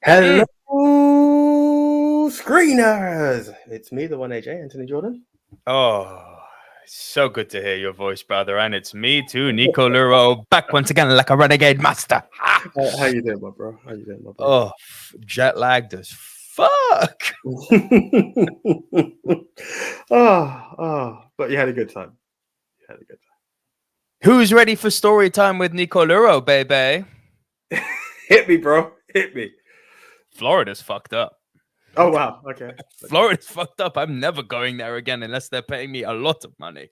Hello, screeners! It's me, the one AJ, Anthony Jordan. Oh, so good to hear your voice, brother. And it's me too, Nico Lurot, back once again like a renegade master. How you doing, my bro? How you doing, my bro? Oh, jet lagged as fuck. But you had a good time. Who's ready for story time with Nico Lurot, baby? Hit me, bro. Hit me. Florida's fucked up. Oh, wow. Okay. Florida's fucked up. I'm never going there again unless they're paying me a lot of money.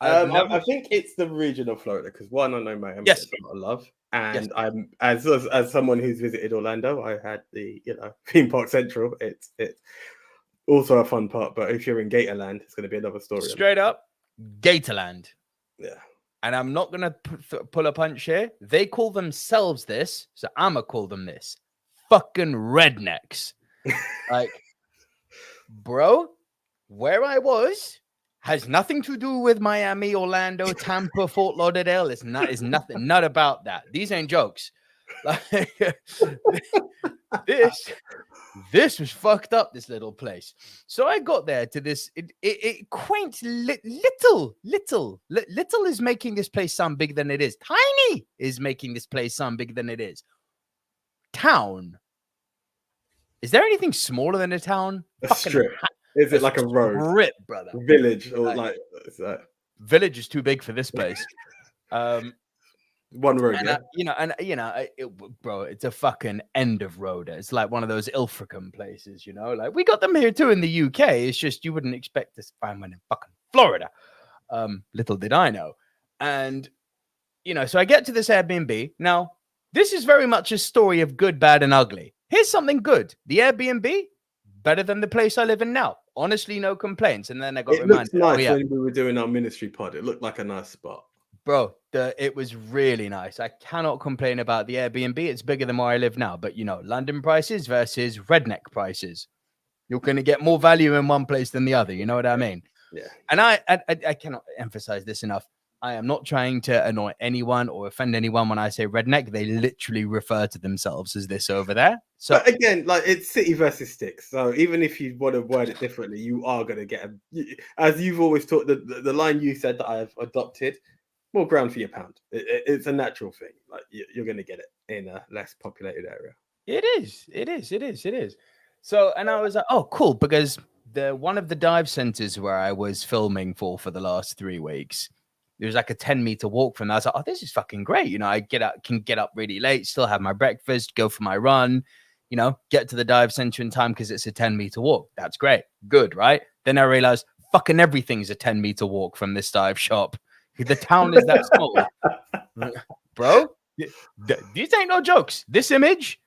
I think it's the region of Florida because one, I know Miami has a lot of love, and I'm as someone who's visited Orlando, I had the theme park central. It's also a fun part, but if you're in Gatorland, it's going to be another story. Straight up, Gatorland. Yeah. And I'm not going to pull a punch here. They call themselves this, so I'm going to call them this. Fucking rednecks. Like, bro, where I was has nothing to do with Miami, Orlando, Tampa, Fort Lauderdale. It's nothing, not about that. These ain't jokes. Like, this was fucked up, this little place. So I got there to this quaint little is making this place sound bigger than it is. Tiny is making this place sound bigger than it is. Town. Is there anything smaller than a town? A strip. Is it like a road? Strip, brother. Village or village is too big for this place. One road, bro, it's a fucking end of road. It's like one of those Ilfracombe places, like we got them here too in the UK. It's just you wouldn't expect to find one in fucking Florida. Little did I know. And so I get to this Airbnb. Now, this is very much a story of good, bad, and ugly. Here's something good. The Airbnb, better than the place I live in now. Honestly, no complaints. And then I got reminded. It looked nice when we were doing our ministry pod. It looked like a nice spot. Bro, it was really nice. I cannot complain about the Airbnb. It's bigger than where I live now. But, London prices versus redneck prices. You're going to get more value in one place than the other. You know what I mean? Yeah. And I cannot emphasize this enough. I am not trying to annoy anyone or offend anyone when I say redneck. They literally refer to themselves as this over there. So but again, like it's city versus sticks. So even if you want to word it differently, you are going to get as you've always taught the line you said that I have adopted. More ground for your pound. It's a natural thing. Like you're going to get it in a less populated area. It is. So, and I was like, oh, cool, because one of the dive centers where I was filming for the last 3 weeks, there was like a 10-meter walk from there. I was like, oh, this is fucking great. I can get up really late, still have my breakfast, go for my run, get to the dive center in time because it's a 10-meter walk. That's great. Good, right? Then I realized fucking everything's a 10-meter walk from this dive shop. The town is that small. Bro, these ain't no jokes. This image,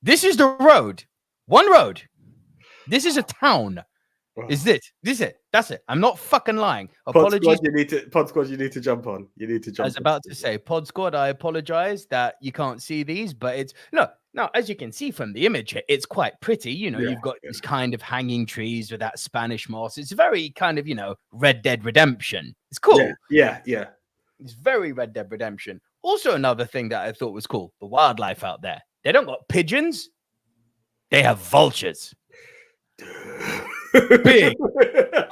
this is the road. One road. This is a town. Is it? That's it. I'm not fucking lying. Apologies. Pod Squad, you need to jump on. You need to jump on. I was about to say, Pod Squad, I apologize that you can't see these, but it's no, as you can see from the image, it's quite pretty. You've got this kind of hanging trees with that Spanish moss. It's very kind of, Red Dead Redemption. It's cool. Yeah. It's very Red Dead Redemption. Also, another thing that I thought was cool, the wildlife out there. They don't got pigeons. They have vultures. Big,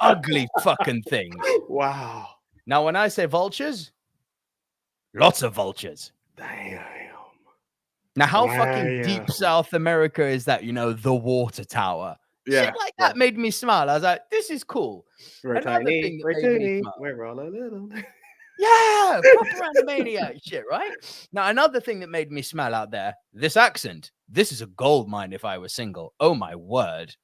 ugly fucking things. Wow. Now, when I say vultures, lots of vultures. Damn. Now, how fucking deep South America is that? The water tower. Yeah. Shit like that made me smile. I was like, this is cool. We're tiny. We're all a little. Yeah, proper Animaniac shit, right? Now, another thing that made me smile out there, this accent. This is a gold mine if I was single. Oh, my word.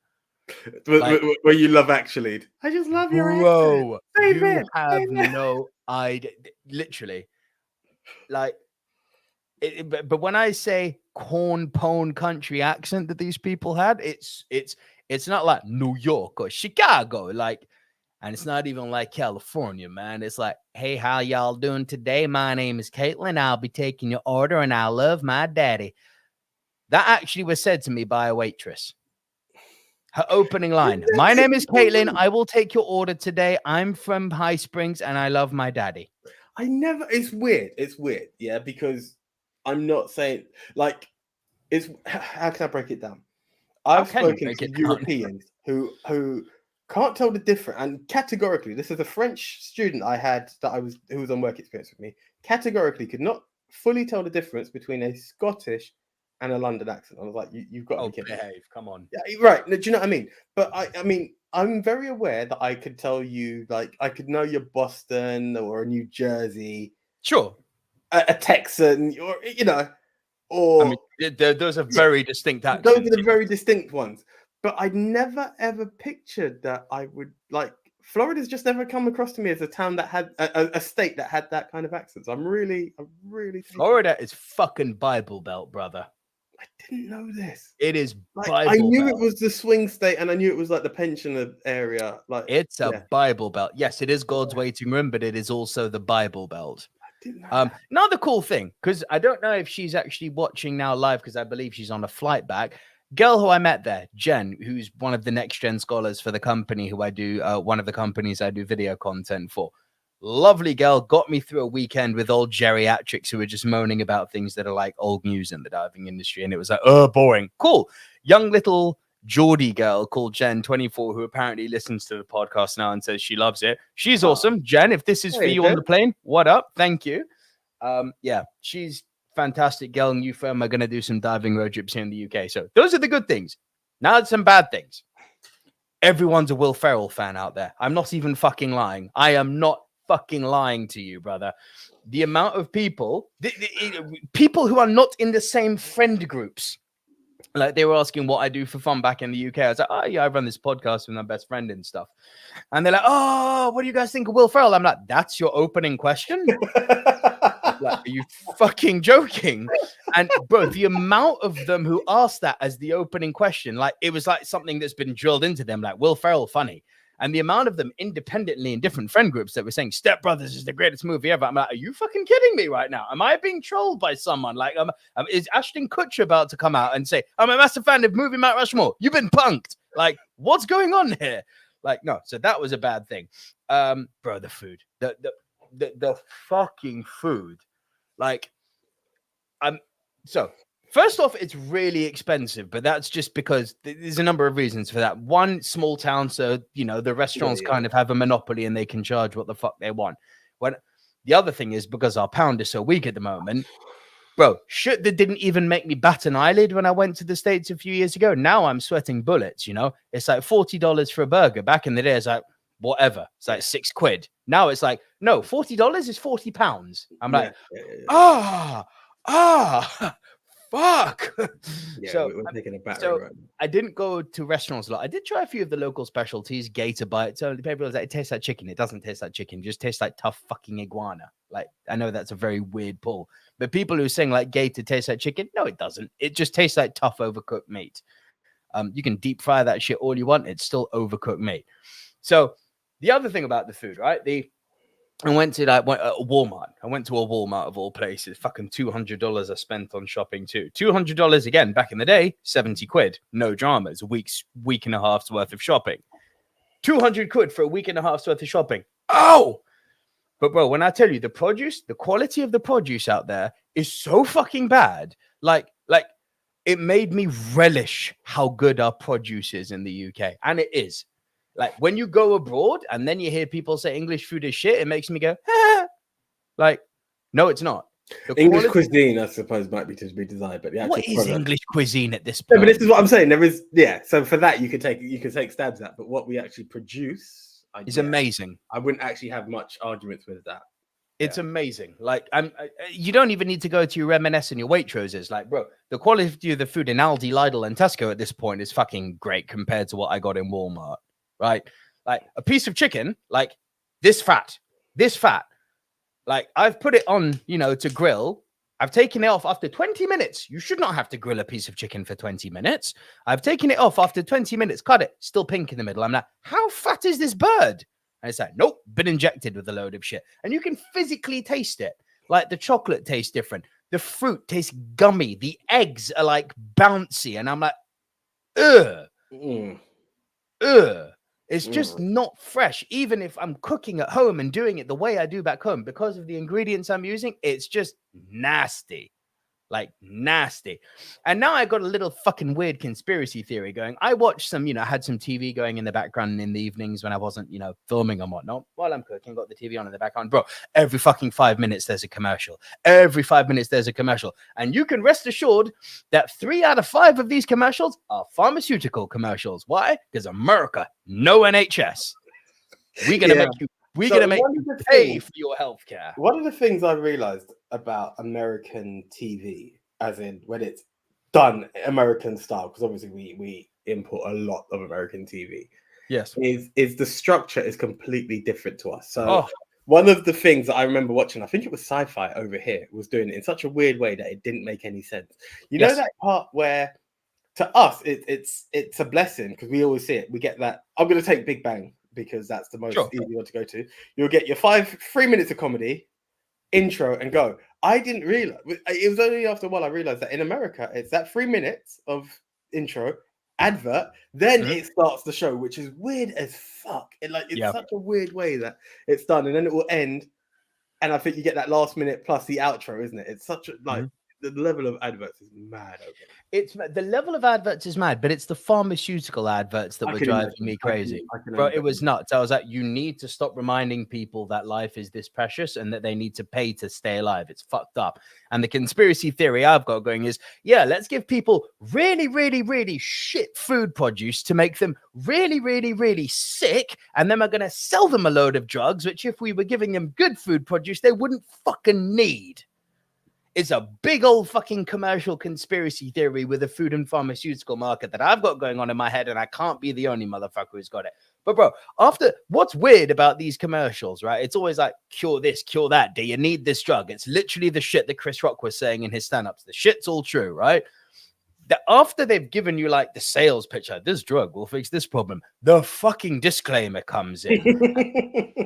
Where you Love Actually. I just love your bro. You have no idea. Literally. Like, but when I say corn pone country accent that these people had, it's not like New York or Chicago, and it's not even like California, man. It's like, hey, how y'all doing today? My name is Caitlin. I'll be taking your order, and I love my daddy. That actually was said to me by a waitress. Her opening line, my name is Caitlin. I will take your order today. I'm from High Springs, and I love my daddy. It's weird. Yeah, because I'm not saying, like, is how can I break it down? I've spoken to Europeans who can't tell the difference, and categorically, this is a French student I had who was on work experience with me. Categorically, could not fully tell the difference between a Scottish and a London accent. I was like, you've got to be kidding. Behave, come on. Yeah, right. Do you know what I mean? But I mean, I'm very aware that I could tell you, like, I could know you're Boston or a New Jersey, sure, a Texan, or or I mean, those are very distinct accents. Those are the very distinct ones. But I never ever pictured that I would like. Florida's just never come across to me as a town that had a state that had that kind of accents. I'm really. Florida is fucking Bible Belt, brother. I didn't know this. It is like, Bible I knew Belt. It was the swing state, and I knew it was like the pensioner area. Like it's a Bible Belt. Yes, it is God's waiting room, but it is also the Bible Belt. Another cool thing, because I don't know if she's actually watching now live, because I believe she's on a flight back. Girl who I met there, Jen, who's one of the next gen scholars for the company who I do, one of the companies I do video content for. Lovely girl, got me through a weekend with old geriatrics who were just moaning about things that are like old news in the diving industry. And it was like, boring. Cool. Young little Geordie girl called Jen, 24, who apparently listens to the podcast now and says she loves it. She's awesome. Jen, if this is for you on the plane, what up? Thank you. Yeah, she's fantastic girl. New firm are going to do some diving road trips here in the UK. So those are the good things. Now it's some bad things. Everyone's a Will Ferrell fan out there. I'm not even fucking lying. I am not fucking lying to you, brother. The amount of people who are not in the same friend groups, like they were asking what I do for fun back in the UK. I was like, oh yeah, I run this podcast with my best friend and stuff. And they're like, oh, what do you guys think of Will Ferrell? I'm like, that's your opening question? Like, are you fucking joking? And bro, the amount of them who asked that as the opening question, like it was like something that's been drilled into them, like Will Ferrell funny. And the amount of them independently in different friend groups that were saying Step Brothers is the greatest movie ever. I'm like, are you fucking kidding me right now? Am I being trolled by someone? Like, is Ashton Kutcher about to come out and say, I'm a massive fan of Movie Mount Rushmore? You've been punked. Like, what's going on here? Like, no. So that was a bad thing. Bro, the food, the fucking food. Like, so first off, it's really expensive, but that's just because there's a number of reasons for that. One, small town, so the restaurants kind of have a monopoly and they can charge what the fuck they want. When the other thing is because our pound is so weak at the moment, bro, shit that didn't even make me bat an eyelid when I went to the States a few years ago. Now I'm sweating bullets. It's like $40 for a burger. Back in the day, it's like whatever. It's like £6. Now it's like, no, $40 is £40. I'm like, fuck. Yeah, so we're taking a battery right now. I didn't go to restaurants a lot. I did try a few of the local specialties, gator bites. So the people was like, it tastes like chicken. It doesn't taste like chicken. It just tastes like tough fucking iguana. Like, I know that's a very weird pull, but people who saying like gator tastes like chicken, no, it doesn't. It just tastes like tough overcooked meat. You can deep fry that shit all you want. It's still overcooked meat. So the other thing about the food, right? I went to Walmart. I went to a Walmart of all places. Fucking $200 I spent on shopping too. $200 again back in the day, £70. No dramas. Week and a half's worth of shopping. 200 quid for a week and a half's worth of shopping. Oh, but bro, when I tell you the produce, the quality of the produce out there is so fucking bad. Like it made me relish how good our produce is in the UK, and it is. Like when you go abroad and then you hear people say English food is shit, it makes me go, like, no, it's not. English cuisine, I suppose, might be to be desired, but what is English cuisine at this point? No, but this is what I'm saying. There is, So for that, you can take stabs at, but what we actually produce is amazing. I wouldn't actually have much arguments with that. It's amazing. Like, you don't even need to go to your M&S and your Waitroses. Like, bro, the quality of the food in Aldi, Lidl, and Tesco at this point is fucking great compared to what I got in Walmart. Right, like a piece of chicken, like this fat. Like I've put it on, to grill. I've taken it off after 20 minutes. You should not have to grill a piece of chicken for 20 minutes. I've taken it off after 20 minutes. Cut it, still pink in the middle. I'm like, how fat is this bird? And it's like, nope, been injected with a load of shit. And you can physically taste it. Like the chocolate tastes different. The fruit tastes gummy. The eggs are like bouncy. And I'm like, ugh. It's just not fresh. Even if I'm cooking at home and doing it the way I do back home, because of the ingredients I'm using, it's just nasty. like nasty. And now I got a little fucking weird conspiracy theory going. I watched some, had some TV going in the background in the evenings when I wasn't, filming and whatnot. While I'm cooking, got the TV on in the background. Bro, every fucking 5 minutes there's a commercial. Every 5 minutes there's a commercial. And you can rest assured that 3 out of 5 of these commercials are pharmaceutical commercials. Why? Because America, no NHS. We're going to make you pay for your healthcare. One of the things I realized about American TV, as in when it's done American style, because obviously we import a lot of American TV. Yes, is the structure is completely different to us. So one of the things that I remember watching, I think it was Sci-Fi over here, was doing it in such a weird way that it didn't make any sense. You know that part where to us it's a blessing because we always see it. We get that. I'm going to take Big Bang because that's the most easy one to go to. You'll get your 3 minutes of comedy, intro, and go. I didn't realize it was only after a while I realized that in America it's that 3 minutes of intro, advert, then it starts the show, which is weird as fuck. It's such a weird way that it's done, and then it will end. And I think you get that last minute plus the outro, isn't it? It's such a the level of adverts is mad. It's the level of adverts is mad, but it's the pharmaceutical adverts that were driving me crazy. Bro, it was nuts. I was like, you need to stop reminding people that life is this precious and that they need to pay to stay alive. It's fucked up. And the conspiracy theory I've got going is, let's give people really, really, really shit food produce to make them really, really, really sick. And then we're going to sell them a load of drugs, which if we were giving them good food produce, they wouldn't fucking need. It's a big old fucking commercial conspiracy theory with the food and pharmaceutical market that I've got going on in my head, and I can't be the only motherfucker who's got it. But bro, what's weird about these commercials, right? It's always like, cure this, cure that. Do you need this drug? It's literally the shit that Chris Rock was saying in his stand-ups. The shit's all true, right? That after they've given you like the sales pitch, like this drug will fix this problem, the fucking disclaimer comes in.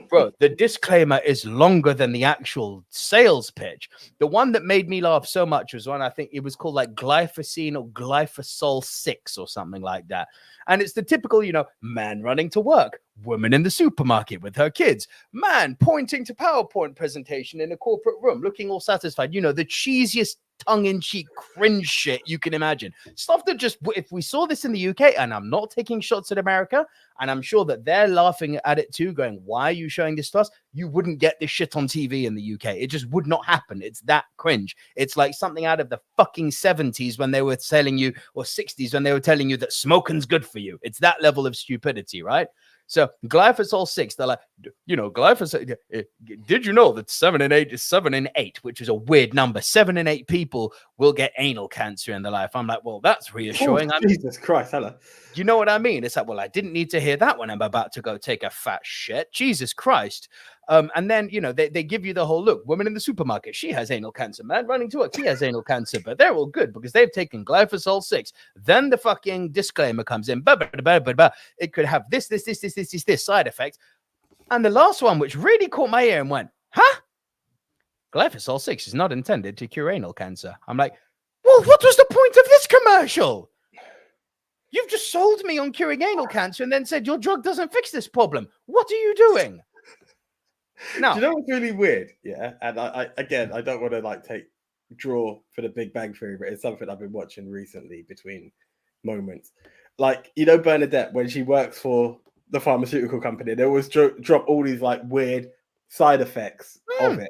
Bro, the disclaimer is longer than the actual sales pitch. The one that made me laugh so much was one, I think it was called like glyphosine or glyphosol 6 or something like that. And it's the typical, man running to work, woman in the supermarket with her kids, man pointing to PowerPoint presentation in a corporate room, looking all satisfied. The cheesiest tongue-in-cheek cringe shit you can imagine. Stuff that just, if we saw this in the UK, and I'm not taking shots at America, and I'm sure that they're laughing at it too, going, why are you showing this to us? You wouldn't get this shit on TV in the UK. It just would not happen. It's that cringe. It's like something out of the fucking 70s when they were telling you, or 60s when they were telling you that smoking's good for you. It's that level of stupidity, right? So glyphosol 6, they're like, glyphosate. Did you know that 7 in 8 is 7 in 8, which is a weird number. 7 in 8 people will get anal cancer in their life. I'm like, well, that's reassuring. Jesus Christ, hello. You know what I mean? It's like, well, I didn't need to hear that when I'm about to go take a fat shit. Jesus Christ. And then, they give you the whole look. Woman in the supermarket, she has anal cancer. Man running to work, he has anal cancer. But they're all good because they've taken glyphosol 6. Then the fucking disclaimer comes in. It could have this side effect. And the last one, which really caught my ear and went, huh? Glyphosol 6 is not intended to cure anal cancer. I'm like, well, what was the point of this commercial? You've just sold me on curing anal cancer and then said your drug doesn't fix this problem. What are you doing? No. Do you know what's really weird? Yeah. And I don't want to draw for the Big Bang Theory, but it's something I've been watching recently between moments. Like, Bernadette, when she works for the pharmaceutical company, they always drop all these weird side effects of it.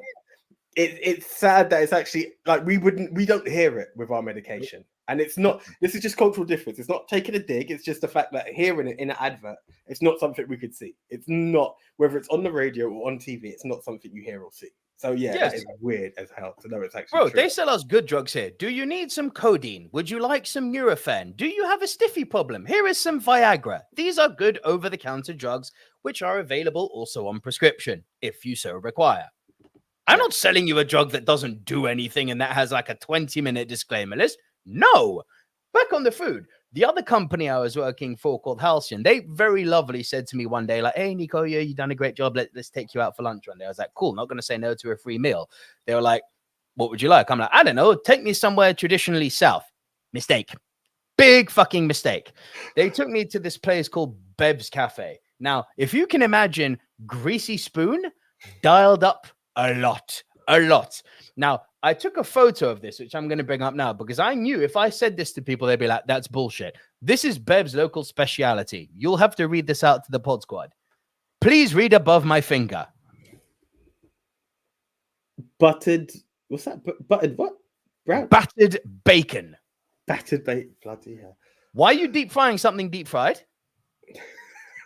It's sad that it's actually we don't hear it with our medication. And it's not, this is just cultural difference. It's not taking a dig. It's just the fact that hearing it in an advert, it's not something we could see. It's not, whether it's on the radio or on TV, it's not something you hear or see. So that is weird as hell to know it's actually true. They sell us good drugs here. Do you need some codeine? Would you like some Nurofen? Do you have a stiffy problem? Here is some Viagra. These are good over-the-counter drugs, which are available also on prescription, if you so require. I'm not selling you a drug that doesn't do anything and that has a 20-minute disclaimer list. No. Back on the food. The other company I was working for called Halcyon, they very lovely said to me one day, hey, Nico, you've done a great job. Let's take you out for lunch one day. I was like, cool, not going to say no to a free meal. They were like, what would you like? I'm like, I don't know. Take me somewhere traditionally south. Mistake. Big fucking mistake. They took me to this place called Beb's Cafe. Now, if you can imagine Greasy Spoon dialed up a lot. A lot. Now, I took a photo of this, which I'm going to bring up now, because I knew if I said this to people, they'd be like, that's bullshit. This is Bev's local speciality. You'll have to read this out to the pod squad. Please read above my finger. Buttered, what's that? Buttered what? Brown? Battered bacon. Battered bacon, bloody hell. Why are you deep frying something deep fried?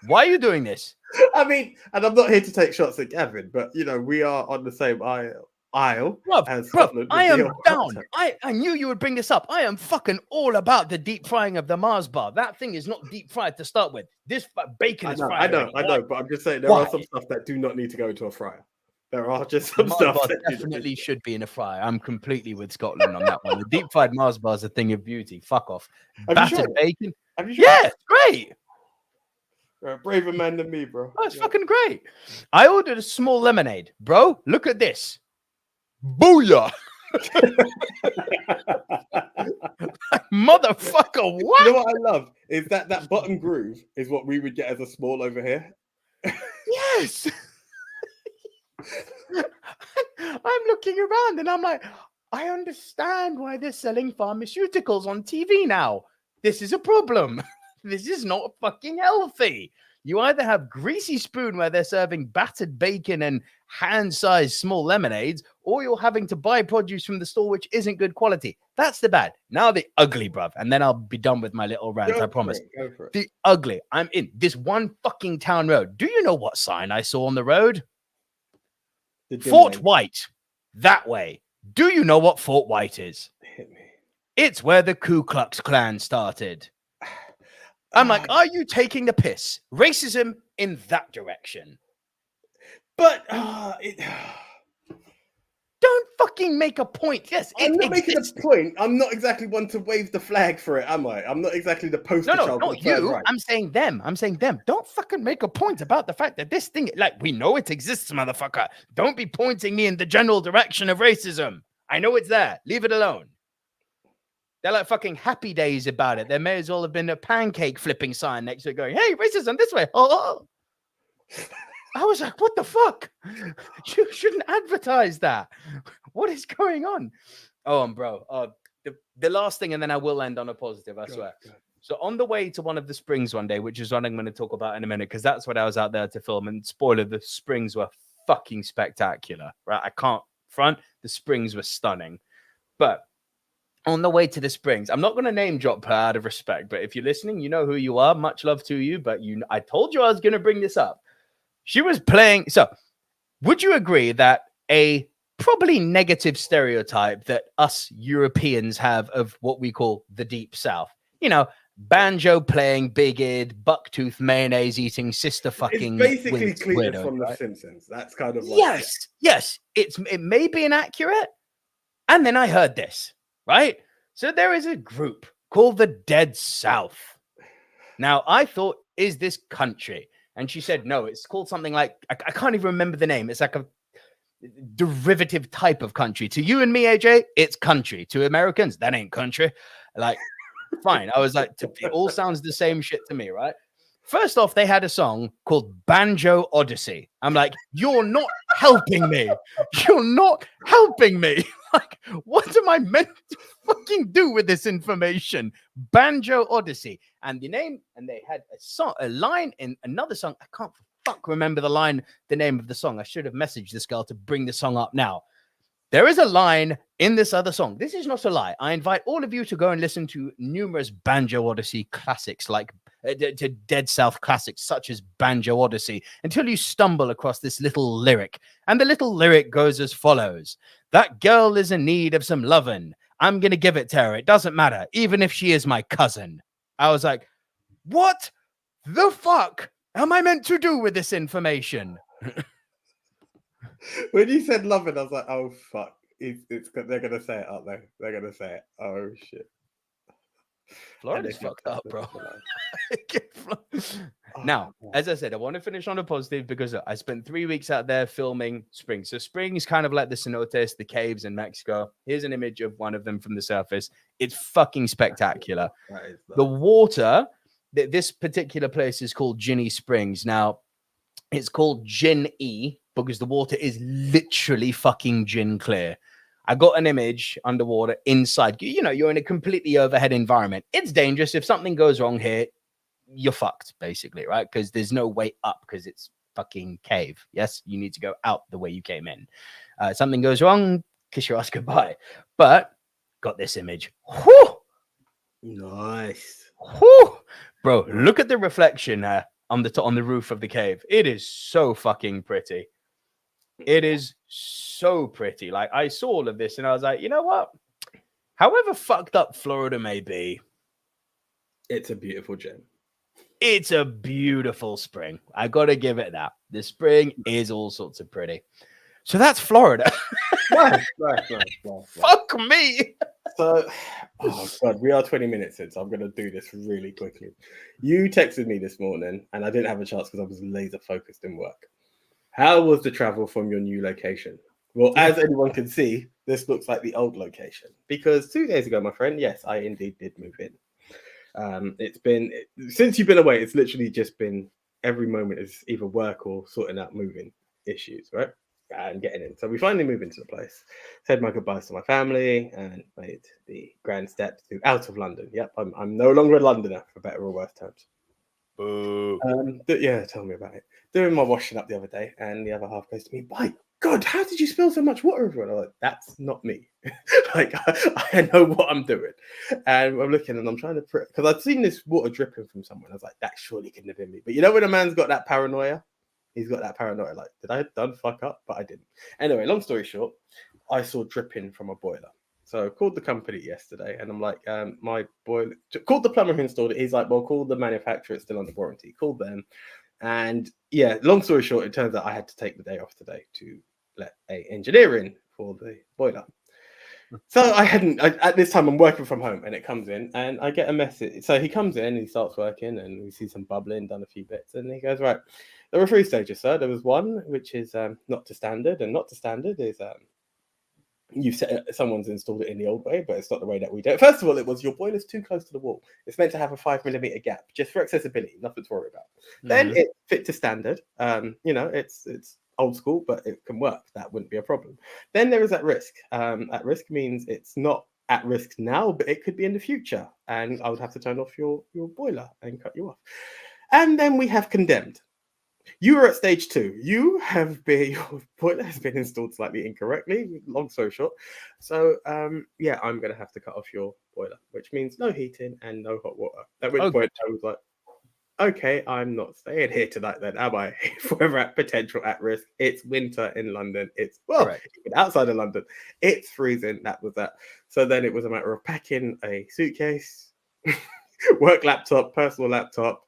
Why are you doing this? I mean, and I'm not here to take shots at Gavin, but, you know, we are on the same aisle. Bro, I am down. I knew you would bring this up. I am fucking all about the deep frying of the Mars bar. That thing is not deep fried to start with. This bacon is fried. I know, but I'm just saying there are some stuff that do not need to go into a fryer. There are just some stuff that definitely should be in a fryer. I'm completely with Scotland on that one. The deep fried Mars bar is a thing of beauty. Fuck off. Battered bacon. Yeah, it's great. You're a braver man than me, bro. Oh, it's fucking great. I ordered a small lemonade. Bro, look at this. Booyah. Motherfucker, what? You know what I love is that button groove is what we would get as a small over here. Yes. I'm looking around and I'm like, I understand why they're selling pharmaceuticals on TV now. This is a problem. This is not fucking healthy. You either have Greasy Spoon where they're serving battered bacon and hand-sized small lemonades, or you're having to buy produce from the store which isn't good quality. That's the bad. Now the ugly, bruv. And then I'll be done with my little rant, I promise. Go for it. The ugly. I'm in this one fucking town road. Do you know what sign I saw on the road? Fort White. That way. Do you know what Fort White is? Hit me. It's where the Ku Klux Klan started. I'm like, are you taking the piss? Racism in that direction. But don't fucking make a point. Yes, I'm not making a point. I'm not exactly one to wave the flag for it, am I? I'm not exactly the poster child. No, not you. Right. I'm saying them. Don't fucking make a point about the fact that this thing, like, we know it exists, motherfucker. Don't be pointing me in the general direction of racism. I know it's there. Leave it alone. They're like fucking Happy Days about it. There may as well have been a pancake flipping sign next to it going, hey, racism this way. Oh. I was like, what the fuck? You shouldn't advertise that. What is going on? Oh, bro. The last thing, and then I will end on a positive, I swear. Go. So on the way to one of the springs one day, which is what I'm going to talk about in a minute, because that's what I was out there to film. And spoiler, the springs were fucking spectacular, right? I can't front. The springs were stunning. But on the way to the springs, I'm not going to name drop her out of respect, but if you're listening, you know who you are. Much love to you. But I told you I was going to bring this up. She was playing. So would you agree that a probably negative stereotype that us Europeans have of what we call the Deep South, you know, banjo playing, bigot, bucktooth mayonnaise eating, sister fucking. It's basically cleared from The Simpsons. That's kind of like, yes. It may be inaccurate. And then I heard this. Right? So there is a group called the Dead South. Now, I thought, is this country? And she said, no, it's called something like, I can't even remember the name. It's like a derivative type of country. To you and me, AJ, it's country. To Americans, that ain't country. Like, fine. I was like, it all sounds the same shit to me, right? First off, they had a song called Banjo Odyssey. I'm like, you're not helping me. You're not helping me. Like, what am I meant to fucking do with this information? Banjo Odyssey. And the name, and they had a line in another song. I can't remember the name of the song. I should have messaged this girl to bring the song up now. There is a line in this other song. This is not a lie. I invite all of you to go and listen to numerous Banjo Odyssey classics, like to Dead South classics, such as Banjo Odyssey, until you stumble across this little lyric. And the little lyric goes as follows. That girl is in need of some lovin'. I'm going to give it to her. It doesn't matter, even if she is my cousin. I was like, what the fuck am I meant to do with this information? When you said loving, I was like, oh, fuck. They're going to say it, aren't they? They're going to say it. Oh, shit. Florida's fucked up, bro. Now, as I said, I want to finish on a positive because I spent 3 weeks out there filming springs. So springs kind of like the cenotes, the caves in Mexico. Here's an image of one of them from the surface. It's fucking spectacular. The water, this particular place is called Ginny Springs. Now, it's called Gin-E. because the water is literally fucking gin clear. I got an image underwater inside. You know, you're in a completely overhead environment. It's dangerous. If something goes wrong here, you're fucked, basically, right? Because there's no way up because it's fucking cave. Yes, you need to go out the way you came in. Something goes wrong, kiss your ass goodbye. But got this image. Whew! Nice. Whew! Bro, look at the reflection on the roof of the cave. It is so fucking pretty. It is so pretty. Like, I saw all of this and I was like, you know what? However fucked up Florida may be, it's a beautiful gem. It's a beautiful spring. I gotta give it that. The spring is all sorts of pretty. So that's Florida. Nice. Fuck me. So, oh God, we are 20 minutes in, so I'm gonna do this really quickly. You texted me this morning, and I didn't have a chance because I was laser focused in work. How was the travel from your new location? Well, as anyone can see, this looks like the old location because 2 days ago, my friend, yes, I indeed did move in. It's been, since you've been away, it's literally just been every moment is either work or sorting out moving issues, right? And getting in. So we finally moved into the place, said my goodbyes to my family, and made the grand step to out of London. Yep, I'm no longer a Londoner, for better or worse terms. Boo. Yeah, tell me about it. Doing my washing up the other day, and the other half goes to me, "My God, how did you spill so much water everywhere?" I'm like, "That's not me. Like, I know what I'm doing." And I'm looking, and I'm trying to because I'd seen this water dripping from somewhere. I was like, "That surely couldn't have been me." But you know when a man's got that paranoia. He's got that paranoia, like, did I done fuck up? But I didn't. Anyway, long story short, I saw dripping from a boiler. So I called the company yesterday, and I'm like, my boiler, called the plumber who installed it. He's like, well, call the manufacturer, it's still under warranty. Called them. And yeah, long story short, it turns out I had to take the day off today to let an engineer in for the boiler. So at this time I'm working from home, and it comes in and I get a message. So he comes in and he starts working, and we see some bubbling, done a few bits, and he goes, right, there were 3 stages, sir. There was one which is not to standard, and not to standard is someone's installed it in the old way, but it's not the way that we do it. First of all, it was your boiler's too close to the wall. It's meant to have a 5mm gap just for accessibility, nothing to worry about. Then it's fit to standard. It's old school, but it can work. That wouldn't be a problem. Then there is at risk. At risk means it's not at risk now, but it could be in the future, and I would have to turn off your boiler and cut you off. And then we have condemned. You are at stage 2. Your boiler has been installed slightly incorrectly. Long story short. So I'm going to have to cut off your boiler, which means no heating and no hot water. At which point I was like, okay, I'm not staying here tonight then, am I? Forever at potential at risk. It's winter in London. It's, even outside of London, it's freezing. That was that. So then it was a matter of packing a suitcase, work laptop, personal laptop,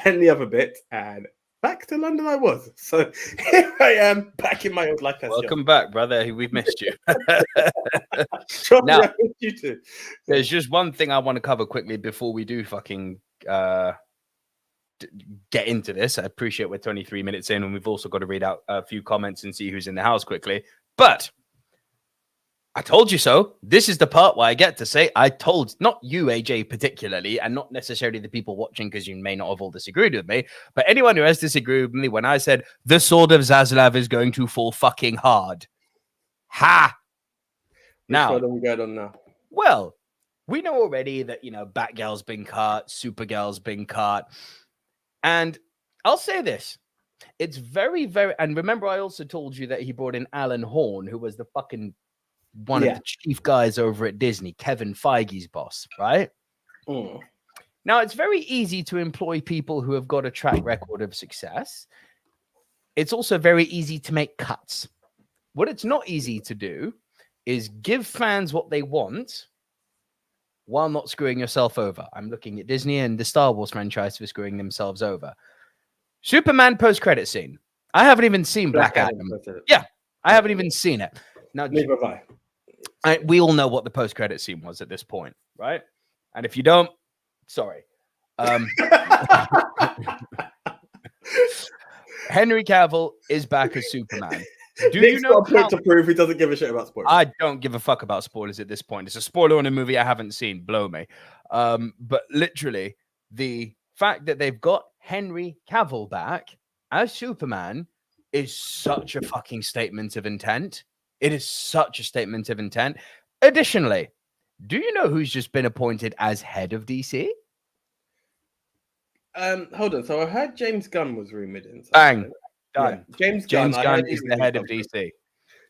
and the other bit, and back to London I was. So here I am, back in my old life. Welcome back, brother. We've missed you. Now, I missed you too. There's just one thing I want to cover quickly before we do fucking get into this. I appreciate we're 23 minutes in, and we've also got to read out a few comments and see who's in the house quickly. But I told you so. This is the part where I get to say I told, not you, AJ, particularly, and not necessarily the people watching, because you may not have all disagreed with me, but anyone who has disagreed with me when I said the sword of Zaslav is going to fall fucking hard. Ha! Now, what are we going on now? Well, we know already that, Batgirl's been cut, Supergirl's been cut. And I'll say this. It's very, very... And remember, I also told you that he brought in Alan Horn, who was the fucking one of the chief guys over at Disney, Kevin Feige's boss, right? Now, it's very easy to employ people who have got a track record of success. It's also very easy to make cuts. What it's not easy to do is give fans what they want while not screwing yourself over. I'm looking at Disney and the Star Wars franchise for screwing themselves over. Superman post-credit scene. I haven't even seen Black Adam. Yeah, I haven't even seen it. Now, neither have I. We all know what the post-credit scene was at this point, right? And if you don't, sorry. Henry Cavill is back as Superman. Do Nick's got a point to prove he doesn't give a shit about spoilers. I don't give a fuck about spoilers at this point. It's a spoiler on a movie I haven't seen. Blow me. But literally, the fact that they've got Henry Cavill back as Superman is such a fucking statement of intent. It is such a statement of intent. Additionally, do you know who's just been appointed as head of DC? Hold on. So I heard James Gunn was rumored in. Bang. Done. Yeah. James Gunn is the head of DC.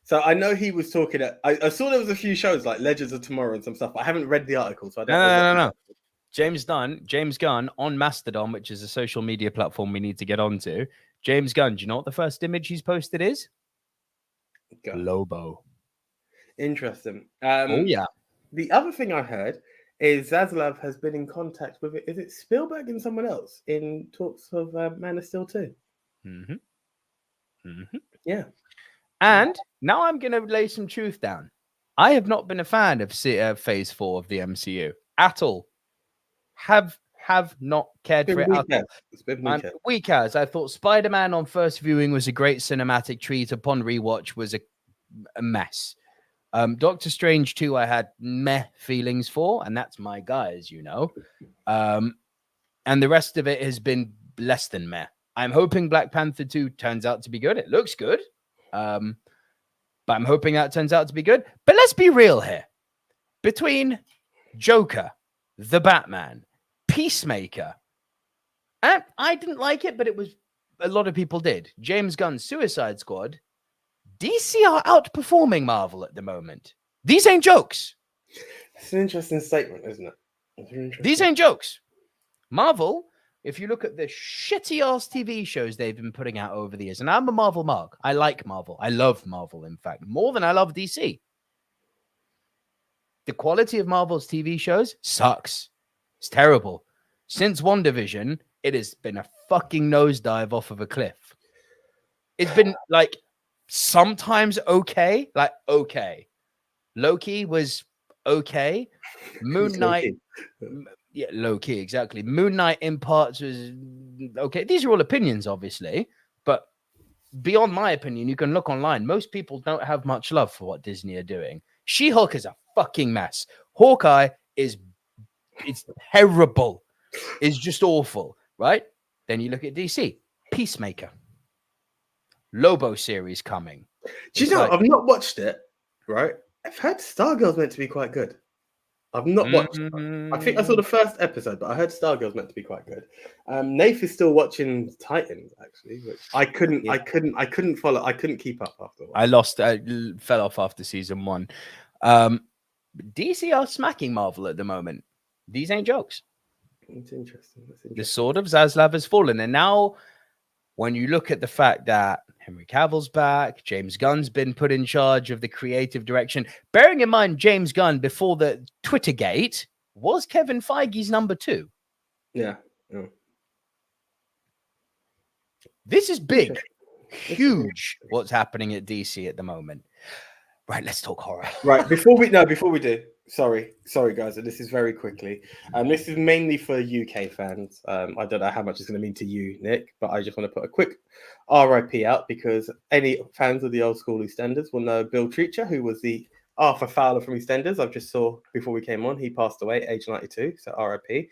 So I know he was talking at. I saw there was a few shows like Legends of Tomorrow and some stuff. But I haven't read the article, so I don't know. No. James Gunn on Mastodon, which is a social media platform we need to get onto. James Gunn, do you know what the first image he's posted is? Lobo. Interesting. Oh yeah. The other thing I heard is Zaslav has been in contact with it. Is it Spielberg and someone else in talks of Man of Steel 2? Yeah. And now I'm going to lay some truth down. I have not been a fan of Phase 4 of the MCU at all. Have not cared for it at all. It's been weak as I thought Spider-Man on first viewing was a great cinematic treat. Upon rewatch was a mess. Doctor Strange 2 I had meh feelings for, and that's my guy, as you know. And the rest of it has been less than meh. I'm hoping Black Panther 2 turns out to be good. It looks good. But I'm hoping that turns out to be good. But let's be real here. Between Joker, the Batman, Peacemaker, and I didn't like it, but it was a lot of people did. James Gunn's Suicide Squad, DC are outperforming Marvel at the moment. These ain't jokes. It's an interesting statement, isn't it? These ain't jokes. Marvel, if you look at the shitty ass TV shows they've been putting out over the years, and I'm a Marvel mark. I like Marvel. I love Marvel, in fact, more than I love DC. The quality of Marvel's TV shows sucks. It's terrible. Since WandaVision, it has been a fucking nosedive off of a cliff. It's been like sometimes okay, like okay. Loki was okay. Moon Knight, yeah, low key, exactly. Moon Knight in parts was okay. These are all opinions, obviously, but beyond my opinion, you can look online. Most people don't have much love for what Disney are doing. She-Hulk is a fucking mess. Hawkeye it's terrible. It's just awful, right? Then you look at DC, Peacemaker, Lobo series coming. Do you know, I've not watched it, right? I've heard Stargirl's meant to be quite good. I've not watched it. I think I saw the first episode, but I heard Stargirl's meant to be quite good. Nath is still watching Titans, actually, which I couldn't follow. I couldn't keep up after a while. I fell off after season 1. DC are smacking Marvel at the moment. These ain't jokes. It's interesting. The sword of Zaslav has fallen. And now when you look at the fact that Henry Cavill's back, James Gunn's been put in charge of the creative direction, bearing in mind James Gunn before the Twittergate was Kevin Feige's number 2. Yeah. This is big, huge what's happening at DC at the moment. Right, let's talk horror. Right, before we do. Sorry, guys. And this is very quickly. This is mainly for UK fans. I don't know how much it's going to mean to you, Nick, but I just want to put a quick RIP out because any fans of the old school EastEnders will know Bill Treacher, who was the Arthur Fowler from EastEnders. I just saw before we came on. He passed away, age 92. So RIP.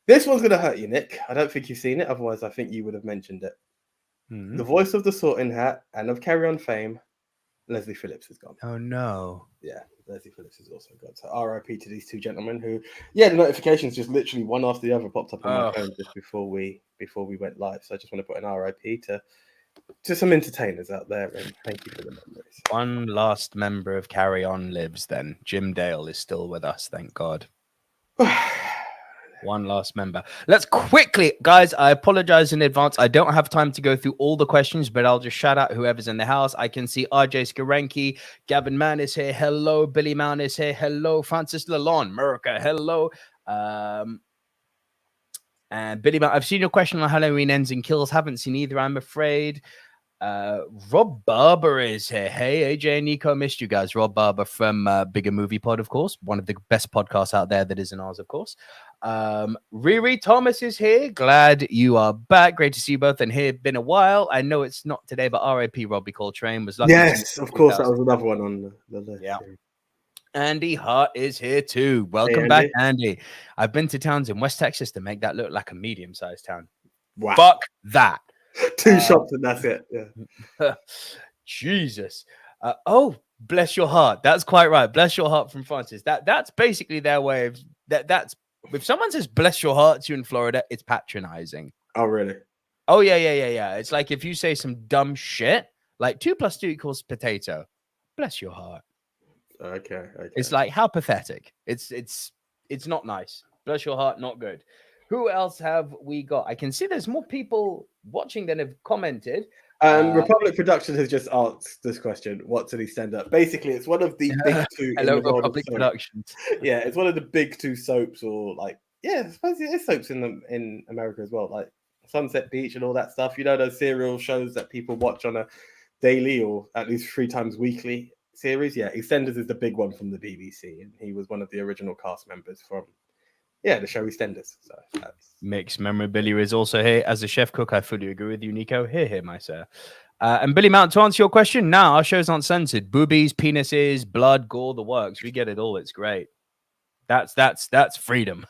This one's going to hurt you, Nick. I don't think you've seen it. Otherwise, I think you would have mentioned it. The voice of the Sorting Hat and of Carry On fame, Leslie Phillips is gone. Oh no. Yeah, Leslie Phillips is also gone. So RIP to these two gentlemen who, the notifications just literally one after the other popped up on my phone just before we went live. So I just want to put an RIP to some entertainers out there, and thank you for the memories. One last member of Carry On lives then. Jim Dale is still with us, thank God. One last member. Let's quickly, guys, I apologize in advance. I don't have time to go through all the questions, but I'll just shout out whoever's in the house. I can see RJ Skarenki, Gavin Mann is here. Hello. Billy Mount is here. Hello. Francis Lalonde, America. Hello. And Billy Mount, I've seen your question on Halloween Ends and Kills. Haven't seen either, I'm afraid. Rob Barber is here. Hey, AJ and Nico, missed you guys. Rob Barber from Bigger Movie Pod, of course. One of the best podcasts out there that isn't ours, of course. Riri Thomas is here. Glad you are back. Great to see you both. And here, been a while. I know it's not today, but RIP Robbie Coltrane was lucky. Yes, of course. That was another one on the list. Yeah. Andy Hart is here too. Welcome back, Andy. I've been to towns in West Texas to make that look like a medium-sized town. Wow. Fuck that. 2 shops and that's it. Yeah. Jesus. Bless your heart. That's quite right. Bless your heart from Francis. That's basically their way of that's if someone says bless your heart to you in Florida, it's patronizing. Oh, really? Oh, yeah. It's like if you say some dumb shit, like 2 + 2 = potato. Bless your heart. Okay. It's like, how pathetic. It's not nice. Bless your heart, not good. Who else have we got? I can see there's more people watching than have commented. Republic Productions has just asked this question. What do they stand up? Basically, it's one of the big 2 Hello, in the world Republic of Productions. Yeah, it's one of the big 2 soaps, or like, yeah, I suppose it is soaps in America as well, like Sunset Beach and all that stuff. You know, those serial shows that people watch on a daily or at least 3 times weekly series. Yeah, EastEnders is the big one from the BBC, and he was one of the original cast members from the show EastEnders. So that's... Mixed memorabilia is also here. As a chef cook, I fully agree with you, Nico. Here, my sir. And Billy Mount, to answer your question, now our shows aren't censored. Boobies, penises, blood, gore, the works. We get it all. It's great. That's freedom.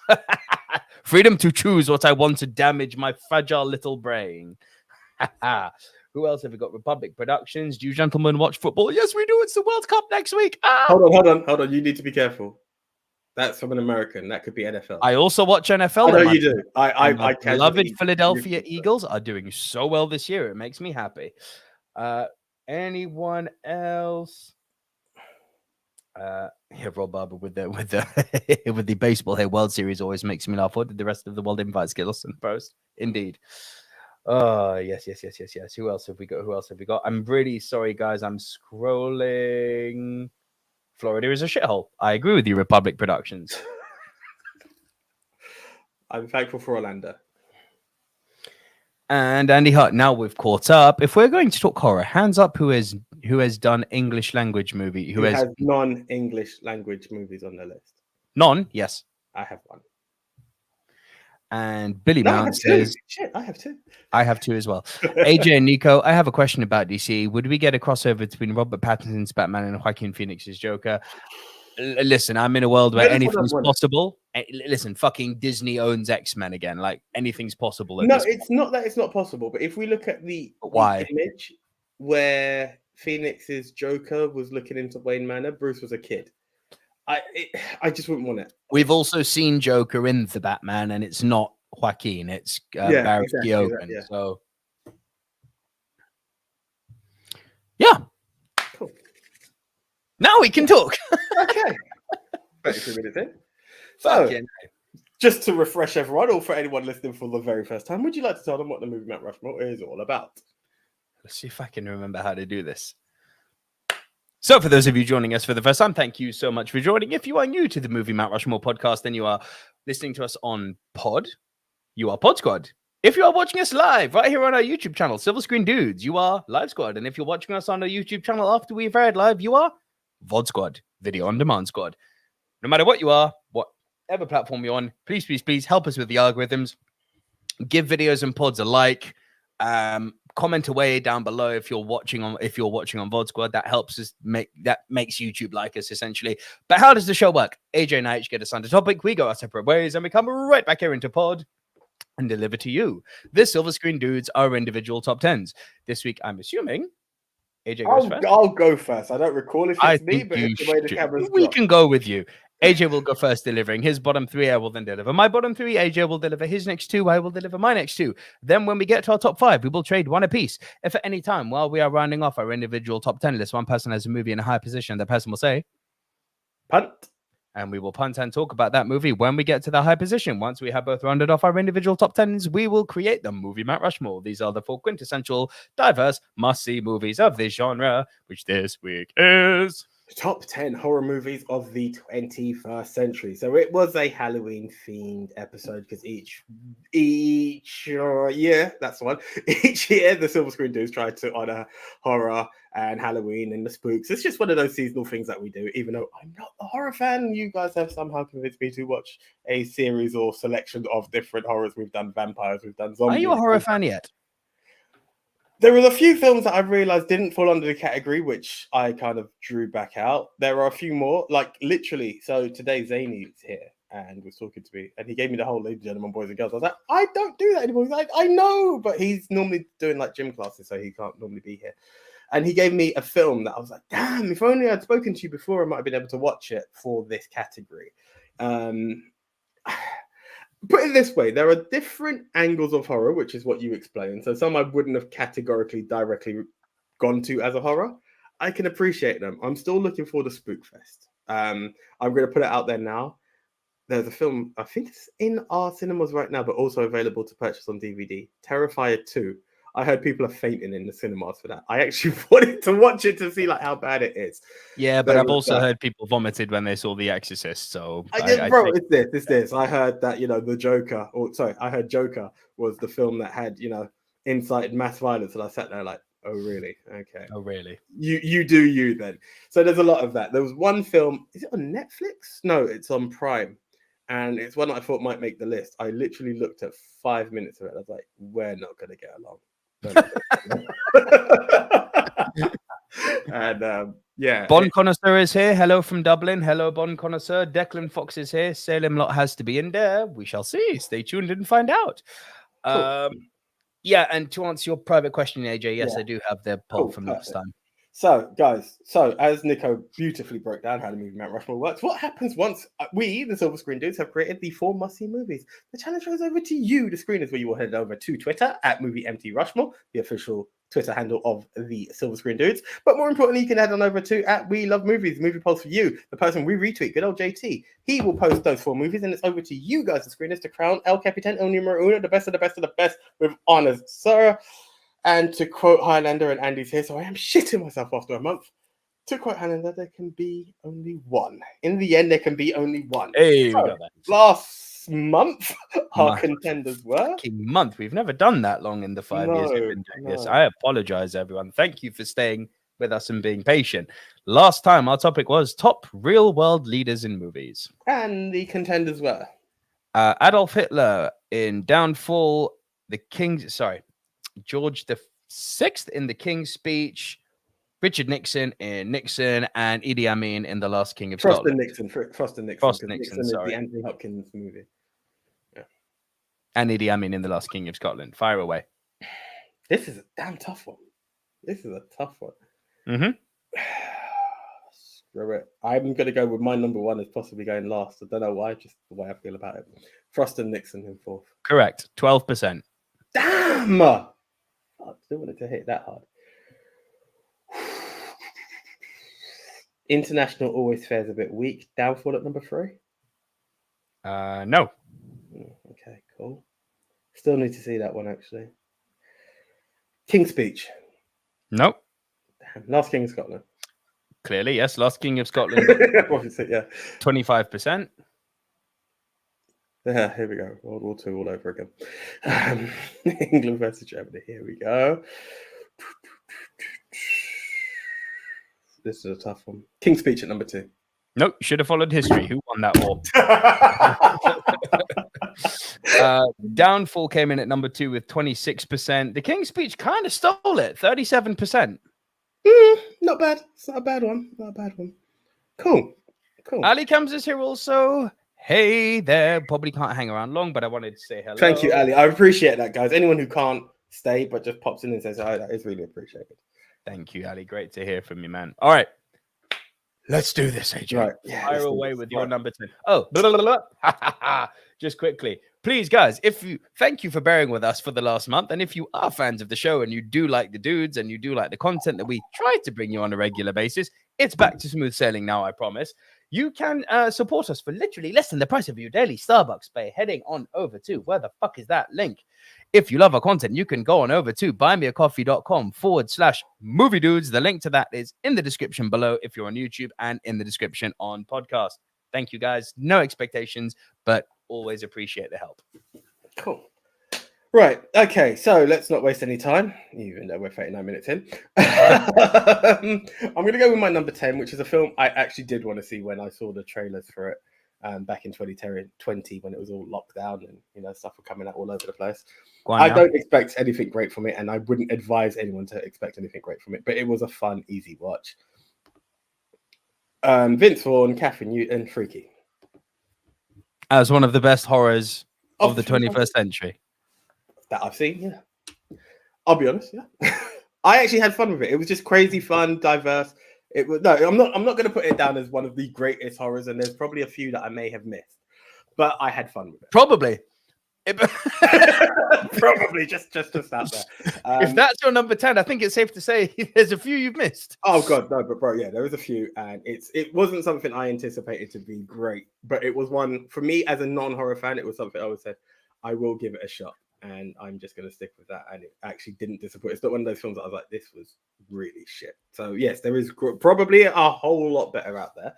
Freedom to choose what I want to damage my fragile little brain. Who else have we got? Republic Productions. Do you gentlemen watch football? Yes, we do. It's the World Cup next week. Hold on. You need to be careful. That's from an American. That could be NFL. I also watch NFL. I know you do. I beloved Philadelphia Eagles are doing so well this year. It makes me happy. Anyone else? Rob Barber with the with the baseball here. World Series always makes me laugh. What did the rest of the world invite skills and post? Indeed. Oh, yes. Who else have we got? I'm really sorry, guys. I'm scrolling. Florida is a shithole. I agree with you, Republic Productions. I'm thankful for Orlando. And Andy Hart, now we've caught up. If we're going to talk horror, hands up who has done English language movie. Who has non-English language movies on the list? None? Yes. I have one. And Billy Mount says... Shit, I have 2. I have 2 as well. AJ and Nico, I have a question about DC. Would we get a crossover between Robert Pattinson's Batman and Joaquin Phoenix's Joker? Listen, I'm in a world where anything's possible. Listen, fucking Disney owns X-Men again. Like, anything's possible. No, it's not that it's not possible. But if we look at the image where Phoenix's Joker was looking into Wayne Manor, Bruce was a kid. I just wouldn't want it. We've also seen Joker in the Batman, and it's not Joaquin. It's Barry Keoghan. Yeah. So, yeah. Cool. Now we can talk. Okay. 33 minutes in. So, just to refresh everyone, or for anyone listening for the very first time, would you like to tell them what the Movie Mount Rushmore is all about? Let's see if I can remember how to do this. So for those of you joining us for the first time, thank you so much for joining. If you are new to the Movie Mount Rushmore podcast, then you are listening to us on Pod. You are Pod Squad. If you are watching us live right here on our YouTube channel, Silver Screen Dudes, you are Live Squad. And if you're watching us on our YouTube channel after we've aired live, you are VOD Squad, Video On Demand Squad. No matter what you are, whatever platform you're on, please help us with the algorithms. Give videos and pods a like. Comment away down below if you're watching on VOD Squad. That helps us makes YouTube like us essentially. But how does the show work? AJ and I each get assigned a topic. We go our separate ways, and we come right back here into Pod and deliver to you. This Silver Screen Dudes are individual top 10s. This week, I'm assuming AJ goes first. I'll go first. I don't recall if it's me, but it's the way the camera's we can go with you. AJ will go first, delivering his bottom 3. I will then deliver my bottom 3. AJ will deliver his next 2. I will deliver my next 2. Then when we get to our top 5, we will trade one apiece. If at any time while we are rounding off our individual top 10 list, one person has a movie in a high position, that person will say, punt. And we will punt and talk about that movie when we get to the high position. Once we have both rounded off our individual top 10s, we will create the Movie Mount Rushmore. These are the 4 quintessential, diverse, must-see movies of this genre, which this week is... Top 10 horror movies of the 21st century. So it was a Halloween-themed episode because each year, that's the one. Each year, the Silver Screen Dudes try to honor horror and Halloween and the spooks. It's just one of those seasonal things that we do. Even though I'm not a horror fan, you guys have somehow convinced me to watch a series or selection of different horrors. We've done vampires, we've done zombies. Are you a horror fan yet? There were a few films that I realized didn't fall under the category, which I kind of drew back out. There are a few more, like literally. So today, Zany's here. and was talking to me, and he gave me the whole ladies and gentlemen, boys and girls. I was like, I don't do that anymore. He's like, I know, but he's normally doing like gym classes, so he can't normally be here. And he gave me a film that I was like, damn, if only I'd spoken to you before, I might have been able to watch it for this category. Put it this way, there are different angles of horror, which is what you explained. So some I wouldn't have categorically directly gone to as a horror. I can appreciate them. I'm still looking for the Spookfest. I'm going to put it out there now. There's a film, I think it's in our cinemas right now, but also available to purchase on DVD. Terrifier 2. I heard people are fainting in the cinemas for that. I actually wanted to watch it to see like how bad it is. Yeah, but I've also heard people vomited when they saw The Exorcist. So it's this. I heard that, the Joker, I heard Joker was the film that had, incited mass violence, and I sat there like, oh really? Okay. Oh really? You do you then. So there's a lot of that. There was one film, is it on Netflix? No, it's on Prime. And it's one that I thought might make the list. I literally looked at 5 minutes of it. I was like, we're not going to get along. And Bond Connoisseur is here. Hello from Dublin. Hello, Bond Connoisseur. Declan Fox is here. Salem Lot has to be in there. We shall see. Stay tuned and find out. Cool. And to answer your private question, AJ, yes, I do have the poll from last time. So, guys, as Nico beautifully broke down how the Movie Mount Rushmore works, what happens once we, the Silver Screen Dudes, have created the 4 must-see movies? The challenge goes over to you, the screeners, where you will head over to Twitter at MovieMT the official Twitter handle of the Silver Screen Dudes. But more importantly, you can head on over to at We Love Movies, movie polls for you, the person we retweet, good old JT. He will post those 4 movies, and it's over to you guys, the screeners, to crown El Capitan El Numero Uno, the best of the best of the best, with honors, sir. And to quote Highlander, and Andy's here, so I am shitting myself after a month. To quote Highlander, there can be only one. In the end, there can be only one. Hey, so, we got that. Last month, our contenders were... month. We've never done that long in the 5 years we've been doing this. I apologize, everyone. Thank you for staying with us and being patient. Last time, our topic was top real-world leaders in movies. And the contenders were... Adolf Hitler in Downfall, George VI in The King's Speech, Richard Nixon in Nixon, and Idi Amin in The Last King of Scotland. Frost and Nixon. Nixon is the Anthony Hopkins movie. Yeah. And Idi Amin in The Last King of Scotland. Fire away. This is a damn tough one. Mm-hmm. Screw it. I'm going to go with my number 1 as possibly going last. I don't know why, just the way I feel about it. Frost and Nixon in 4th. Correct. 12%. Damn! I still wanted to hit that hard. International always fares a bit weak. Downfall at number 3? No. Okay, cool. Still need to see that one, actually. King's Speech? Nope. Damn. Last King of Scotland? Clearly, yes. Last King of Scotland. Obviously, yeah. 25%. Yeah, here we go. World War II all over again. England versus Germany. Here we go. This is a tough one. King's Speech at number 2. Nope, should have followed history. Who won that war? Downfall came in at number 2 with 26%. The King's Speech kind of stole it, 37%. Not bad. It's not a bad one. Cool. Ali comes is here also. Hey there. Probably can't hang around long, but I wanted to say hello. Thank you, Ali. I appreciate that, guys. Anyone who can't stay but just pops in and says hi, that is really appreciated. Thank you, Ali. Great to hear from you, man. All right. Let's do this, AJ. Right. Yeah, fire away with your number 10. Oh, blah, blah, blah, blah. Just quickly. Please, guys, thank you for bearing with us for the last month. And if you are fans of the show and you do like the dudes and you do like the content that we try to bring you on a regular basis, it's back to smooth sailing now, I promise. You can support us for literally less than the price of your daily Starbucks by heading on over to, where the fuck is that link? If you love our content, you can go on over to buymeacoffee.com/movie dudes. The link to that is in the description below if you're on YouTube, and in the description on podcast. Thank you, guys. No expectations, but always appreciate the help. Cool. Right. Okay. So let's not waste any time, even though we're 39 minutes in. I'm going to go with my number 10, which is a film I actually did want to see when I saw the trailers for it back in 2020 when it was all locked down and stuff were coming out all over the place. I don't expect anything great from it, and I wouldn't advise anyone to expect anything great from it. But it was a fun, easy watch. Vince Vaughn, Catherine Newton, Freaky. as one of the best horrors of the 21st century that I've seen. Yeah, I'll be honest. Yeah, I actually had fun with it. It was just crazy fun, diverse. It was I'm not going to put it down as one of the greatest horrors, and there's probably a few that I may have missed, but I had fun with it. Probably. Probably just out there. If that's your number 10, I think it's safe to say there's a few you've missed. Oh god, no, but bro, yeah, there was a few, and it wasn't something I anticipated to be great, but it was one for me as a non-horror fan. It was something I always said I will give it a shot, and I'm just going to stick with that. And it actually didn't disappoint. It's not one of those films that I was like, this was really shit. So yes, there is probably a whole lot better out there.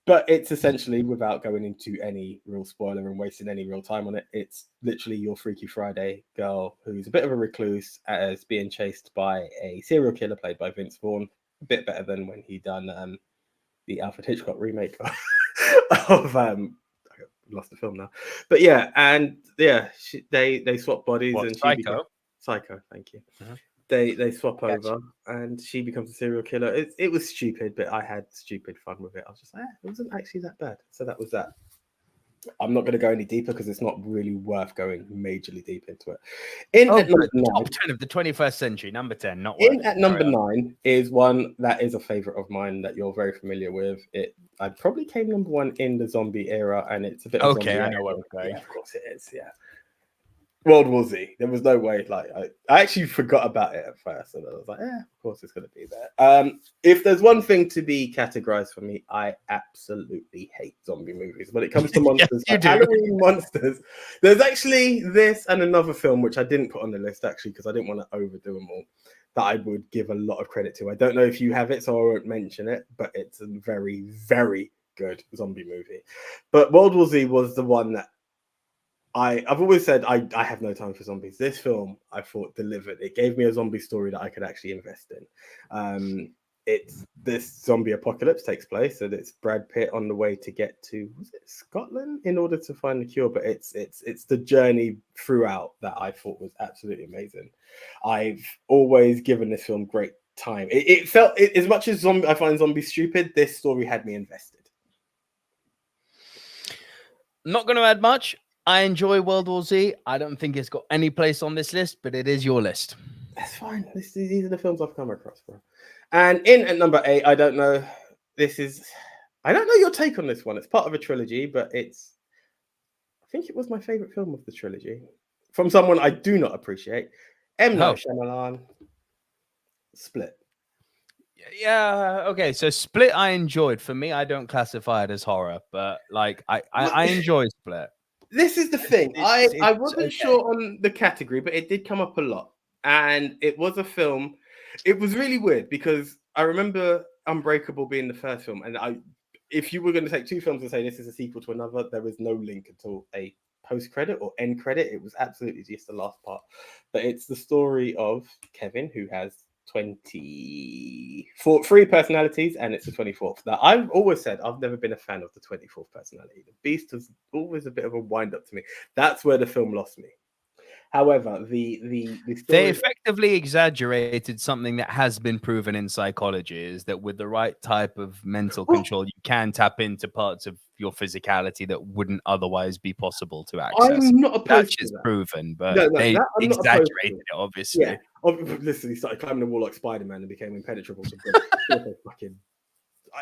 But it's essentially, without going into any real spoiler and wasting any real time on it, it's literally your Freaky Friday girl who's a bit of a recluse as being chased by a serial killer played by Vince Vaughn. A bit better than when he done the Alfred Hitchcock remake of I lost the film now. But yeah, and yeah, they swap bodies. What, and Psycho? Psycho, thank you. Uh-huh. They swap over, and she becomes a serial killer. It was stupid, but I had stupid fun with it. I was just like, it wasn't actually that bad. So that was that. I'm not going to go any deeper because it's not really worth going majorly deep into it. At number 9, top 10 of the 21st century, number 10. Not at number 9 is one that is a favorite of mine that you're very familiar with. I probably came number 1 in the zombie era, and it's a bit of okay. I know what we're going. Yeah, of course it is. Yeah. World War Z. There was no way. Like I actually forgot about it at first, and I was like, "Yeah, of course it's going to be there." If there's one thing to be categorized for me, I absolutely hate zombie movies. When it comes to monsters, yes, Halloween monsters, there's actually this and another film which I didn't put on the list actually because I didn't want to overdo them all. That I would give a lot of credit to. I don't know if you have it, so I won't mention it, but it's a very, very good zombie movie. But World War Z was the one that I've always said I have no time for zombies. This film I thought delivered. It gave me a zombie story that I could actually invest in. It's this zombie apocalypse takes place, and it's Brad Pitt on the way to get to Scotland in order to find the cure. But it's the journey throughout that I thought was absolutely amazing. I've always given this film great time. It felt as much as I find zombies stupid. This story had me invested. Not going to add much. I enjoy World War Z. I don't think it's got any place on this list, but it is your list. That's fine. These are the films I've come across, bro. And in at number 8, I don't know your take on this one. It's part of a trilogy, but I think it was my favorite film of the trilogy. From someone I do not appreciate. M. Night Shyamalan, Split. Yeah, okay. So Split I enjoyed. For me, I don't classify it as horror, but like I enjoy Split. This is the thing. I wasn't sure on the category, but it did come up a lot. And it was a film. It was really weird because I remember Unbreakable being the first film. And if you were going to take two films and say this is a sequel to another, there was no link until a post-credit or end credit. It was absolutely just the last part. But it's the story of Kevin, who has 3 personalities, and it's the 24th. Now, I've always said I've never been a fan of the 24th personality. The Beast was always a bit of a wind-up to me. That's where the film lost me. However, the story... They effectively exaggerated something that has been proven in psychology, is that with the right type of mental control, you can tap into parts of your physicality that wouldn't otherwise be possible to access. I'm not opposed to that. That. Proven, but they exaggerated it, obviously. Yeah. Listen, he started climbing the wall like Spider-Man and became impenetrable.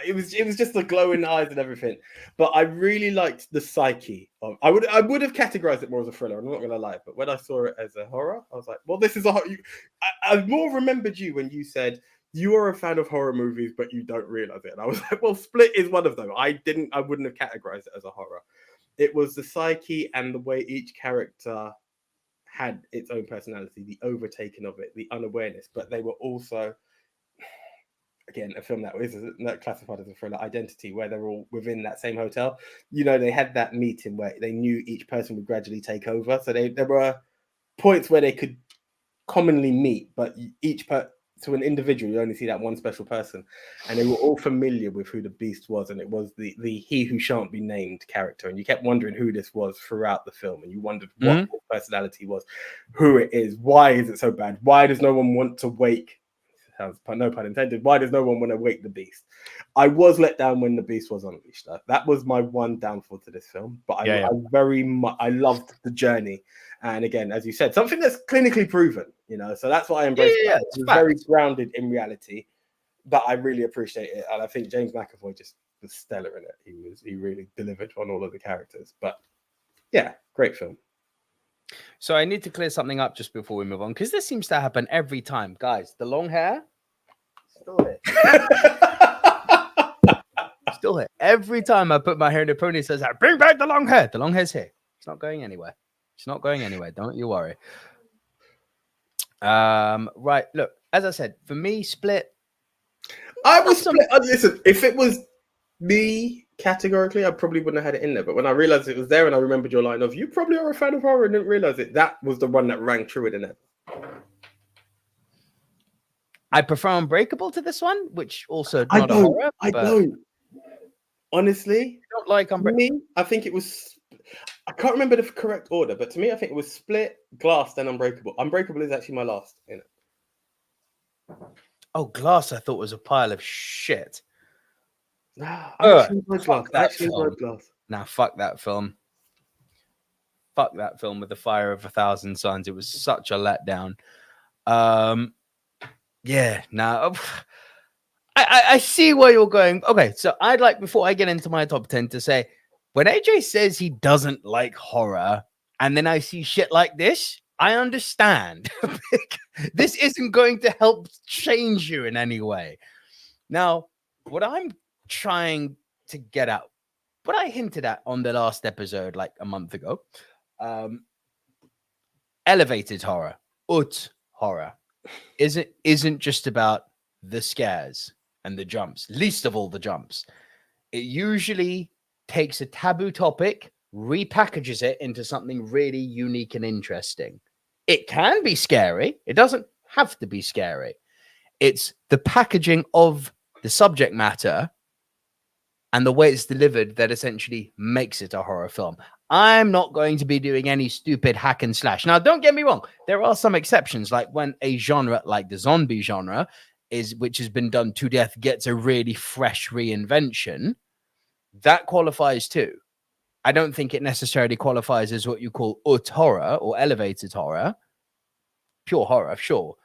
It was just the glowing eyes and everything. But I really liked the psyche of. I would have categorized it more as a thriller. I'm not going to lie, but when I saw it as a horror, I was like, well, this is a horror. I more remembered you when you said you are a fan of horror movies, but you don't realize it. And I was like, well, Split is one of them. I wouldn't have categorized it as a horror. It was the psyche and the way each character had its own personality, the overtaking of it, the unawareness, but they were also, again, a film that is not classified as a thriller, Identity, where they're all within that same hotel. You know, they had that meeting where they knew each person would gradually take over. So there were points where they could commonly meet, but to an individual, you only see that one special person. And they were all familiar with who the Beast was. And it was the he who shan't be named character. And you kept wondering who this was throughout the film. And you wondered what his personality was, who it is, why is it so bad? Why does no one want to wake no pun intended. Why does no one want to wake the beast? I was let down when the beast was unleashed. Though. That was my one downfall to this film. But I very much I loved the journey. And again, as you said, something that's clinically proven. So that's what I embrace. Yeah, it's very grounded in reality. But I really appreciate it, and I think James McAvoy just was stellar in it. He really delivered on all of the characters. But yeah, great film. So I need to clear something up just before we move on, because this seems to happen every time. Guys, the long hair, still here. Still here. Every time I put my hair in a pony, it says, bring back the long hair. The long hair's here. It's not going anywhere. It's not going anywhere. Don't you worry. Right. Look, as I said, for me, Split. I was split. Listen, if it was me categorically, I probably wouldn't have had it in there. But when I realized it was there and I remembered your line of, you probably are a fan of horror and didn't realize it, that was the one that rang truer than ever. I prefer Unbreakable to this one, which also not a horror. I don't. Honestly, you don't like Unbreakable? Me, I think it was. I can't remember the correct order, but to me, I think it was Split, Glass, then Unbreakable. Unbreakable is actually my last in it. Oh, Glass! I thought was a pile of shit. Fuck that film. Nah, fuck that film. Fuck that film with the Fire of 1,000 Suns. It was such a letdown. Yeah, now I see where you're going. Okay, so I'd like, before I get into my top 10, to say, when AJ says he doesn't like horror, and then I see shit like this, I understand. This isn't going to help change you in any way. Now, what I'm trying to get at, what I hinted at on the last episode, like a month ago, elevated horror, horror, isn't just about the scares and the jumps, least of all the jumps. It usually takes a taboo topic, repackages it into something really unique and interesting. It can be scary. It doesn't have to be scary. It's the packaging of the subject matter and the way it's delivered that essentially makes it a horror film. I'm not going to be doing any stupid hack and slash. Now, don't get me wrong. There are some exceptions, like when a genre like the zombie genre which has been done to death, gets a really fresh reinvention. That qualifies too. I don't think it necessarily qualifies as what you call horror or elevated horror. Pure horror, sure.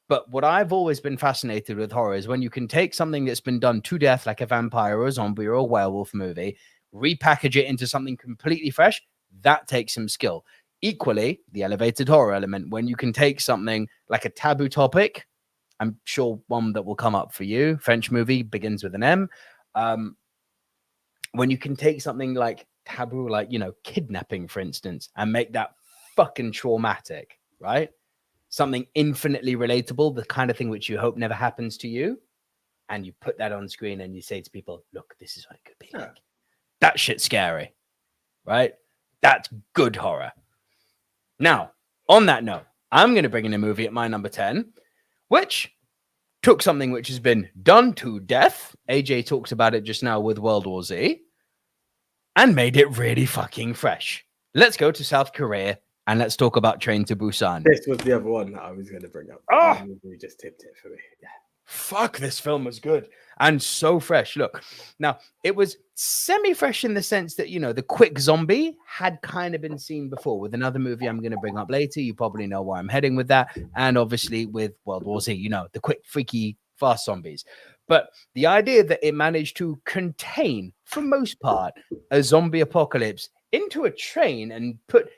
But what I've always been fascinated with horror is when you can take something that's been done to death, like a vampire or a zombie or a werewolf movie, repackage it into something completely fresh. That takes some skill. Equally, the elevated horror element, when you can take something like a taboo topic, I'm sure one that will come up for you, French movie, begins with an M. When you can take something like taboo, like, kidnapping, for instance, and make that fucking traumatic, right? Something infinitely relatable, the kind of thing which you hope never happens to you. And you put that on screen and you say to people, look, this is what it could be like. That shit's scary, right? That's good horror. Now, on that note, I'm going to bring in a movie at my number 10, which took something which has been done to death. AJ talks about it just now with World War Z, and made it really fucking fresh. Let's go to South Korea and let's talk about Train to Busan. This was the other one that I was going to bring up. You just tipped it for me. Yeah. Fuck, this film was good and so fresh. Look, now it was semi-fresh in the sense that, the quick zombie had kind of been seen before with another movie I'm going to bring up later. You probably know where I'm heading with that. And obviously with World War Z, the quick, freaky, fast zombies. But the idea that it managed to contain, for most part, a zombie apocalypse into a train and put,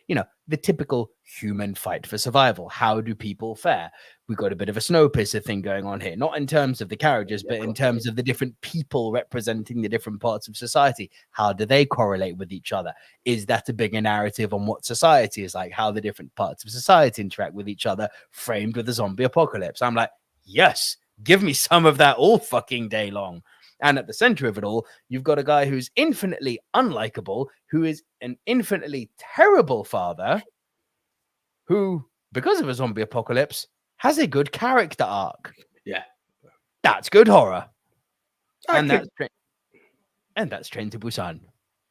the typical human fight for survival. How do people fare? We got a bit of a Snowpiercer thing going on here, not in terms of the characters, but in terms of the different people representing the different parts of society. How do they correlate with each other? Is that a bigger narrative on what society is like? How the different parts of society interact with each other, framed with a zombie apocalypse? I'm like, yes, give me some of that all fucking day long. And at the center of it all, you've got a guy who's infinitely unlikable, who is an infinitely terrible father, who, because of a zombie apocalypse, has a good character arc. Yeah. That's good horror. And that's Train to Busan.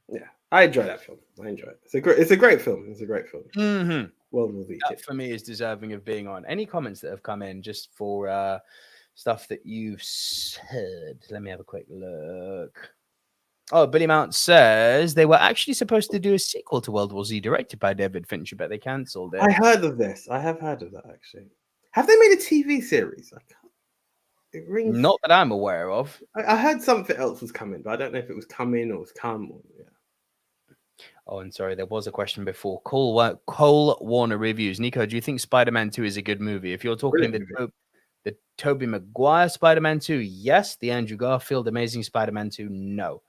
Yeah. I enjoy that film. I enjoy it. It's a great film. It's a great film. Mm-hmm. World War Z. That for me is deserving of being on. Any comments that have come in just for stuff that you've said. Let me have a quick look. Oh, Billy Mount says they were actually supposed to do a sequel to World War Z directed by David Fincher, but they cancelled it. I heard of this. I have heard of that, actually. Have they made a TV series? It rings. Not that I'm aware of. I heard something else was coming, but I don't know if it was coming or was come. Or, yeah. Oh, and sorry, there was a question before. Cole Warner Reviews. Nico, do you think Spider-Man 2 is a good movie? If you're talking the Tobey Maguire Spider-Man 2, yes. The Andrew Garfield Amazing Spider-Man 2, no.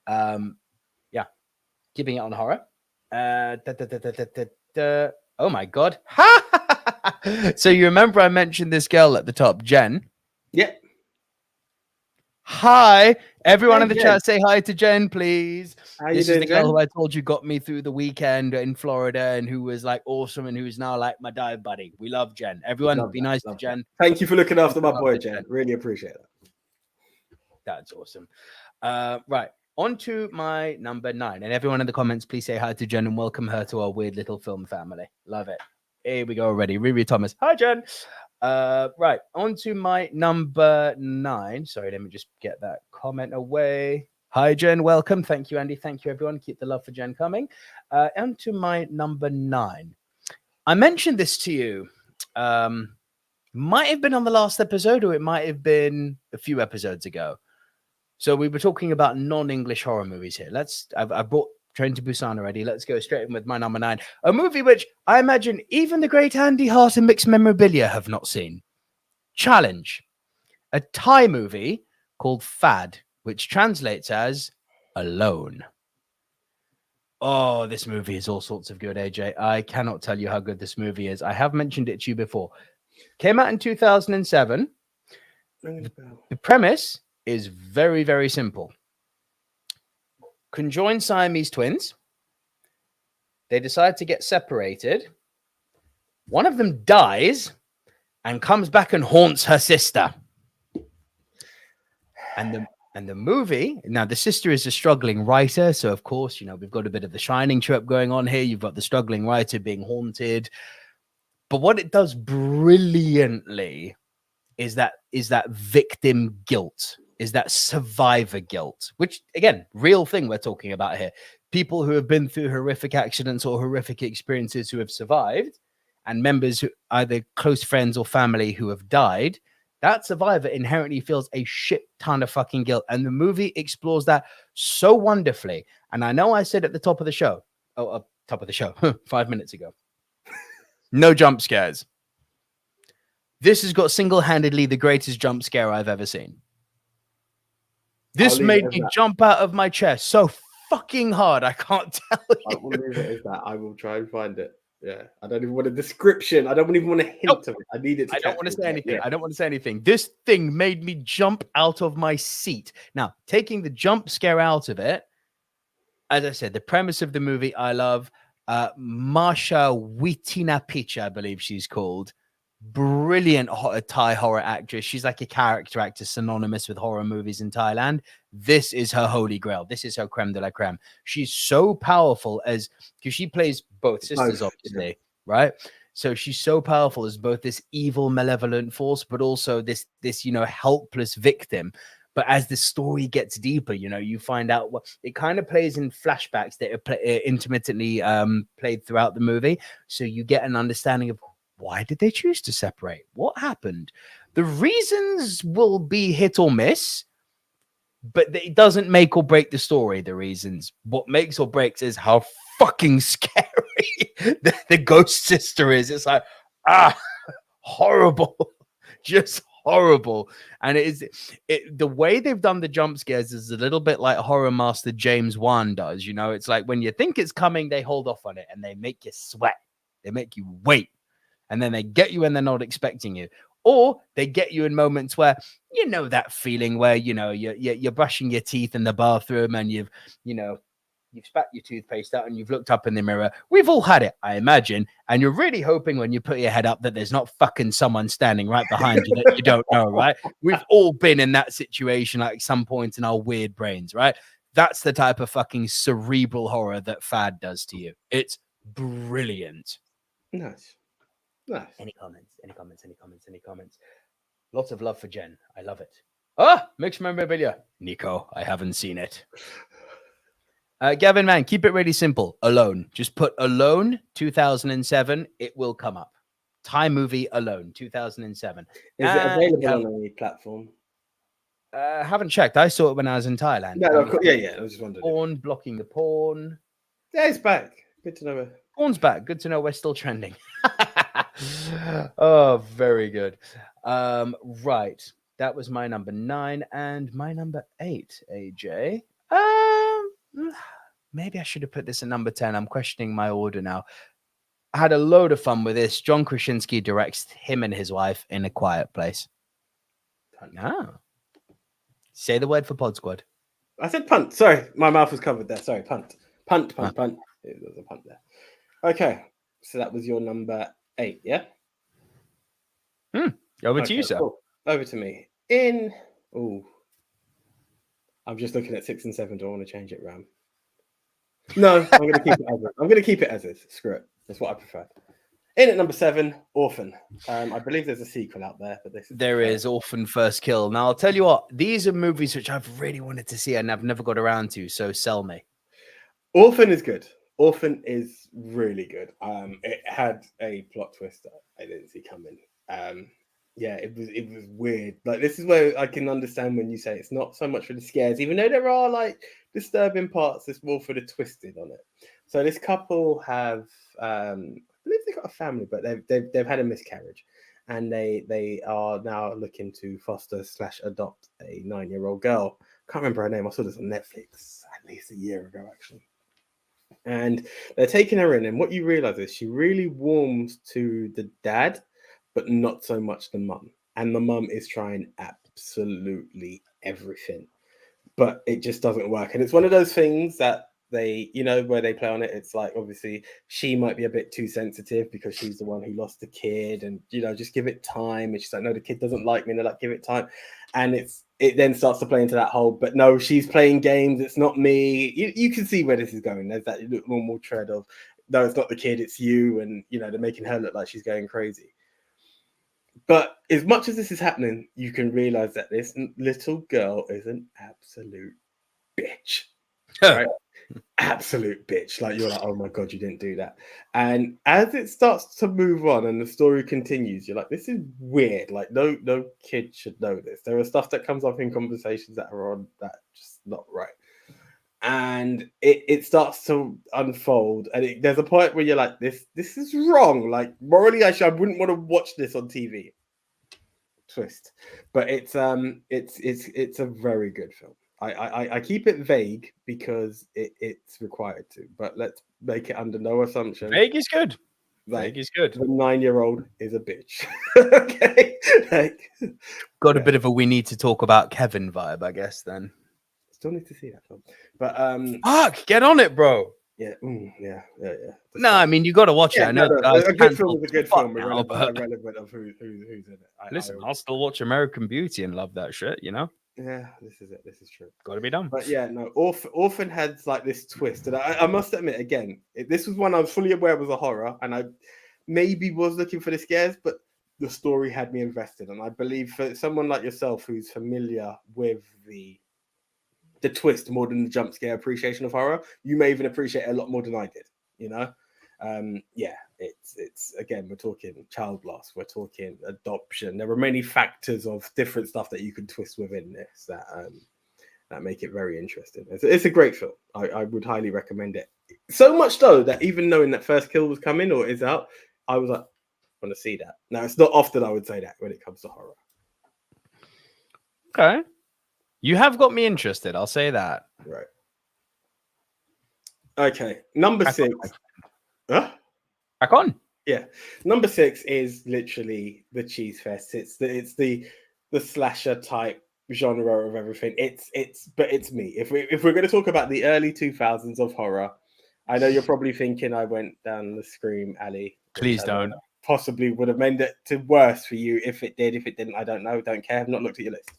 Yeah, keeping it on horror. Oh my god. So you remember I mentioned this girl at the top, Jen? Yeah. Hi, everyone in the chat, say hi to Jen, please. This is the girl who I told you got me through the weekend in Florida and who was like awesome and who's now like my dive buddy. We love Jen. Everyone, be nice to Jen. Thank you for looking after my boy, Jen. Really appreciate that. That's awesome. Right. On to my number 9. And everyone in the comments, please say hi to Jen and welcome her to our weird little film family. Love it. Here we go already. Riri Thomas. Hi, Jen. Right. On to my number 9. Sorry, let me just get that comment away. Hi, Jen. Welcome. Thank you, Andy. Thank you, everyone. Keep the love for Jen coming. On to my number 9. I mentioned this to you. Might have been on the last episode or it might have been a few episodes ago. So we were talking about non-English horror movies here. I've brought Train to Busan already. Let's go straight in with my number 9. A movie which I imagine even the great Andy Hart and Mixed Memorabilia have not seen. Challenge. A Thai movie called Fad, which translates as Alone. Oh, this movie is all sorts of good, AJ. I cannot tell you how good this movie is. I have mentioned it to you before. Came out in 2007. The premise is very, very simple. Conjoined Siamese twins. They decide to get separated. One of them dies and comes back and haunts her sister. And the movie, now the sister is a struggling writer. So, of course, we've got a bit of the Shining trope going on here. You've got the struggling writer being haunted. But what it does brilliantly is that victim guilt. Is that survivor guilt, which, again, real thing we're talking about here. People who have been through horrific accidents or horrific experiences who have survived, and members who either close friends or family who have died, that survivor inherently feels a shit ton of fucking guilt. And the movie explores that so wonderfully. And I know I said at the top of the show, 5 minutes ago, no jump scares. This has got single-handedly the greatest jump scare I've ever seen. This made me jump out of my chair so fucking hard. I can't tell you. I will leave it as that. I will try and find it. Yeah. I don't even want a description. I don't even want a hint of it. I need it to I don't want to say anything. Yeah. I don't want to say anything. This thing made me jump out of my seat. Now, taking the jump scare out of it, as I said, the premise of the movie I love. Marsha Witinapich, I believe she's called. Brilliant Thai horror actress. She's like a character actor synonymous with horror movies in Thailand. This is her holy grail. This is her creme de la creme. She's so powerful because she plays both sisters, obviously, right? So she's so powerful as both this evil, malevolent force, but also this helpless victim. But as the story gets deeper, you find out what it kind of plays in flashbacks that are intermittently played throughout the movie. So you get an understanding of why did they choose to separate? What happened? The reasons will be hit or miss, but it doesn't make or break the story, the reasons. What makes or breaks is how fucking scary the ghost sister is. It's like, horrible. Just horrible. And the way they've done the jump scares is a little bit like horror master James Wan does. It's like when you think it's coming, they hold off on it and they make you sweat. They make you wait. And then they get you when they're not expecting you. Or they get you in moments where, that feeling where, you're brushing your teeth in the bathroom and you've spat your toothpaste out and you've looked up in the mirror. We've all had it, I imagine. And you're really hoping when you put your head up that there's not fucking someone standing right behind you that you don't know, right? We've all been in that situation at some point in our weird brains, right? That's the type of fucking cerebral horror that Fad does to you. It's brilliant. Nice. Any comments? Lots of love for Jen. I love it. Mixed memorabilia. Nico, I haven't seen it. Gavin, man, keep it really simple. Alone. Just put Alone 2007. It will come up. Thai movie Alone 2007. Is it available on any platform? Haven't checked. I saw it when I was in Thailand. No, yeah. I was just wondering. Porn, blocking the porn. Yeah, it's back. Good to know. Porn's back. Good to know we're still trending. Oh, very good. Right. That was my number 9 and my number 8, AJ. Maybe I should have put this at number 10. I'm questioning my order now. I had a load of fun with this. John Krasinski directs him and his wife in A Quiet Place. Say the word for Pod Squad. I said punt. Sorry, my mouth was covered there. Sorry, punt. Punt. There was a punt there. Okay, so that was your number 8, yeah? Over to you, sir. Cool. Over to me. I'm just looking at 6 and 7. Do I want to change it, Ram? No, I'm going to keep it as is. I'm going to keep it as is. Screw it. That's what I prefer. In at number 7, Orphan. I believe there's a sequel out there, but there is Orphan First Kill. Now, I'll tell you what. These are movies which I've really wanted to see and I've never got around to, so sell me. Orphan is good. Orphan is really good. It had a plot twist that I didn't see coming. Yeah, it was weird. Like, this is where I can understand when you say it's not so much for the scares, even though there are like disturbing parts. It's more for the twisted on it. So this couple have, I believe they've got a family, but they've had a miscarriage, and they are now looking to foster/adopt a 9-year-old girl. Can't remember her name. I saw this on Netflix at least a year ago, actually. And they're taking her in, and what you realize is she really warms to the dad, but not so much the mum. And the mum is trying absolutely everything, but it just doesn't work. And it's one of those things that they, where they play on it. It's like, obviously, she might be a bit too sensitive because she's the one who lost the kid, and, just give it time. And she's like, no, the kid doesn't like me. And they're like, give it time. And it then starts to play into that whole, but no, she's playing games. It's not me. You can see where this is going. There's that normal tread of, no, it's not the kid, it's you. And, they're making her look like she's going crazy. But as much as this is happening, you can realize that this little girl is an absolute bitch. Right? Absolute bitch. Like, you're like, oh my God, you didn't do that. And as it starts to move on and the story continues, you're like, this is weird. Like, no kid should know this. There are stuff that comes up in conversations that are on that just not right. And it starts to unfold, and there's a point where you're like, this is wrong. Like, morally, I wouldn't want to watch this on TV. Twist, but it's a very good film. I keep it vague because it's required to, but let's make it under no assumption. Vague is good. Vague is good. The 9-year-old is a bitch. Okay, got a bit of a we need to talk about Kevin vibe, I guess. Then. Still need to see that film, but fuck, get on it, bro. Yeah. No, I mean, you got to watch it. I know a good film is a good film, irrelevant of who's in it. Listen, I'll still watch American Beauty and love that shit. Yeah, this is it. This is true. Got to be done. But yeah, no, Orphan had like this twist, and I must admit, again, this was one I was fully aware was a horror, and I maybe was looking for the scares, but the story had me invested, and I believe for someone like yourself who's familiar with the twist more than the jump scare appreciation of horror, you may even appreciate it a lot more than I did. It's again, we're talking child loss, we're talking adoption. There are many factors of different stuff that you can twist within this that make it very interesting. It's a great film. I would highly recommend it. So much so that even knowing that First Kill was coming or is out, I was like, I want to see that. Now, it's not often I would say that when it comes to horror. Okay. You have got me interested. I'll say that. Right. Okay. Number 6. Huh? Back on. Yeah. Number 6 is literally the cheese fest. It's the slasher type genre of everything. But it's me. If we're going to talk about the early 2000s of horror, I know you're probably thinking I went down the Scream alley. Please don't. Possibly would have made it to worse for you if it did. If it didn't, I don't know. Don't care. I've not looked at your list.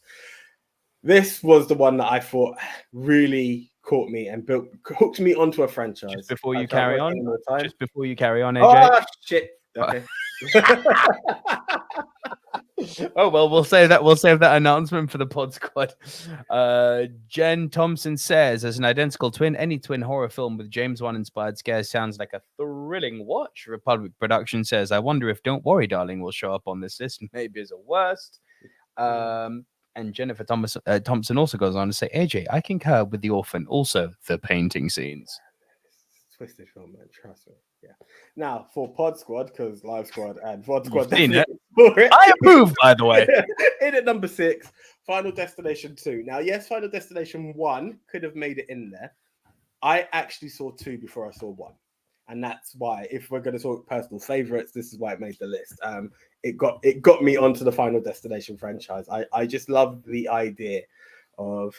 This was the one that I thought really caught me and hooked me onto a franchise. Just before you carry on, AJ. Oh, shit. Okay. Oh well, we'll save that announcement for the pod squad. Jen Thompson says, as an identical twin, any twin horror film with James Wan inspired scares sounds like a thrilling watch. Republic Production says, I wonder if Don't Worry Darling will show up on this list, maybe as a worst. And Jennifer Thompson also goes on to say, AJ, I concur with The Orphan, also the painting scenes. Twisted film, man, trust me. Yeah. Now for Pod Squad, because Live Squad and Pod Squad, I approve, by the way. In at number 6, Final Destination 2. Now, yes, Final Destination 1 could have made it in there. I actually saw 2 before I saw 1, and that's why, if we're going to talk personal favorites, this is why it made the list. It got me onto the Final Destination franchise. I just love the idea of.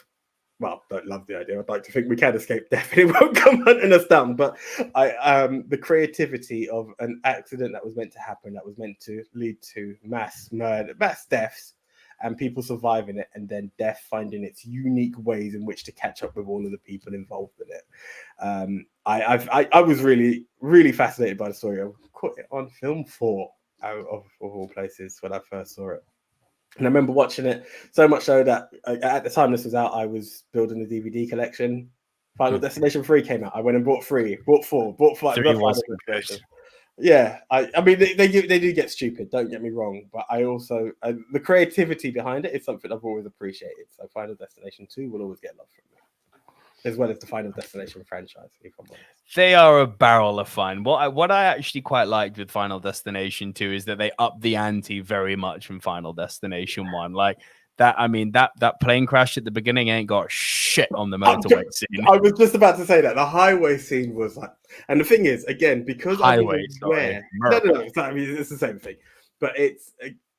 Well, don't love the idea. I'd like to think we can escape death and it won't come hunting us down. But the creativity of an accident that was meant to happen, that was meant to lead to mass murder, mass deaths, and people surviving it, and then death finding its unique ways in which to catch up with all of the people involved in it. I was really, really fascinated by the story. I caught it on film 4 out of all places when I first saw it. And I remember watching it so much so that at the time this was out, I was building a DVD collection. Final Destination 3 came out. I went and bought 3, bought 4, bought 5. 3 was good. Yeah, I mean, they do get stupid, don't get me wrong. But I also, the creativity behind it is something I've always appreciated. So Final Destination 2 will always get love from me, as well as the Final Destination franchise, if I'm honest. They are a barrel of fun. What I actually quite liked with Final Destination 2 is that they upped the ante very much from Final Destination 1. Like that, I mean, that plane crash at the beginning ain't got shit on the motorway scene. I was just about to say that. The highway scene was like, and the thing is, again, because highway, no, I mean, it's the same thing. But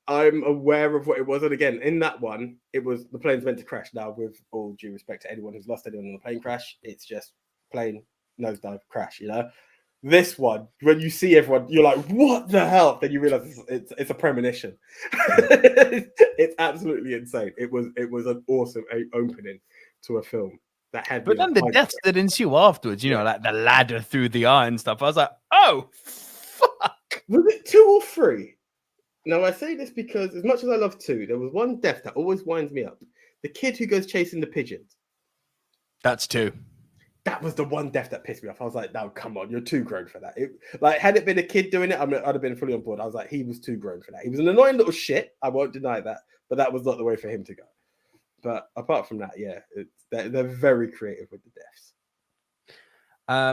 I'm aware of what it was. And again, in that one, it was the plane's meant to crash. Now, with all due respect to anyone who's lost anyone in a plane crash, it's just plane nosedive crash, you know. This one, when you see everyone, you're like, what the hell? Then you realize it's a premonition. It's absolutely insane. It was an awesome opening to a film that had. But then the deaths that ensue afterwards, you know, like the ladder through the eye and stuff. I was like, oh fuck. Was it 2 or 3? Now I say this because as much as I love 2, there was one death that always winds me up. The kid who goes chasing the pigeons. That's 2. That was the one death that pissed me off. I was like, no, come on, you're too grown for that. Had it been a kid doing it, I'd have been fully on board. I was like, he was too grown for that. He was an annoying little shit. I won't deny that. But that was not the way for him to go. But apart from that, yeah, they're very creative with the deaths.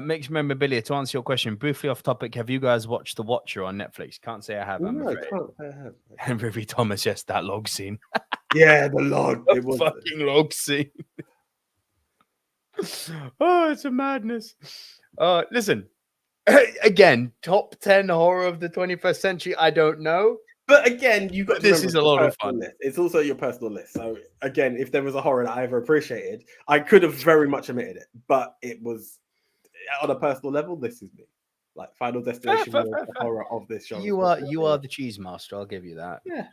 Mixed memorabilia, to answer your question, briefly off topic, have you guys watched The Watcher on Netflix? Can't say I have, I'm afraid. I have. And Ruby Thomas, yes, that log scene. Yeah, the log. It was fucking log scene. Oh, it's a madness. Listen, again, top 10 horror of the 21st century. I don't know, but again, you got this is a lot of fun. List. It's also your personal list. So again, if there was a horror that I ever appreciated, I could have very much omitted it. But it was on a personal level. This is me. Like Final Destination, the horror of this genre. You are the cheese master. I'll give you that. Yeah.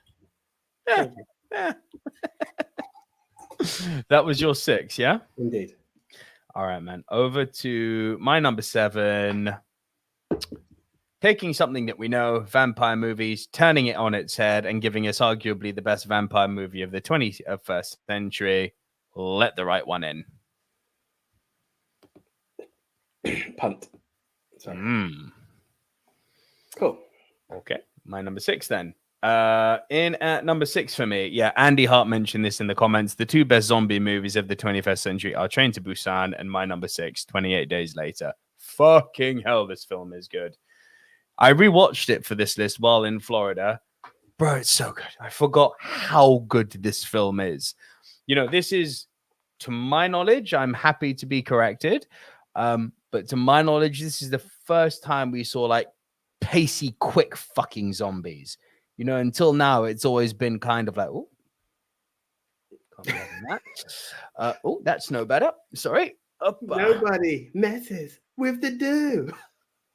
That was your 6, yeah? Indeed. All right, man. Over to my number 7. Taking something that we know, vampire movies, turning it on its head and giving us arguably the best vampire movie of the 21st century. Let the right one in. Punt. Cool. Okay. My number 6 then. In at number 6 for me, yeah, Andy Hart mentioned this in the comments. The 2 best zombie movies of the 21st century are Train to Busan and my number 6, 28 Days Later. Fucking hell, this film is good. I rewatched it for this list while in Florida. Bro, it's so good. I forgot how good this film is. You know, this is, to my knowledge, I'm happy to be corrected. But to my knowledge, this is the first time we saw like pacey, quick fucking zombies. You know, until now, it's always been kind of like, oh, that's no better. Sorry. Nobody messes with the do.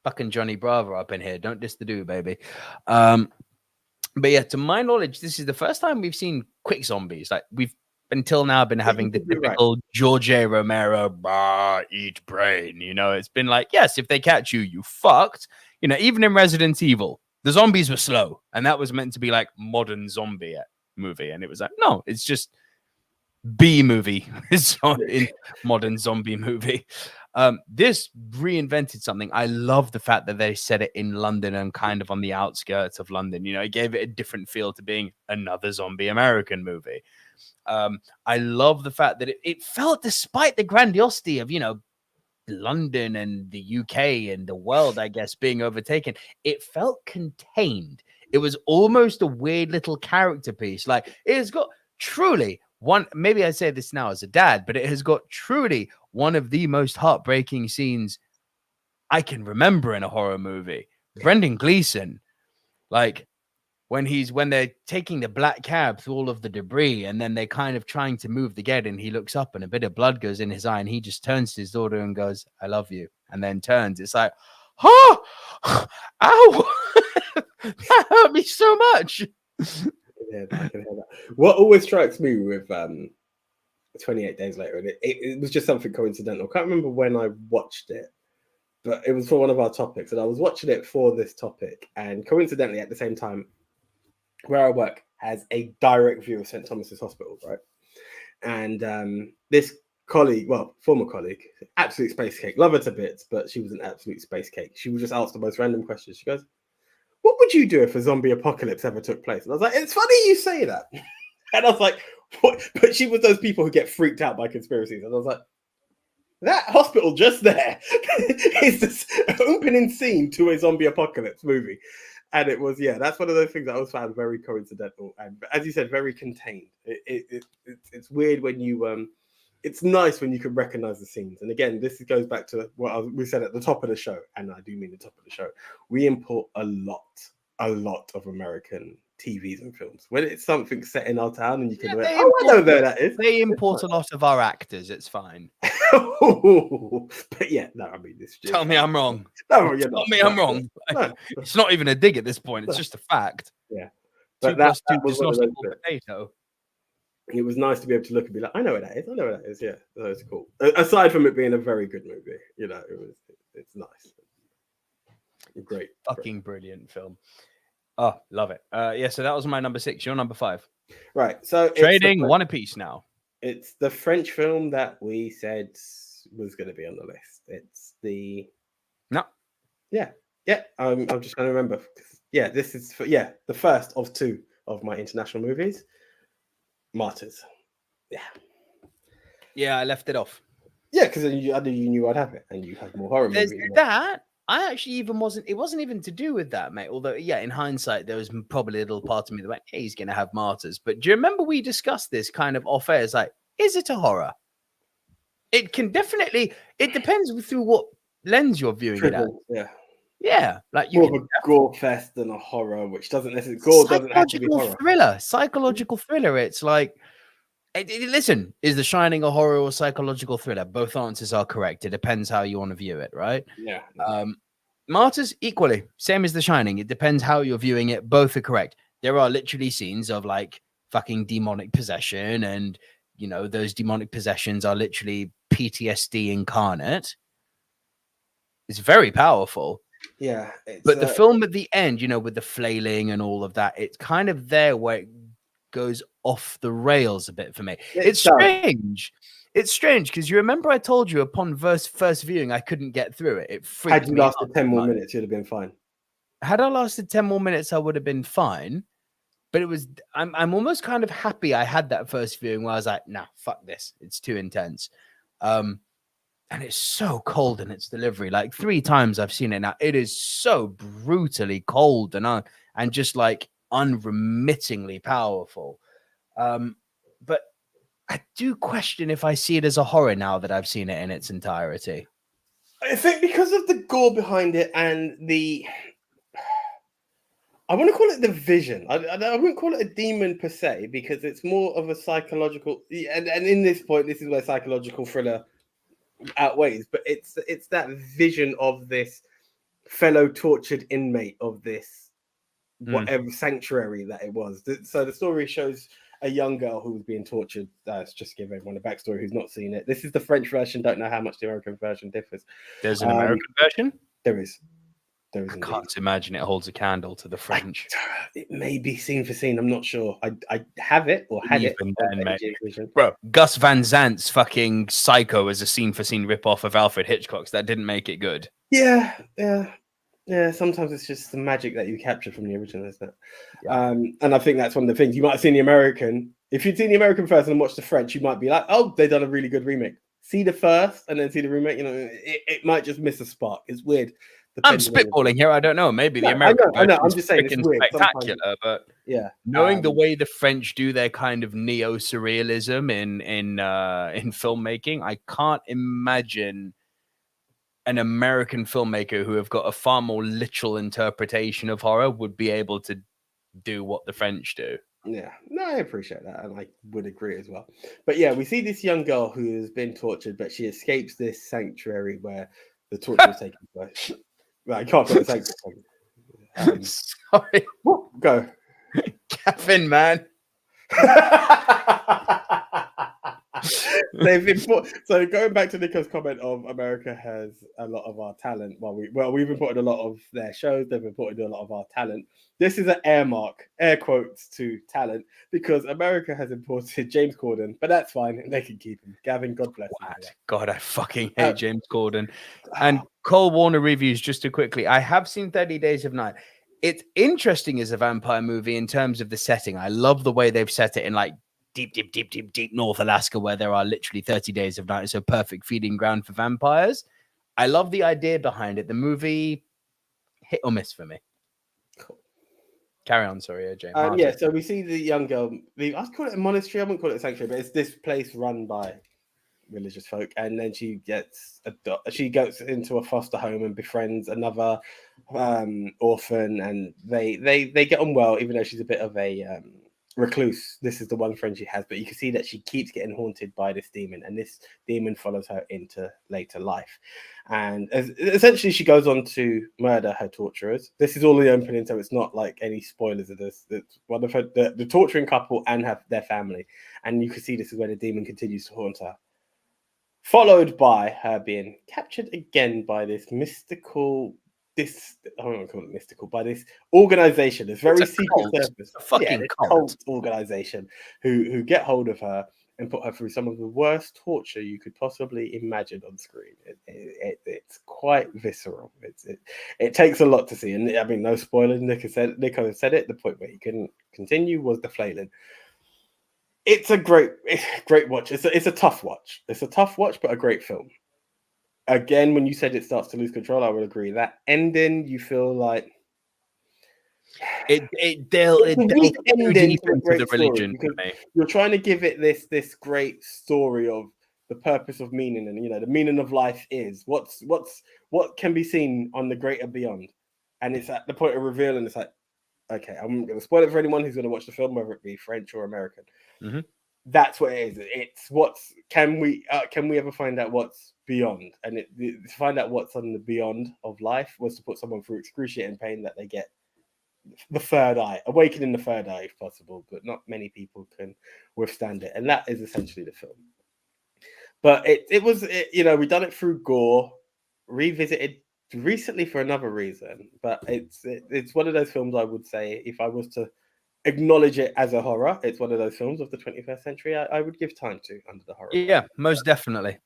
Fucking Johnny Bravo up in here. Don't diss the do, baby. But yeah, to my knowledge, this is the first time we've seen quick zombies. Like we've until now been having the typical George A. Romero, eat brain. You know, it's been like, yes, if they catch you, you fucked. You know, even in Resident Evil, The zombies were slow, and that was meant to be like modern zombie movie, and it was like, no, it's just B movie in modern zombie movie. This reinvented something. I love the fact that they set it in London and kind of on the outskirts of London. It gave it a different feel to being another zombie American movie. I love the fact that it felt, despite the grandiosity of, London and the UK and the world, I guess, being overtaken, it felt contained. It was almost a weird little character piece. Like, it has got truly one, maybe I say this now as a dad, but it has got truly one of the most heartbreaking scenes I can remember in a horror movie. Brendan Gleeson, like, when they're taking the black cab through all of the debris, and then they're kind of trying to move the gate, and he looks up and a bit of blood goes in his eye, and he just turns to his daughter and goes, "I love you," and then turns. It's like, oh, ow, that hurt me so much. Yeah, I can hear that. What always strikes me with 28 Days Later, and it was just something coincidental. I can't remember when I watched it, but it was for one of our topics, and I was watching it for this topic, and coincidentally at the same time, where I work has a direct view of St. Thomas's Hospital, right? And this colleague, well, former colleague, absolute space cake, love her to bits, but she was an absolute space cake. She would just ask the most random questions. She goes, "What would you do if a zombie apocalypse ever took place?" And I was like, "It's funny you say that." And I was like, "What?" But she was those people who get freaked out by conspiracies. And I was like, that hospital just there is this opening scene to a zombie apocalypse movie. And it was, that's one of those things that I was found very coincidental. And as you said, very contained. It's weird when you, it's nice when you can recognize the scenes. And again, this goes back to what we said at the top of the show. And I do mean the top of the show. We import a lot of American TVs and films. When it's something set in our town and you can I know where that is. They import a lot of our actors. It's fine. But I mean, this. Tell me I'm wrong. No, you're not. Tell me I'm wrong. No. It's not even a dig at this point. It's just a fact. Yeah. But that was not a potato. It was nice to be able to look and be like, I know where that is. Yeah, that was cool. Aside from it being a very good movie, it's nice. Great. Fucking brilliant film. Oh, love it. So that was my number 6. Your number 5. Right. So trading one apiece now. It's the French film that we said was going to be on the list. It's the I'm just going to remember. This is the first of 2 of my international movies. Martyrs. Yeah, I left it off. Yeah, because I knew you knew I'd have it, and you had more horror movies. That. I actually it wasn't even to do with that, mate. Although, in hindsight, there was probably a little part of me that went, hey, he's going to have Martyrs. But do you remember we discussed this kind of off air? It's like, is it a horror? It can definitely, it depends through what lens you're viewing it at. Yeah. Like more of a gore fest than a horror, which doesn't necessarily, gore doesn't have to be horror. Psychological thriller. It's like, listen, is The Shining a horror or psychological thriller? Both answers are correct. It depends how you want to view it, right? Yeah. Martyrs, equally, same as The Shining. It depends how you're viewing it. Both are correct. There are literally scenes of like fucking demonic possession, and those demonic possessions are literally PTSD incarnate. It's very powerful. Yeah. But the film at the end, with the flailing and all of that, it's kind of there where it goes off the rails a bit for me. It's strange. It's strange because you remember I told you upon first viewing I couldn't get through it. It freaked me out. Had you lasted 10 more minutes, you'd have been fine. Had I lasted 10 more minutes, I would have been fine. But it was, I'm almost kind of happy I had that first viewing where I was like, nah, fuck this. It's too intense. And it's so cold in its delivery. Like 3 times I've seen it now. It is so brutally cold and just like unremittingly powerful. But I do question if I see it as a horror now that I've seen it in its entirety. I think because of the gore behind it and I want to call it the vision. I wouldn't call it a demon per se, because it's more of a psychological, and in this point, this is where psychological thriller outweighs, but it's that vision of this fellow tortured inmate of this whatever sanctuary that it was. So the story shows a young girl who was being tortured. Let's just give everyone a backstory who's not seen it. This is the French version. Don't know how much the American version differs. There's an American version? There is. There is. I can't imagine it holds a candle to the French. It may be scene for scene. I'm not sure. I have it or had it. Then, mate. Bro, Gus Van Zant's fucking Psycho as a scene for scene ripoff of Alfred Hitchcock's. That didn't make it good. Yeah. Sometimes it's just the magic that you capture from the original, isn't it? Yeah. And I think that's one of the things. You might have seen the American. If you'd seen the American first and watched the French, you might be like, "Oh, they've done a really good remake." See the first and then see the remake. You know, it might just miss a spark. It's weird. I'm spitballing here. I don't know. Maybe the American I know. I'm just saying it's weird. Spectacular, but yeah, knowing the way the French do their kind of neo-surrealism in filmmaking, I can't imagine an American filmmaker who have got a far more literal interpretation of horror would be able to do what the French do. Yeah, no, I appreciate that, and I would agree as well. But yeah, we see this young girl who has been tortured, but she escapes this sanctuary where the torture is taking place. Well, I can't put a sanctuary. Sorry. Go. Kevin, man. So going back to Nico's comment of America has a lot of our talent. We've imported a lot of their shows. They've imported a lot of our talent. This is an air quotes to talent, because America has imported James Corden, but that's fine. They can keep him. Gavin, God bless him. God, I fucking hate James Corden. And Cole Warner reviews, just to quickly, I have seen 30 Days of Night. It's interesting as a vampire movie in terms of the setting. I love the way they've set it in like deep North Alaska, where there are literally 30 days of night. It's a perfect feeding ground for vampires. I love the idea behind it. The movie, hit or miss for me. Cool. Carry on, sorry, AJ. So we see the young girl. I'd call it a monastery. I wouldn't call it a sanctuary, but it's this place run by religious folk, and then she goes into a foster home and befriends another orphan, and they get on well, even though she's a bit of a recluse. This is the one friend she has, but you can see that she keeps getting haunted by this demon, and this demon follows her into later life, and essentially she goes on to murder her torturers. This is all the opening, so it's not like any spoilers of this. It's one of the torturing couple and their family, and you can see this is where the demon continues to haunt her, followed by her being captured again by this mystical. I don't want to call it mystical, by this organization, this very secret service, cult organization, who get hold of her and put her through some of the worst torture you could possibly imagine on screen. It's quite visceral. It takes a lot to see, and I mean, no spoilers. Nico said it. The point where he couldn't continue was the flailing. It's a great watch. It's a tough watch. It's a tough watch, but a great film. Again, when you said it starts to lose control, I would agree. That ending, you feel like it delves into the religion. You're trying to give it this great story of the purpose of meaning, and the meaning of life is what can be seen on the greater beyond, and it's at the point of reveal, and it's like, okay, I'm going to spoil it for anyone who's going to watch the film, whether it be French or American. Mm-hmm. That's what it is. It's can we ever find out what's beyond? And to find out what's on the beyond of life was to put someone through excruciating pain that they get the third eye, awakening the third eye if possible, but not many people can withstand it. And that is essentially the film. But we've done it through gore, revisited recently for another reason. But it's one of those films I would say, if I was to acknowledge it as a horror, it's one of those films of the 21st century I would give time to under the horror. Yeah, most definitely.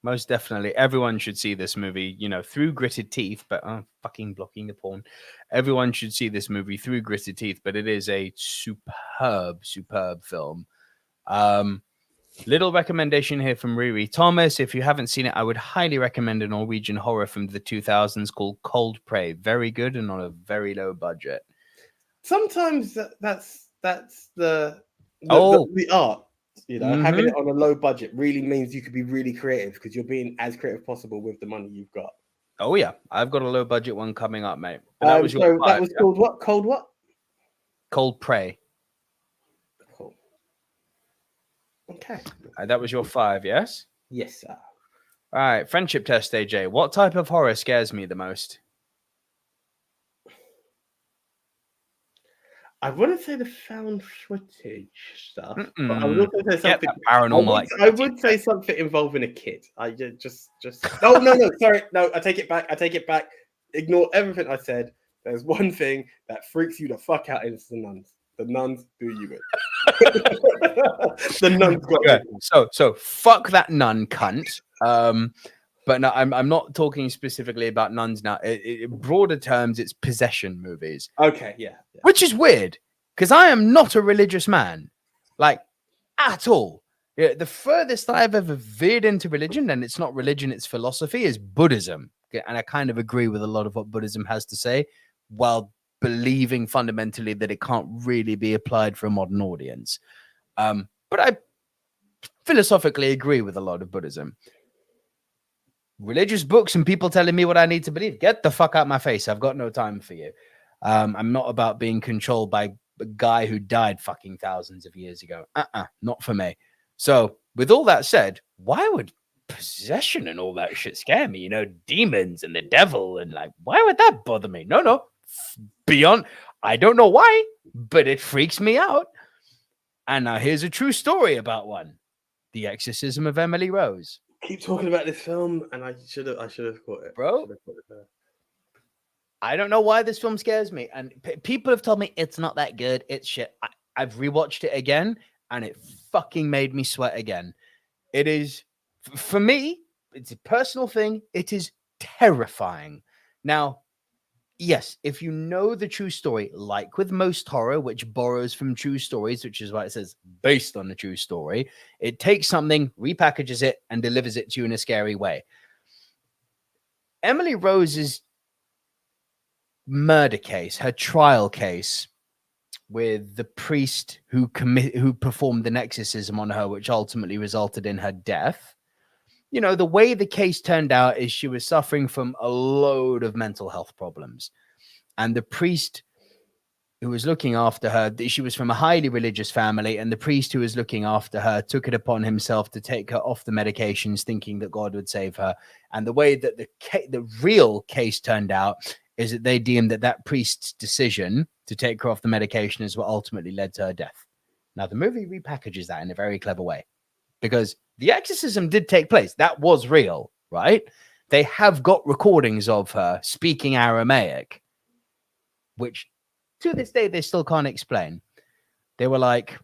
Everyone should see this movie, through gritted teeth, but I'm fucking blocking the porn. Everyone should see this movie through gritted teeth, but it is a superb film. Little recommendation here from Riri. Thomas, if you haven't seen it, I would highly recommend a Norwegian horror from the 2000s called Cold Prey. Very good and on a very low budget. Sometimes that's the art, Mm-hmm. Having it on a low budget really means you could be really creative, because you're being as creative as possible with the money you've got. Oh yeah, I've got a low budget one coming up, mate. That was called what? Cold what? Cold Prey. Cool. Okay. That was your 5, yes? Yes, sir. All right, friendship test, AJ. What type of horror scares me the most? I wouldn't say the found footage stuff. But I would also say something paranormal. I would say something involving a kid. I just. No. Sorry, no. I take it back. Ignore everything I said. there's one thing that freaks you the fuck out, and it's the nuns. The nuns do you in. The nuns got okay. So fuck that nun cunt. But no, I'm not talking specifically about nuns now. In broader terms, it's possession movies. Okay, yeah. Which is weird because I am not a religious man, like at all. Yeah, the furthest I've ever veered into religion, and it's not religion, it's philosophy, is Buddhism. And I kind of agree with a lot of what Buddhism has to say, while believing fundamentally that it can't really be applied for a modern audience. But I philosophically agree with a lot of Buddhism. Religious books and people telling me what I need to believe, get the fuck out my face. I've got no time for you. I'm not about being controlled by a guy who died fucking thousands of years ago. Not for me. So with all that said, why would possession and all that shit scare me? You know, demons and the devil, and like, why would that bother me? No. Beyond, I don't know why, but it freaks me out. And now here's a true story about one. The Exorcism of Emily Rose. Keep talking about this film, and I should have caught it, bro. I don't know why this film scares me, and people have told me it's not that good. It's shit. I've rewatched it again, and it fucking made me sweat again. It is, for me, it's a personal thing. It is terrifying. Now, yes, if you know the true story, like with most horror, which borrows from true stories, which is why it says based on a true story, it takes something, repackages it, and delivers it to you in a scary way. Emily Rose's murder case, her trial case with the priest who performed an exorcism on her, which ultimately resulted in her death. You know, the way the case turned out is she was suffering from a load of mental health problems. And the priest who was looking after her, she was from a highly religious family, and the priest who was looking after her took it upon himself to take her off the medications, thinking that God would save her. And the way that the real case turned out is that they deemed that priest's decision to take her off the medication is what ultimately led to her death. Now, the movie repackages that in a very clever way, because the exorcism did take place. That was real, right? They have got recordings of her speaking Aramaic, which to this day they still can't explain. They were like,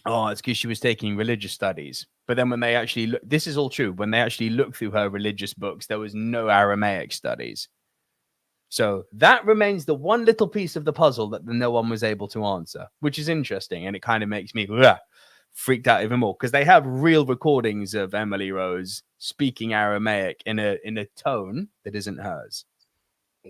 oh, it's because she was taking religious studies. But then when they actually look, this is all true. When they actually looked through her religious books, there was no Aramaic studies. So that remains the one little piece of the puzzle that no one was able to answer, which is interesting. And it kind of makes me freaked out even more, because they have real recordings of Emily Rose speaking Aramaic in a tone that isn't hers.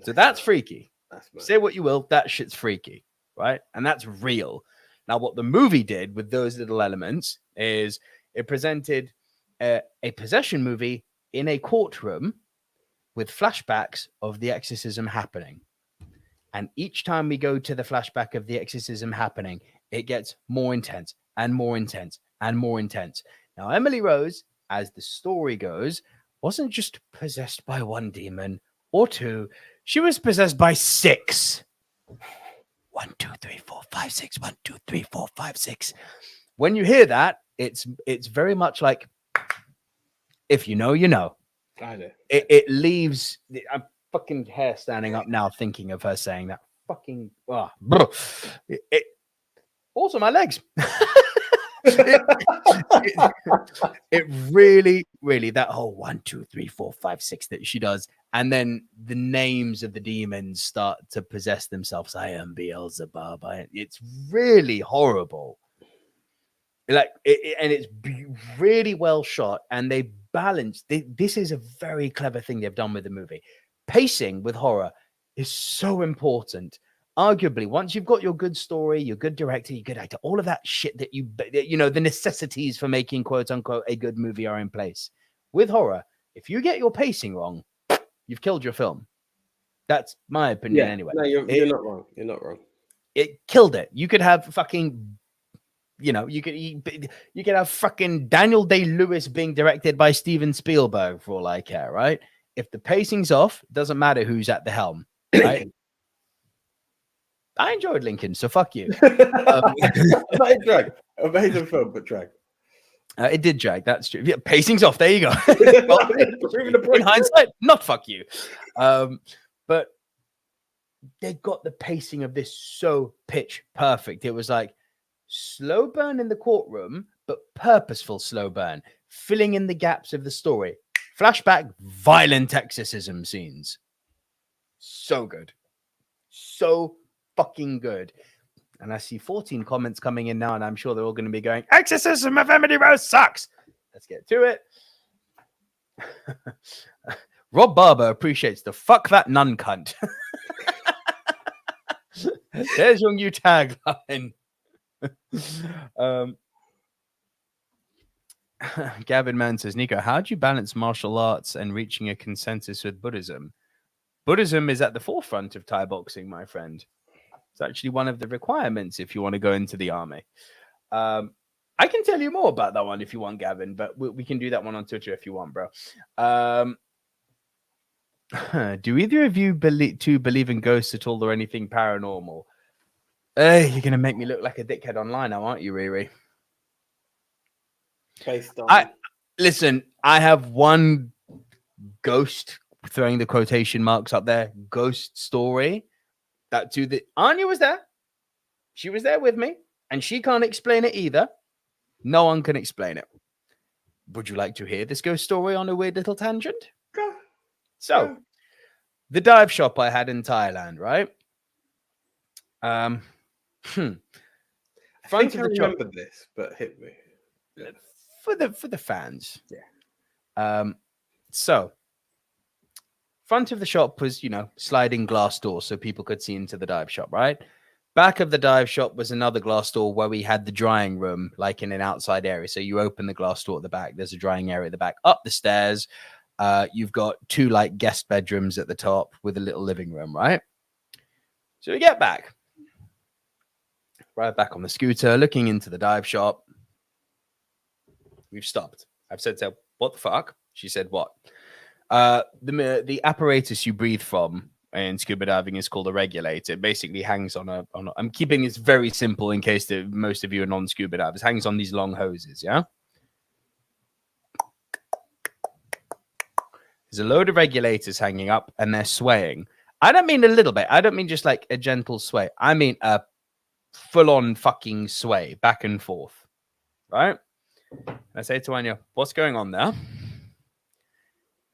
So that's freaky. Say what you will, that shit's freaky, right? And that's real. Now, what the movie did with those little elements is it presented a possession movie in a courtroom with flashbacks of the exorcism happening. And each time we go to the flashback of the exorcism happening, it gets more intense and more intense and more intense. Now, Emily Rose, as the story goes, wasn't just possessed by one demon or two. She was possessed by 6. 1, 2, 3, 4, 5, 6. 1, 2, 3, 4, 5, 6. When you hear that, it's very much like, if you know, you know. I know. It leaves. I'm fucking hair standing up now thinking of her saying that. Fucking. Also, my legs. it really, that whole 1, 2, 3, 4, 5, 6 that she does, and then the names of the demons start to possess themselves. I am Beelzebub. It's really horrible. Like, and it's really well shot, and they balance. This is a very clever thing they've done with the movie. Pacing with horror is so important. Arguably, once you've got your good story, your good director, your good actor, all of that shit that you know, the necessities for making quote unquote a good movie are in place. With horror, if you get your pacing wrong, you've killed your film. That's my opinion anyway. No, you're not wrong. You're not wrong. It killed it. You could have fucking, you know, you could have fucking Daniel Day-Lewis being directed by Steven Spielberg for all I care, right? If the pacing's off, it doesn't matter who's at the helm, right? I enjoyed Lincoln, so fuck you. Drag. Amazing film, but drag. It did drag, that's true. Yeah, pacing's off. There you go. Well, in hindsight, not fuck you. But they got the pacing of this so pitch perfect. It was like slow burn in the courtroom, but purposeful slow burn, filling in the gaps of the story. Flashback, violent exorcism scenes. So good. So fucking good. And I see 14 comments coming in now, and I'm sure they're all going to be going, Exorcism of Emily Rose sucks. Let's get to it. Rob Barber appreciates the fuck that nun cunt. There's your new tagline. Gavin Mann says, Nico, how do you balance martial arts and reaching a consensus with Buddhism? Buddhism is at the forefront of Thai boxing, my friend. It's actually one of the requirements if you want to go into the army. I can tell you more about that one if you want, Gavin, but we can do that one on Twitter if you want, bro. Do either of you believe in ghosts at all or anything paranormal? You're going to make me look like a dickhead online now, aren't you, Riri? Based on... Listen, I have one ghost, throwing the quotation marks up there, ghost story. That to the Anya was there. She was there with me, and she can't explain it either. No one can explain it. Would you like to hear this ghost story on a weird little tangent? Go. So, the dive shop I had in Thailand, right? I think I remember this, but hit me. For the fans. Yeah. So, front of the shop was, sliding glass door so people could see into the dive shop, right? Back of the dive shop was another glass door where we had the drying room, like in an outside area. So you open the glass door at the back. There's a drying area at the back. Up the stairs, you've got two like guest bedrooms at the top with a little living room, right? So we get back. Right back on the scooter, looking into the dive shop. We've stopped. I've said to her, what the fuck? She said, what? The apparatus you breathe from in scuba diving is called a regulator. It basically hangs on a I'm keeping this very simple in case most of you are non-scuba divers. Hangs on these long hoses, yeah? There's a load of regulators hanging up and they're swaying. I don't mean a little bit. I don't mean just like a gentle sway. I mean a full-on fucking sway back and forth, right? And I say to Anya, what's going on there?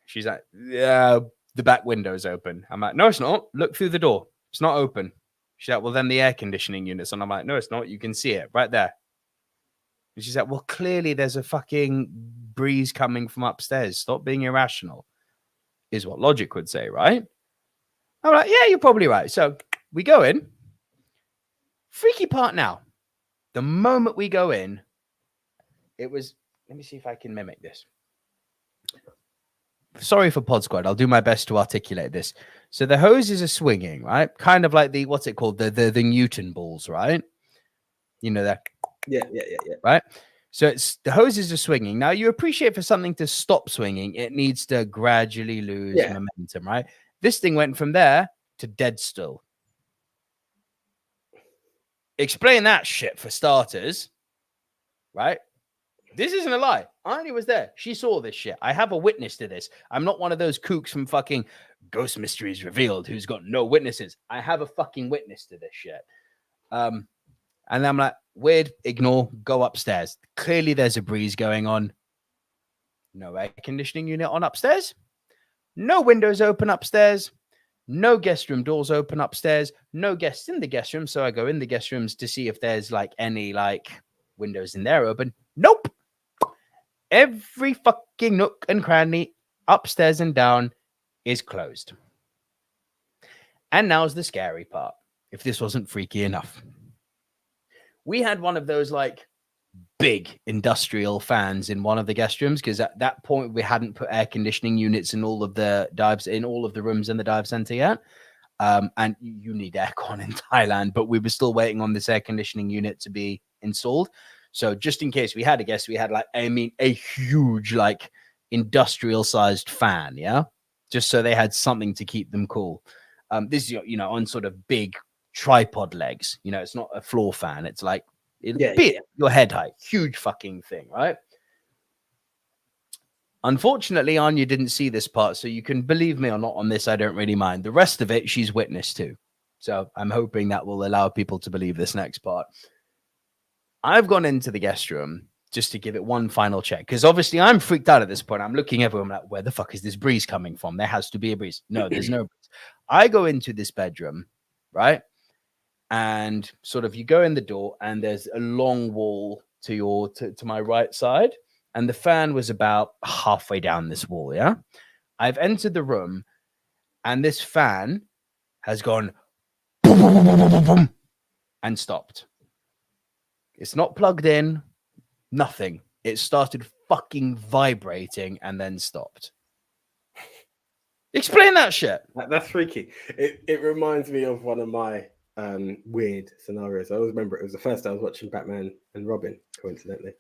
She's like, yeah, the back window's open. I'm like, no, it's not. Look through the door. It's not open. She's like, well, then the air conditioning unit's on. I'm like, no, it's not. You can see it right there. And she's like, well, clearly there's a fucking breeze coming from upstairs. Stop being irrational, is what logic would say, right? I'm like, yeah, you're probably right. So we go in. Freaky part now. The moment we go in, it was, let me see if I can mimic this. Sorry for Pod Squad. I'll do my best to articulate this. So the hoses are swinging, right? Kind of like what's it called? The Newton balls, right? You know that? Yeah. Right? So the hoses are swinging. Now you appreciate for something to stop swinging, it needs to gradually lose momentum, right? This thing went from there to dead still. Explain that shit for starters, right? This isn't a lie. Arnie was there. She saw this shit. I have a witness to this. I'm not one of those kooks from fucking Ghost Mysteries Revealed who's got no witnesses. I have a fucking witness to this shit. And I'm like, weird, ignore, go upstairs. Clearly there's a breeze going on. No air conditioning unit on upstairs. No windows open upstairs. No guest room doors open upstairs. No guests in the guest room. So I go in the guest rooms to see if there's like any like windows in there open. Nope. Every fucking nook and cranny upstairs and down is closed. And now's the scary part. If this wasn't freaky enough. We had one of those like big industrial fans in one of the guest rooms because at that point we hadn't put air conditioning units in all of the dives in all of the rooms in the dive center yet. And you need aircon in Thailand, but we were still waiting on this air conditioning unit to be installed. So just in case we had a guest, we had like, I mean, a huge like industrial sized fan. Yeah. Just so they had something to keep them cool. This is, on sort of big tripod legs, it's not a floor fan. It's like, it'll be your head height, huge fucking thing. Right. Unfortunately, Anya didn't see this part. So you can believe me or not on this. I don't really mind. The rest of it, she's witness to. So I'm hoping that will allow people to believe this next part. I've gone into the guest room just to give it one final check, because obviously I'm freaked out at this point. I'm looking everywhere. I'm like, where the fuck is this breeze coming from? There has to be a breeze. No, there's no breeze. I go into this bedroom, right? And sort of you go in the door and there's a long wall to my right side. And the fan was about halfway down this wall, yeah? I've entered the room and this fan has gone boom, boom, boom, boom, boom, boom, and stopped. It's not plugged in, nothing. It started fucking vibrating and then stopped. Explain that shit. That's freaky. It reminds me of one of my weird scenarios. I always remember it was the first day I was watching Batman and Robin, coincidentally.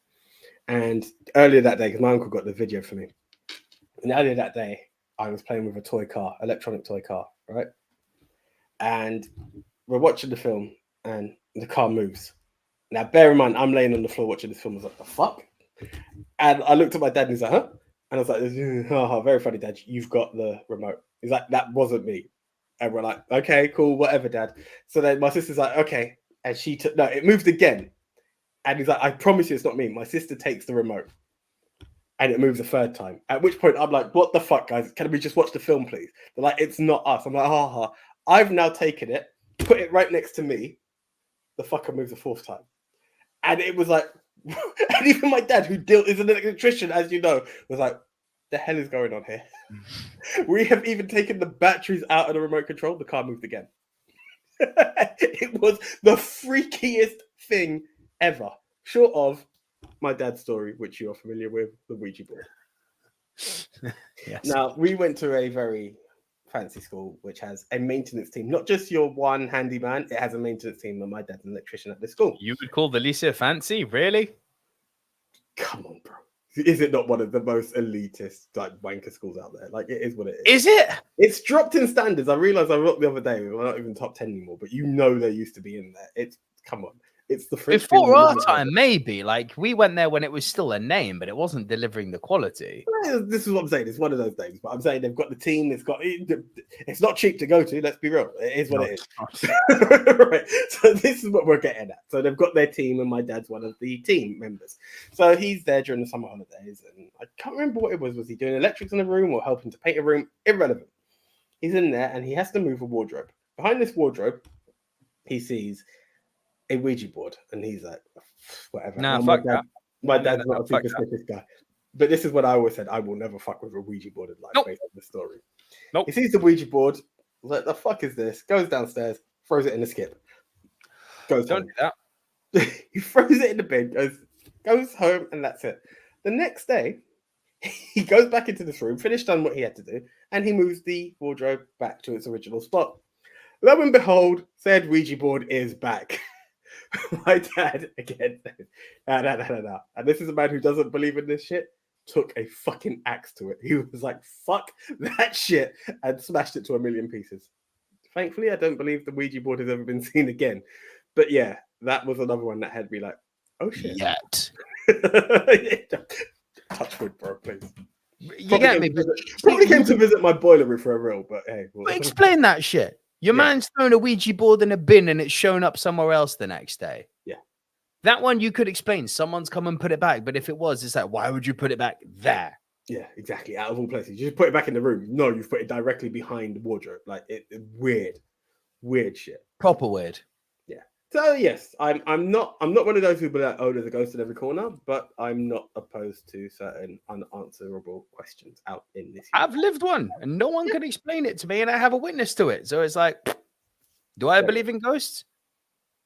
And earlier that day, because my uncle got the video for me. And earlier that day, I was playing with a toy car, electronic toy car, right? And we're watching the film and the car moves. Now, bear in mind, I'm laying on the floor watching this film. I was like, the fuck? And I looked at my dad and he's like, huh? And I was like, oh, very funny, Dad. You've got the remote. He's like, that wasn't me. And we're like, okay, cool, whatever, Dad. So then my sister's like, okay. And she took, no, it moved again. And he's like, I promise you it's not me. My sister takes the remote. And it moves a third time. At which point I'm like, what the fuck, guys? Can we just watch the film, please? They're like, it's not us. I'm like, ha. I've now taken it, put it right next to me. The fucker moves a fourth time. And it was like, and even my dad, who is an electrician, as you know, was like, the hell is going on here? We have even taken the batteries out of the remote control. The car moved again. It was the freakiest thing ever. Short of my dad's story, which you are familiar with, the Ouija board. Yes. Now, we went to a very fancy school, which has a maintenance team. Not just your one handyman, it has a maintenance team, and my dad's an electrician at the school. You would call the Lisa fancy? Really? Come on, bro. Is it not one of the most elitist, like, wanker schools out there? Like, it is what it Is is. it? It's dropped in standards. I realized I looked the other day. We're not even top 10 anymore, but you know they used to be in there. Come on. It's the French before our time, maybe. Like, we went there when it was still a name, but it wasn't delivering the quality. This is what I'm saying. It's one of those things. But I'm saying they've got the team. It's not cheap to go to. Let's be real. It is what it is. Right. So this is what we're getting at. So they've got their team, and my dad's one of the team members. So he's there during the summer holidays, and I can't remember what it was. Was he doing electrics in a room or helping to paint a room? Irrelevant. He's in there, and he has to move a wardrobe. Behind this wardrobe, he sees a Ouija board, and he's like, whatever. Nah, fuck that. My dad's not a superstitious guy. But this is what I always said. I will never fuck with a Ouija board in life, based on the story. He sees the Ouija board, like, the fuck is this? Goes downstairs, throws it in the skip. Don't do that. He throws it in the bin, goes home, and that's it. The next day, he goes back into this room, finished done what he had to do, and he moves the wardrobe back to its original spot. Lo and behold, said Ouija board is back. My dad, again, no. And this is a man who doesn't believe in this shit, took a fucking axe to it. He was like, fuck that shit, and smashed it to a million pieces. Thankfully, I don't believe the Ouija board has ever been seen again. But yeah, that was another one that had me like, oh shit. Yet. Touch wood, bro, please. You get me? Probably came to visit my boiler room for a real, but hey. But explain that shit. Your man's thrown a Ouija board in a bin and it's shown up somewhere else the next day. Yeah. That one you could explain. Someone's come and put it back. But if it was, it's like, why would you put it back there? Yeah, exactly. Out of all places. You just put it back in the room. No, you've put it directly behind the wardrobe. Like, weird shit. Proper weird. Yeah. So yes, I'm not one of those who be like, oh, there's a ghost in every corner, but I'm not opposed to certain unanswerable questions out in this universe. I've lived one and no one can explain it to me, and I have a witness to it. So it's like, do I believe in ghosts?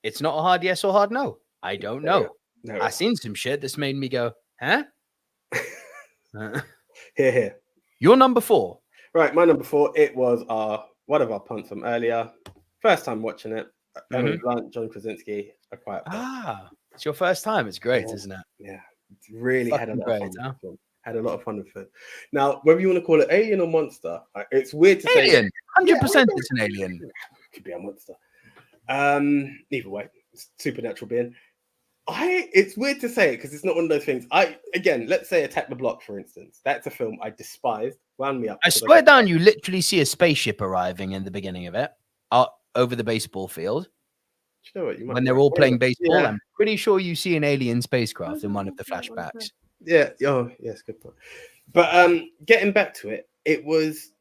It's not a hard yes or hard no. I don't know. No. I've seen some shit that's made me go, huh? Here. You're number 4. Right, my number 4. It was one of our punts from earlier. First time watching it. John Krasinski, A Quiet Place. It's your first time. It's great, isn't it? Yeah, it's really had a lot of fun. Had a lot of fun with it. Now, whether you want to call it alien or monster, it's weird to say. Alien, 100%. It's an alien. Could be a monster. Either way, it's a supernatural being. It's weird to say it because it's not one of those things. Let's say Attack the Block, for instance. That's a film I despised. Wound me up. I swear down, you literally see a spaceship arriving in the beginning of it. over the baseball field. You know what, when they're all playing baseball, I'm pretty sure you see an alien spacecraft in one of the flashbacks. Yeah. Oh, yes, good point. But getting back to it, it was.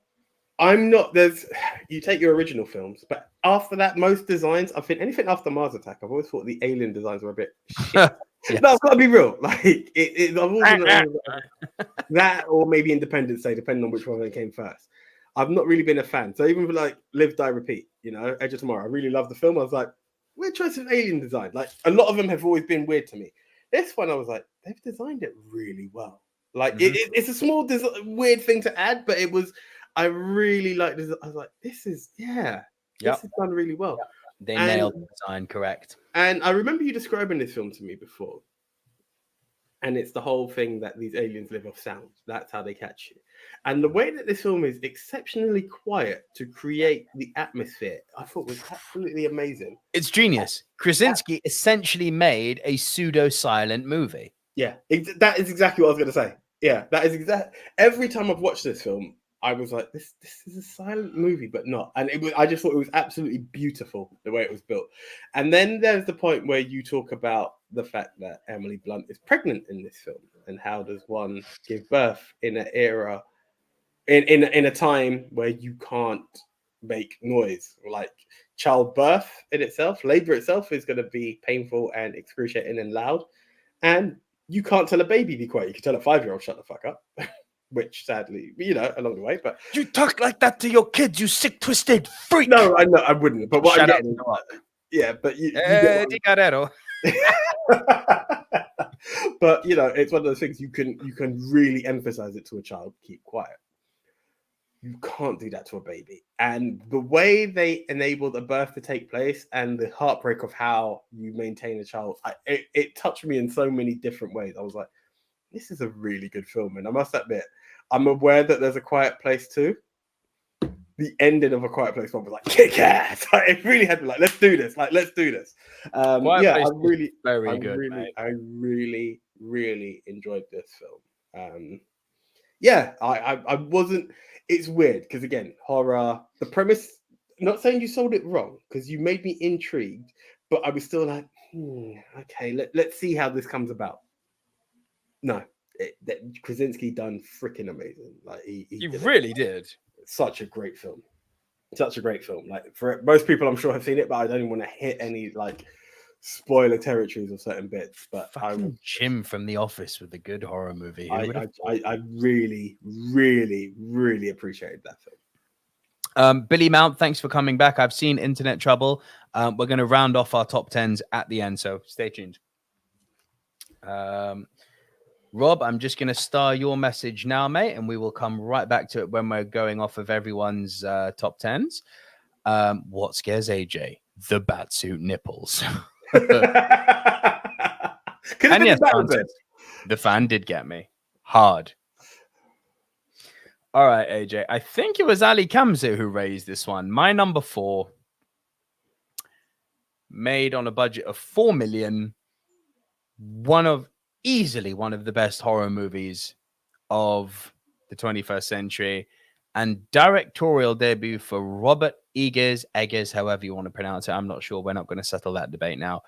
You take your original films, but after that, most designs, I think anything after Mars Attack, I've always thought the alien designs were a bit shit. Yes. No, I've got to be real. Like I've always that, or maybe Independence Day, depending on which one came first. I've not really been a fan. So even for like Live, Die, Repeat, Edge of Tomorrow, I really love the film. I was like, weird choice of alien design. Like a lot of them have always been weird to me. This one, I was like, they've designed it really well. Like it's a small weird thing to add, but it was. I really liked this. I was like, this is done really well. Yep. They nailed the design, correct. And I remember you describing this film to me before. And it's the whole thing that these aliens live off sound. That's how they catch you. And the way that this film is exceptionally quiet to create the atmosphere, I thought was absolutely amazing. It's genius. Krasinski essentially made a pseudo-silent movie. Yeah, that is exactly what I was going to say. Yeah, that is exactly. Every time I've watched this film, I was like, this is a silent movie, but not. And I just thought it was absolutely beautiful the way it was built. And then there's the point where you talk about the fact that Emily Blunt is pregnant in this film, and how does one give birth in an era, in a time where you can't make noise, like childbirth in itself, labor itself is going to be painful and excruciating and loud, and you can't tell a baby be quiet. You can tell a 5-year-old shut the fuck up. Which sadly, along the way, but you talk like that to your kids, you sick, twisted freak. No, I wouldn't. But what I'm getting, but you but it's one of those things you can really emphasize it to a child. Keep quiet. You can't do that to a baby. And the way they enabled a birth to take place and the heartbreak of how you maintain a child, it touched me in so many different ways. I was like, this is a really good film, and I must admit, I'm aware that there's a Quiet Place too. The ending of A Quiet Place one was like kick ass. Like, it really had me like, let's do this. Like, let's do this. I really enjoyed this film. I wasn't. It's weird because again, horror. The premise. Not saying you sold it wrong because you made me intrigued, but I was still like, okay, let's see how this comes about. No. Krasinski done freaking amazing. Like he really did. Such a great film. Like for most people, I'm sure have seen it, but I don't even want to hit any like spoiler territories or certain bits. But Jim from The Office with a good horror movie. I really, really, really appreciated that film. Billy Mount, thanks for coming back. I've seen Internet Trouble. We're going to round off our top 10s at the end, so stay tuned. Rob, I'm just going to star your message now, mate, and we will come right back to it when we're going off of everyone's top 10s. What scares AJ? The batsuit nipples. And yes, the fan did get me hard. All right, AJ. I think it was Ali Kamze who raised this one. My number 4, made on a budget of $4 million. Easily one of the best horror movies of the 21st century, and directorial debut for Robert Eggers, however you want to pronounce it. I'm not sure. We're not going to settle that debate now.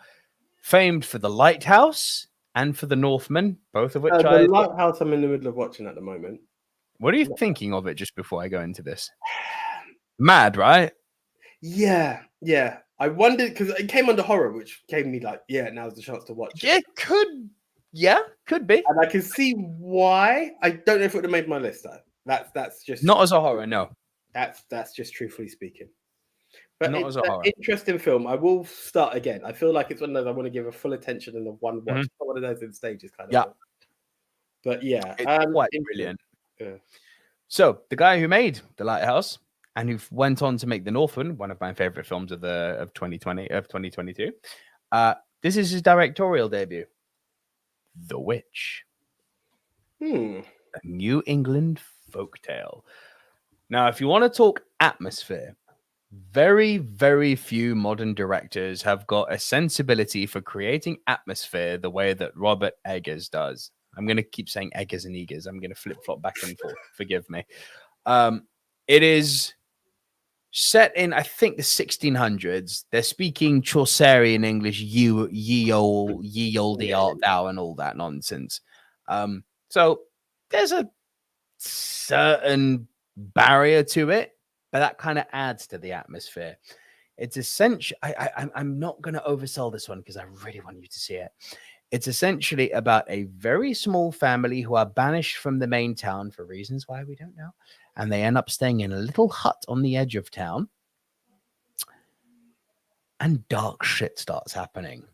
Famed for The Lighthouse and for The Northman, both of which The Lighthouse I'm in the middle of watching at the moment. What are you thinking of it just before I go into this? Mad, right? Yeah. I wondered because it came under horror, which gave me like, now's the chance to watch it. It could. Yeah, could be. And I can see why. I don't know if it would have made my list though. That's just not as a horror, no. That's just truthfully speaking. But not it's as a horror. Interesting film. I will start again. I feel like it's one of those I want to give a full attention in the one watch. Not one of those in stages kind of. Yeah. Thing. But yeah, it's quite brilliant. Yeah. So the guy who made The Lighthouse and who went on to make The Northman, one of my favorite films of 2022. This is his directorial debut. The Witch. A New England folktale. Now, if you want to talk atmosphere, very, very few modern directors have got a sensibility for creating atmosphere the way that Robert Eggers does. I'm going to keep saying Eggers and Eggers. I'm going to flip-flop back and forth. Forgive me. It is Set in, I think, the 1600s. They're speaking Chaucerian English, ye olde art thou, and all that nonsense. So there's a certain barrier to it, but that kind of adds to the atmosphere. It's essentially, I'm not going to oversell this one because I really want you to see it. It's essentially about a very small family who are banished from the main town for reasons why we don't know. And they end up staying in a little hut on the edge of town. And dark shit starts happening.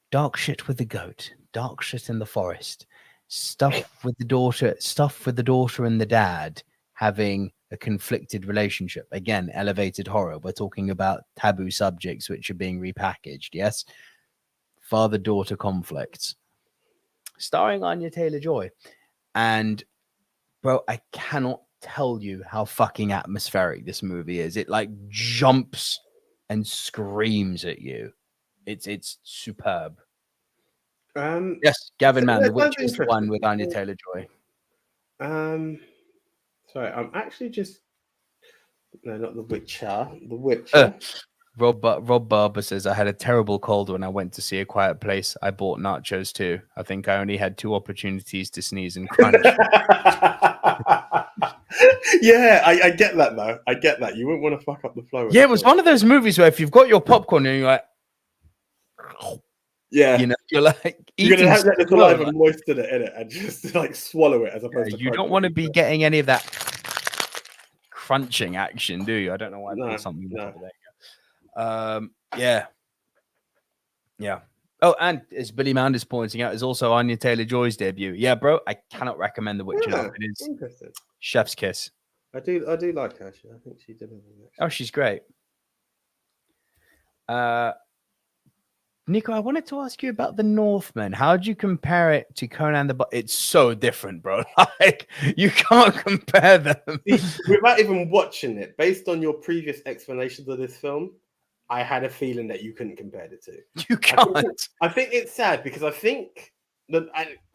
Dark shit with the goat. Dark shit in the forest. Stuff with the daughter and the dad having a conflicted relationship. Again, elevated horror. We're talking about taboo subjects which are being repackaged. Yes. Father-daughter conflicts. Starring Anya Taylor-Joy. And bro, I cannot tell you how fucking atmospheric this movie is. It like jumps and screams at you. It's superb. Yes, Gavin Man, The Witch is the one with Anya Taylor-Joy. Sorry, I'm actually just not The Witcher. The Witcher. Rob Barber says, I had a terrible cold when I went to see A Quiet Place. I bought nachos too. I think I only had 2 opportunities to sneeze and crunch. Yeah, I get that though. I get that. You wouldn't want to fuck up the flow. Yeah, it was one of those movies where if you've got your popcorn and you're like, yeah, you know, you're like, you're gonna have that saliva moisten it in it and just like swallow it as opposed to. You don't want to be getting any of that crunching action, do you? I don't know why I put something. No. Yeah. Oh, and as Billy Mound is pointing out, is also Anya Taylor-Joy's debut. Yeah, bro, I cannot recommend The Witch enough. It is chef's kiss. I do like her. I think she did. Oh, she's great. Nico, I wanted to ask you about The Northman. How do you compare it to Conan the It's so different, bro. Like, you can't compare them. Without even watching it, based on your previous explanations of this film, I had a feeling that you couldn't compare the two. You can't. I think it's sad because I think that,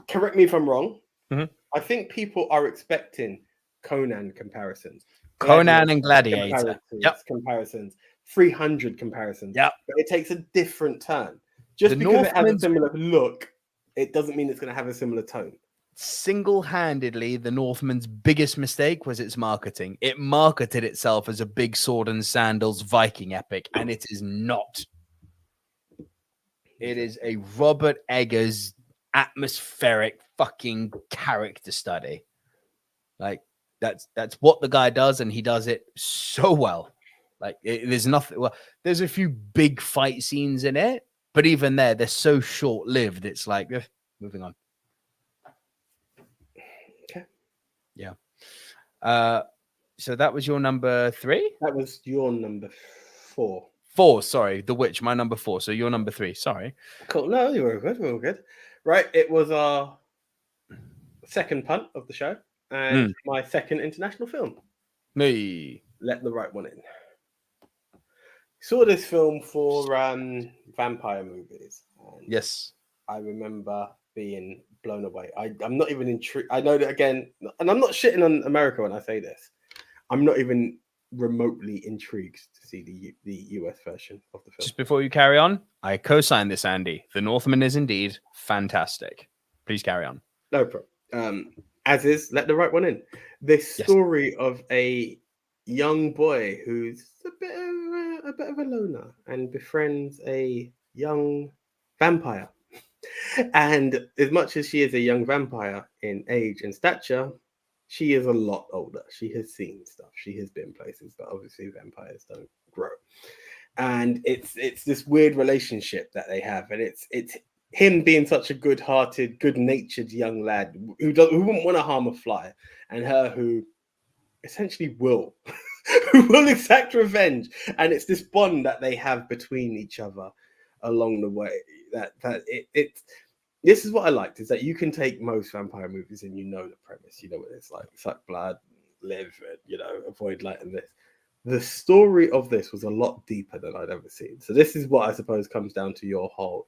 correct me if I'm wrong, I think people are expecting Conan comparisons. Conan and Gladiator. Comparisons. 300 comparisons. Yep. But it takes a different turn. Just because it has a similar look, it doesn't mean it's going to have a similar tone. Single-handedly, The Northman's biggest mistake was its marketing. It marketed itself as a big sword and sandals Viking epic, and it is not. It is a Robert Eggers atmospheric fucking character study. Like, that's what the guy does, and he does it so well. Like, there's nothing. Well, there's a few big fight scenes in it, but even there, they're so short-lived. It's like, moving on. Okay. Yeah. So that was your number 3? That was your number 4. 4, sorry. The Witch, my number 4. So your number 3. Sorry. Cool. No, you were good. We were good. Right. It was our second punt of the show and my second international film. Me. Let the Right One In. Saw this film for vampire movies. Yes. I remember being blown away. I'm not even intrigued. I know that again, and I'm not shitting on America when I say this. I'm not even remotely intrigued to see the US version of the film. Just before you carry on, I co-sign this, Andy. The Northman is indeed fantastic. Please carry on. No problem. As is Let the Right One In. This story of a young boy who's a bit of a loner and befriends a young vampire. And as much as she is a young vampire in age and stature, she is a lot older. She has seen stuff. She has been places, but obviously vampires don't grow. And it's this weird relationship that they have, and it's him being such a good-hearted, good-natured young lad who wouldn't want to harm a fly, and her who essentially will exact revenge. And it's this bond that they have between each other along the way. This is what I liked, is that you can take most vampire movies and you know the premise, you know what it's like: suck blood, live, avoid light. And this, the story of this was a lot deeper than I'd ever seen. So this is what I suppose comes down to your whole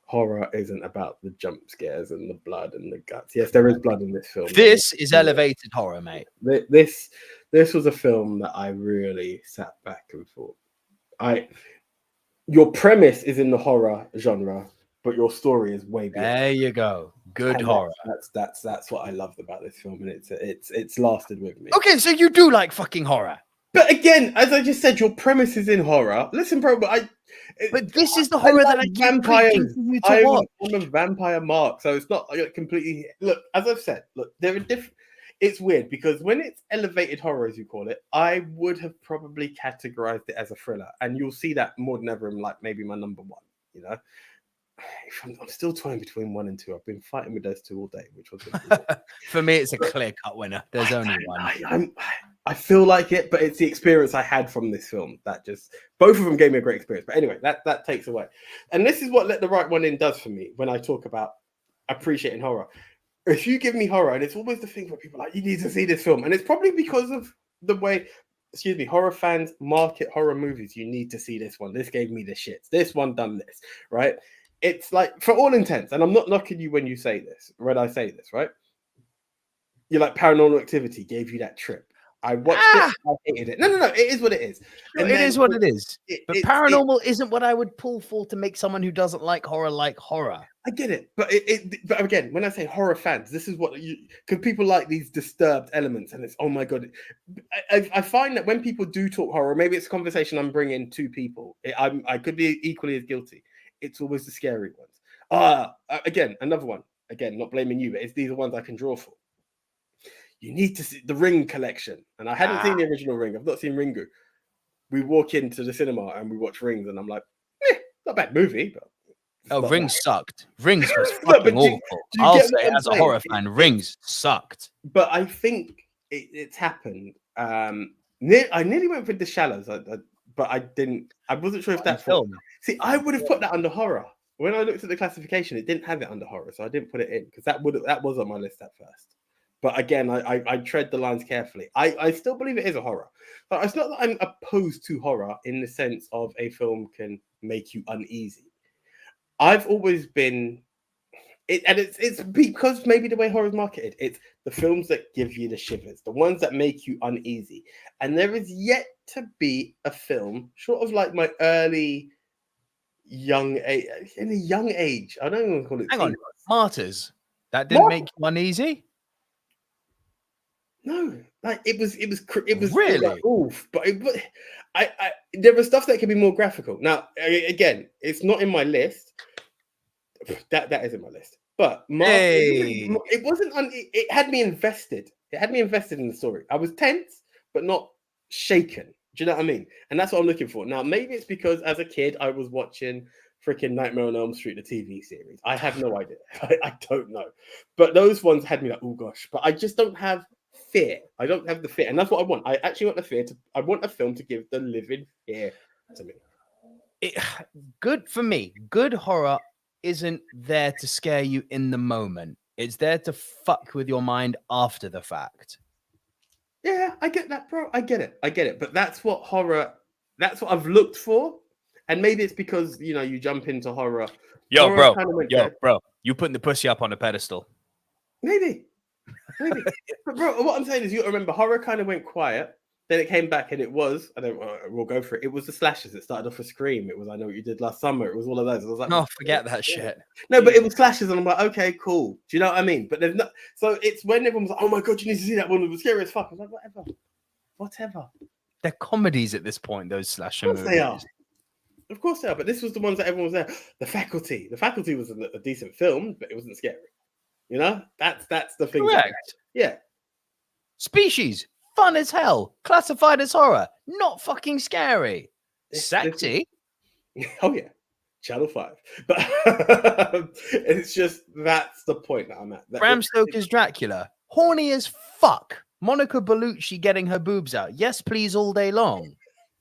horror isn't about the jump scares and the blood and the guts. Yes, there is blood in this film. This is elevated horror, mate. This was a film that I really sat back and thought, your premise is in the horror genre, but your story is way beyond. There you go. Good horror. That's what I loved about this film, and it's lasted with me. Okay, so you do like fucking horror. But again, as I just said, your premise is in horror. Listen, bro, but this is the horror that I keep preaching for you to watch. I'm a vampire mark, so it's not completely. Look, as I've said, there are different. It's weird because when it's elevated horror, as you call it, I would have probably categorized it as a thriller, and you'll see that more than ever in like maybe my number one. You know, I'm still toying between 1 and 2. I've been fighting with those 2 all day, which was for me. It's a clear-cut winner. There's only one. I feel like it, but it's the experience I had from this film that just both of them gave me a great experience. But anyway, that takes away, and this is what Let the Right One In does for me when I talk about appreciating horror. If you give me horror, and it's always the thing where people are like, you need to see this film, and it's probably because of the way, horror fans market horror movies. You need to see this one. This gave me the shits. This one done this, right? It's like, for all intents, and I'm not knocking you when I say this, right? You're like, Paranormal Activity gave you that trip. I watched it. I hated it. No. It is what it is. It is what it is. But paranormal isn't what I would pull for to make someone who doesn't like horror. I get it, but but again, when I say horror fans, this is what because people like these disturbed elements, and it's oh my god. I find that when people do talk horror, maybe it's a conversation I'm bringing to people. I could be equally as guilty. It's always the scary ones. Again, another one. Again, not blaming you, but these are ones I can draw for. You need to see the Ring collection. And I hadn't seen the original Ring. I've not seen Ringu. We walk into the cinema and we watch Rings, and I'm like, not a bad movie. But Rings sucked. Rings was fucking awful. I'll say, as a horror fan, Rings sucked. But I think it's happened. I nearly went for The Shallows, but I didn't. I wasn't sure if that film. See, I would have put that under horror. When I looked at the classification, it didn't have it under horror, so I didn't put it in because that was on my list at first. But again, I tread the lines carefully. I still believe it is a horror. But it's not that I'm opposed to horror in the sense of a film can make you uneasy. I've always been, and it's because maybe the way horror is marketed, it's the films that give you the shivers, the ones that make you uneasy. And there is yet to be a film, sort of like my early young age, in a young age. I don't even call it. Hang on, Martyrs. That didn't make you uneasy. No, like it was really like, oof. But there was stuff that could be more graphical. Now, again, it's not in my list. That is in my list. But it wasn't. It had me invested. It had me invested in the story. I was tense, but not shaken. Do you know what I mean? And that's what I'm looking for. Now, maybe it's because as a kid I was watching freaking Nightmare on Elm Street, the TV series. I have no idea. I don't know. But those ones had me like, oh gosh. But I just don't have fear. I don't have the fear, and that's what I want. I actually want the fear. I want a film to give the living fear to me. Good for me. Good horror isn't there to scare you in the moment. It's there to fuck with your mind after the fact. Yeah, I get that, bro. I get it. But that's what I've looked for. And maybe it's because, you jump into horror. Yo, bro. You putting the pussy up on a pedestal. Maybe. But bro, what I'm saying is you remember horror kind of went quiet. Then it came back and it was, we'll go for it. It was the slashers. It started off with Scream. It was I Know What You Did Last Summer. It was all of those. I was like, no, forget that shit. No, but it was slashers, and I'm like, okay, cool. Do you know what I mean? But there's not. So it's when everyone's like, oh my god, you need to see that one. It was scary as fuck. I was like, whatever. They're comedies at this point. Those slasher movies. Of course they are. But this was the ones that everyone was there. The Faculty. The Faculty was a decent film, but it wasn't scary. That's the thing. Correct. Yeah. Species. Fun as hell. Classified as horror. Not fucking scary. Sexy. Oh, yeah. Channel 5. But it's just, that's the point that I'm at. Bram Stoker's Dracula. Horny as fuck. Monica Bellucci getting her boobs out. Yes, please, all day long.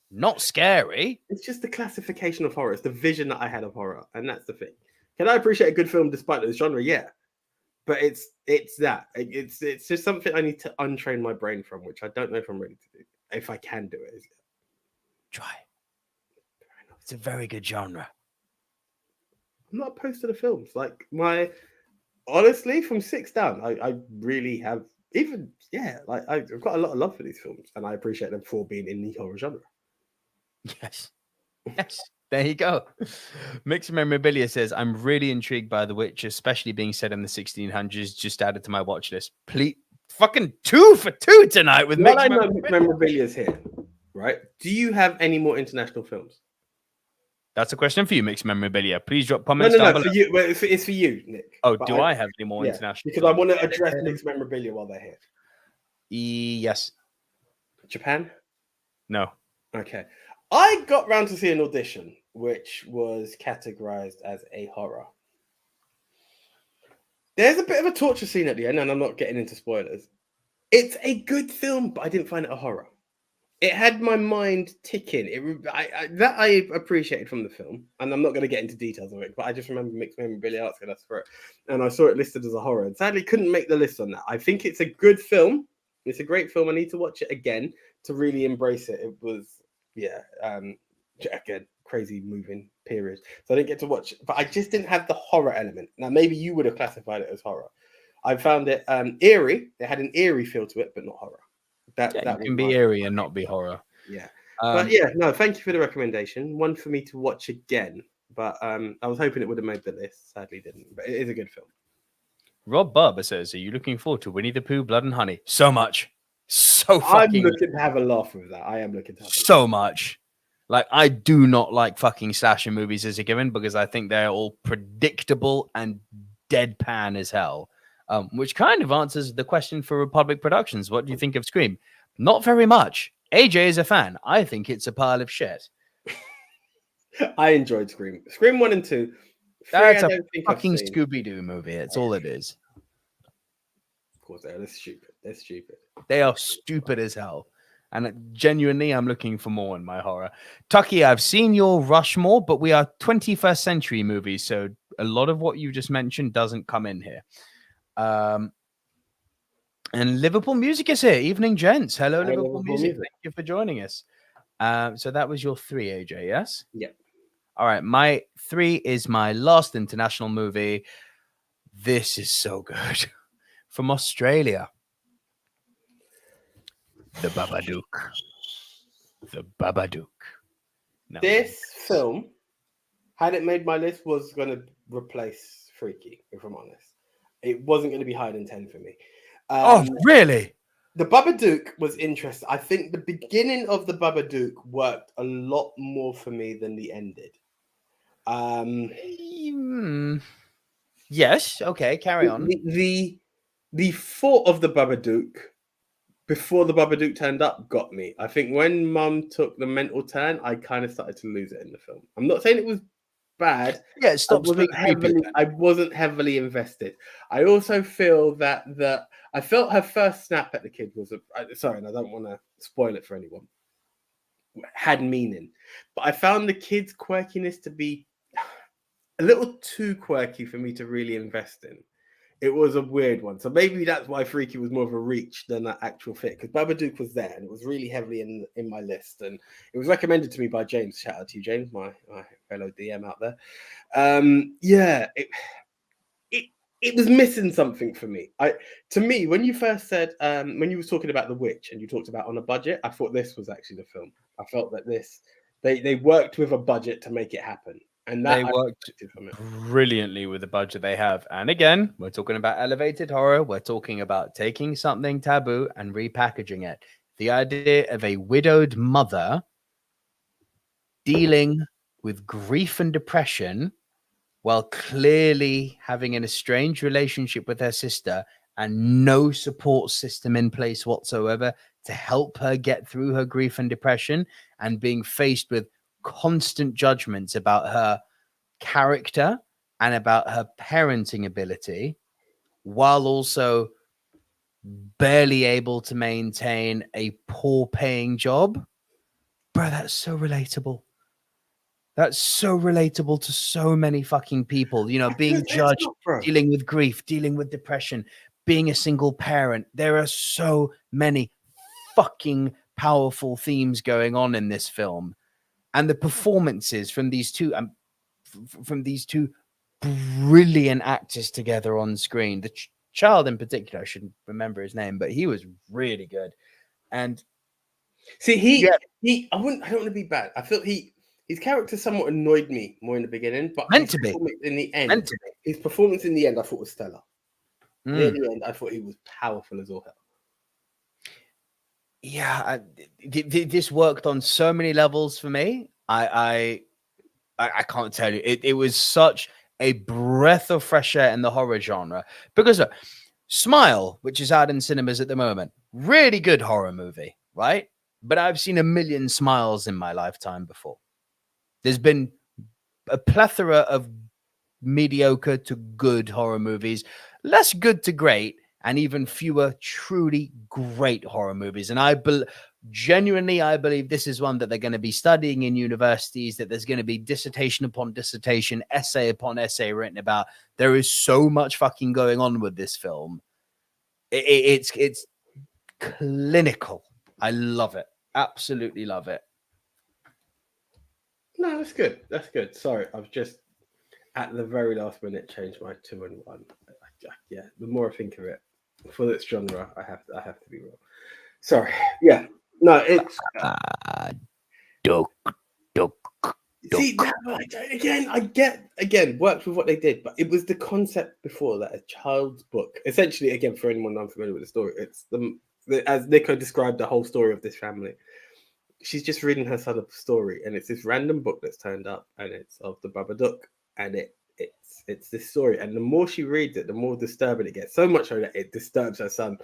Not scary. It's just the classification of horror. It's the vision that I had of horror. And that's the thing. Can I appreciate a good film despite this genre? Yeah. But it's that. It's just something I need to untrain my brain from, which I don't know if I'm ready to do. If I can do it. Try. It's a very good genre. I'm not opposed to the films. Like honestly, from 6 down, I really have I've got a lot of love for these films, and I appreciate them for being in the horror genre. Yes. There you go. Mixed Memorabilia says, I'm really intrigued by The Witch, especially being set in the 1600s. Just added to my watch list. Please, fucking 2 for 2 tonight with Mixed Memorabilia's here, right? Do you have any more international films? That's a question for you, Mixed Memorabilia. Please drop comments down below. For you. Well, it's for you, Nick. Oh, do I have any more international? Because I want to address Mixed Memorabilia while they're here. Yes. Japan? No. Okay. I got round to see an Audition, which was categorized as a horror. There's a bit of a torture scene at the end, and I'm not getting into spoilers. It's a good film, but I didn't find it a horror. It had my mind ticking. That I appreciated from the film, and I'm not going to get into details of it, but I just remember Mixed Memorabilia asking us for it, and I saw it listed as a horror, and sadly couldn't make the list on that. I think it's a good film. It's a great film. I need to watch it again to really embrace it. It was, again, crazy moving period. So I didn't get to watch it, but I just didn't have the horror element. Now, maybe you would have classified it as horror. I found it eerie. It had an eerie feel to it, but not horror. That can be eerie and not be horror. Yeah. But yeah, no, thank you for the recommendation. One for me to watch again. But I was hoping it would have made the list. Sadly didn't. But it is a good film. Rob Barber says, are you looking forward to Winnie the Pooh, Blood and Honey? So much. So fucking... I'm looking to have a laugh with that. I am looking to have so much. Like, I do not like fucking slasher movies as a given because I think they're all predictable and deadpan as hell. Which kind of answers the question for Republic Productions. What do you think of Scream? Not very much. AJ is a fan. I think it's a pile of shit. I enjoyed Scream. Scream 1 and 2. That's a fucking Scooby-Doo movie. It's all it is. Of course, they're stupid. They're stupid. They are stupid as hell. And genuinely, I'm looking for more in my horror. Tucky, I've seen your Rushmore, but we are 21st century movies, so a lot of what you just mentioned doesn't come in here. And Liverpool Music is here. Evening, gents. Hello, Liverpool Music. Thank you for joining us. So that was your 3, AJ, yes? Yep. All right. My 3 is my last international movie. This is so good. From Australia. The Babadook. The Babadook. No. This film, had it made my list, was going to replace Freaky, if I'm honest. It wasn't going to be higher than 10 for me. Oh, really? The Babadook was interesting. I think the beginning of the Babadook worked a lot more for me than the end did. Yes. Okay. Carry on. The thought of the Babadook before the Babadook turned up got me. I think when Mum took the mental turn, I kind of started to lose it in the film. I'm not saying it was bad. Yeah, it stops being creepy. I wasn't heavily invested. I also feel that I felt her first snap at the kid was sorry, and I don't want to spoil it for anyone. Had meaning, but I found the kid's quirkiness to be a little too quirky for me to really invest in. It was a weird one, so maybe that's why Freaky was more of a reach than an actual fit. Because Babadook was there, and it was really heavily in my list, and it was recommended to me by James. Shout out to you, James, my fellow DM out there. It was missing something for me. To me, when you first said when you were talking about The Witch and you talked about on a budget, I thought this was actually the film. I felt that they worked with a budget to make it happen. And that they worked brilliantly with the budget they have. And again, we're talking about elevated horror. We're talking about taking something taboo and repackaging it. The idea of a widowed mother dealing with grief and depression while clearly having an estranged relationship with her sister and no support system in place whatsoever to help her get through her grief and depression, and being faced with constant judgments about her character and about her parenting ability, while also barely able to maintain a poor paying job. Bro, that's so relatable. That's so relatable to so many fucking people, you know, being judged, dealing with grief, dealing with depression, being a single parent. There are so many fucking powerful themes going on in this film. And the performances from these two brilliant actors together on screen. The child in particular, I shouldn't remember his name, but he was really good. And see, I don't want to be bad. I feel his character somewhat annoyed me more in the beginning, but meant to be in the end, his performance in the end, I thought was stellar. In the end, I thought he was powerful as all hell. Yeah, this worked on so many levels for me. I can't tell you. It was such a breath of fresh air in the horror genre because Smile, which is out in cinemas at the moment, really good horror movie, right? But I've seen a million Smiles in my lifetime before. There's been a plethora of mediocre to good horror movies, less good to great, and even fewer truly great horror movies. And I genuinely believe this is one that they're going to be studying in universities, that there's going to be dissertation upon dissertation, essay upon essay written about. There is so much fucking going on with this film. It's clinical. I love it. Absolutely love it. No, that's good. That's good. Sorry, I've just at the very last minute changed my 2 and 1. Yeah, the more I think of it, for this genre, I have to be wrong. Sorry. Yeah. No, it's Duck. See, again, worked with what they did, but it was the concept before that a child's book. Essentially, again, for anyone unfamiliar with the story, it's as Nico described the whole story of this family. She's just reading her son a story, and it's this random book that's turned up, and it's of the Babadook, and it's this story. And the more she reads it, the more disturbing it gets. So much so that it disturbs her son.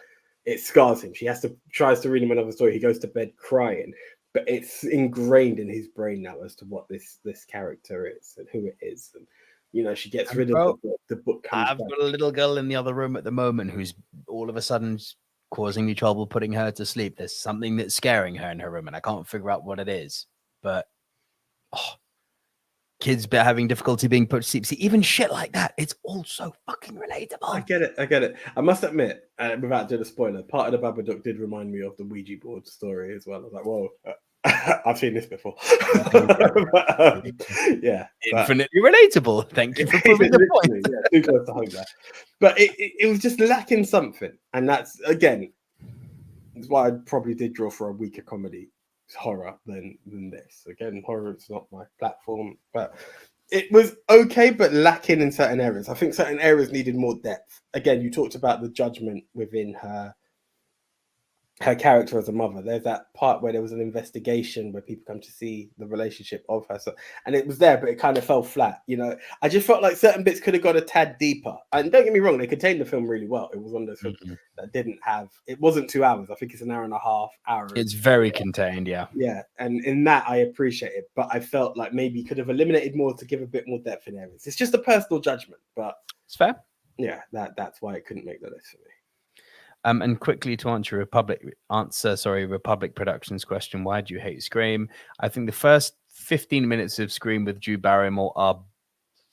It scars him. She tries to read him another story. He goes to bed crying, but it's ingrained in his brain now as to what this character is and who it is. And she gets rid of the book. I've got a little girl in the other room at the moment who's all of a sudden causing me trouble putting her to sleep. There's something that's scaring her in her room, and I can't figure out what it is. But kids having difficulty being put to sleep. See, even shit like that, it's all so fucking relatable. I get it. I must admit, without doing a spoiler, part of the Babadook did remind me of the Ouija board story as well. I was like, whoa, I've seen this before. Yeah. Infinitely relatable. Thank you for proving the point. Yeah, too close to home there. But it was just lacking something. And that's why I probably did draw for a weaker comedy horror than this. Again, horror is not my platform, but it was okay, but lacking in certain areas. I think certain areas needed more depth. Again, you talked about the judgment within her character as a mother. There's that part where there was an investigation where people come to see the relationship of her, and it was there, but it kind of fell flat. I just felt like certain bits could have gone a tad deeper. And don't get me wrong, they contained the film really well. It was one of those films that didn't have. It wasn't 2 hours. I think it's an hour and a half. It's very contained, yeah. Yeah, and in that I appreciate it, but I felt like maybe you could have eliminated more to give a bit more depth in areas. It's just a personal judgment, but it's fair. Yeah, that's why it couldn't make the list for me. And quickly to answer Republic Productions question, why do you hate Scream? I think the first 15 minutes of Scream with Drew Barrymore are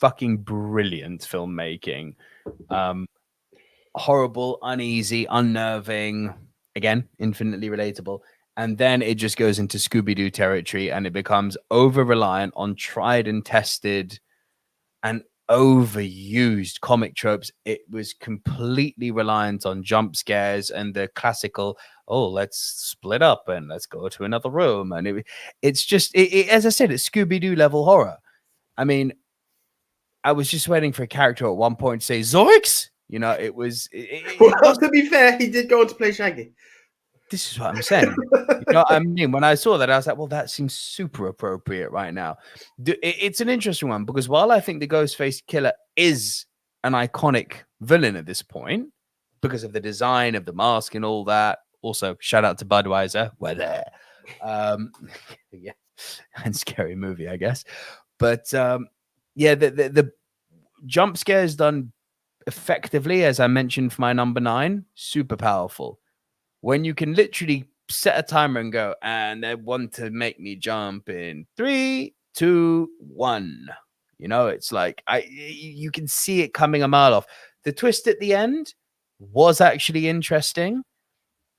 fucking brilliant filmmaking. Horrible, uneasy, unnerving, again, infinitely relatable. And then it just goes into Scooby-Doo territory, and it becomes over-reliant on tried and tested and overused comic tropes. It was completely reliant on jump scares and the classical, let's split up and let's go to another room. And it's just, as I said, it's Scooby-Doo level horror. I mean, I was just waiting for a character at one point to say Zoinks. It was. To be fair, he did go on to play Shaggy. This is what I'm saying. I mean, when I saw that, I was like, well, that seems super appropriate right now. It's an interesting one because while I think the Ghostface Killer is an iconic villain at this point because of the design of the mask and all that, also shout out to Budweiser, we're there. Yeah, and Scary Movie, I guess. But the jump scare is done effectively, as I mentioned for my number 9, super powerful. When you can literally set a timer and go, and they want to make me jump in 3, 2, 1. It's like you can see it coming a mile off. The twist at the end was actually interesting,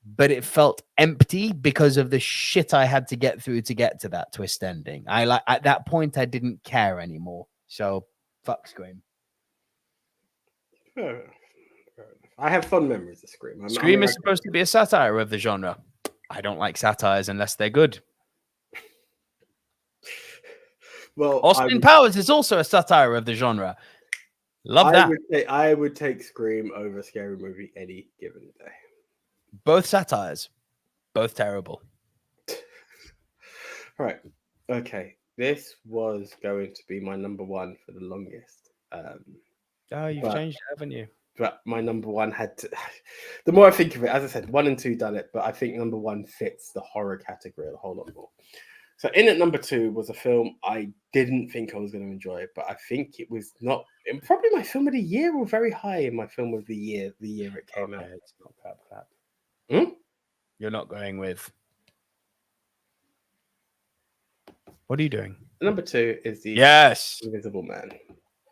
but it felt empty because of the shit I had to get through to get to that twist ending. At that point, I didn't care anymore. So fuck Scream. I have fond memories of Scream. Scream is supposed to be a satire of the genre. I don't like satires unless they're good. Well, Austin Powers is also a satire of the genre. Love that. I would take Scream over Scary Movie any given day. Both satires. Both terrible. Right. Okay. This was going to be my number one for the longest. You've changed it, haven't you? But my number one had to. The more I think of it, as I said, 1 and 2 done it, but I think number one fits the horror category a whole lot more. So in at number 2 was a film I didn't think I was going to enjoy, but I think it was not probably my film of the year or very high in my film of the year it came out. It's not clap. Hmm? You're not going with. What are you doing? Number 2 is the Invisible Man.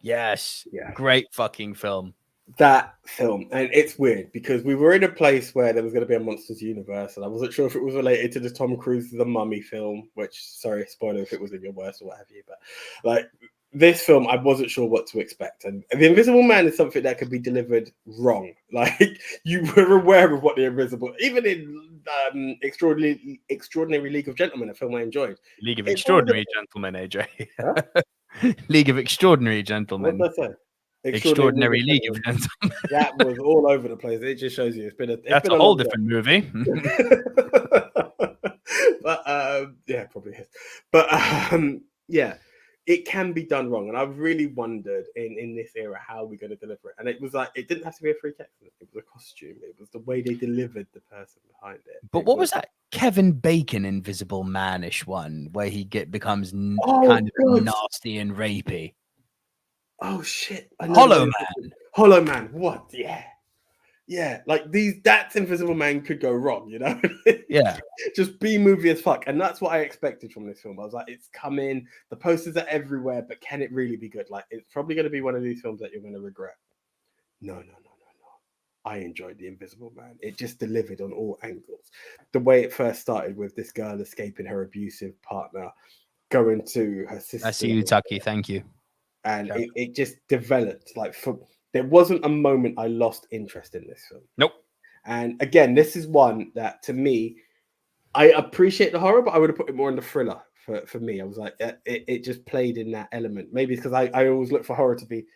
Yes. Yeah. Great fucking film. That film, and it's weird because we were in a place where there was going to be a Monsters universe, and I wasn't sure if it was related to the Tom Cruise The Mummy film, which, sorry, spoiler if it was in your worst or what have you, but like this film, I wasn't sure what to expect, and The Invisible Man is something that could be delivered wrong. Like you were aware of what the Invisible, even in Extraordinary League of Gentlemen, a film I enjoyed. League of Extraordinary Gentlemen, AJ. Huh? League of Extraordinary Gentlemen. What did I say? Extraordinary League of Gentlemen. That was all over the place. It just shows you that's a whole different movie. But yeah, probably is. But yeah, it can be done wrong, and I've really wondered in this era how we're going to deliver it. And it was like it didn't have to be a freak accident. It was a costume. It was the way they delivered the person behind it. But what was that Kevin Bacon Invisible Man-ish one where he becomes kind of nasty and rapey? Oh shit! Hollow Man. Hollow Man. What? Yeah. Like that's Invisible Man could go wrong, you know? Yeah. Just B movie as fuck, and that's what I expected from this film. I was like, it's coming. The posters are everywhere, but can it really be good? Like, it's probably going to be one of these films that you're going to regret. No. I enjoyed The Invisible Man. It just delivered on all angles. The way it first started with this girl escaping her abusive partner, going to her sister. I see you, Tucky. Thank you. And it just developed there wasn't a moment I lost interest in this film. Nope. And again, this is one that to me, I appreciate the horror, but I would have put it more in the thriller for me. I was like, it just played in that element. Maybe it's because I always look for horror to be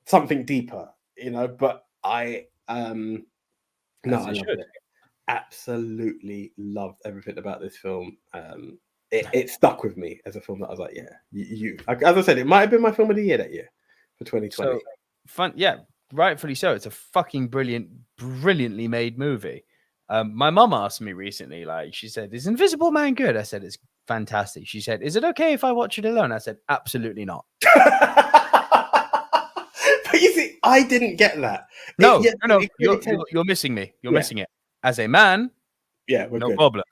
something deeper, you know, but I loved it. Absolutely loved everything about this film. It stuck with me as a film that I was like, as I said, it might have been my film of the year that year for 2020. So, fun, yeah, rightfully so. It's a fucking brilliantly made movie. My mum asked me recently, like, she said, "Is Invisible Man good?" I said, "It's fantastic." She said, "Is it okay if I watch it alone?" I said, "Absolutely not." But you see, I didn't get that. No, you're missing me. You're missing it. As a man, no problem.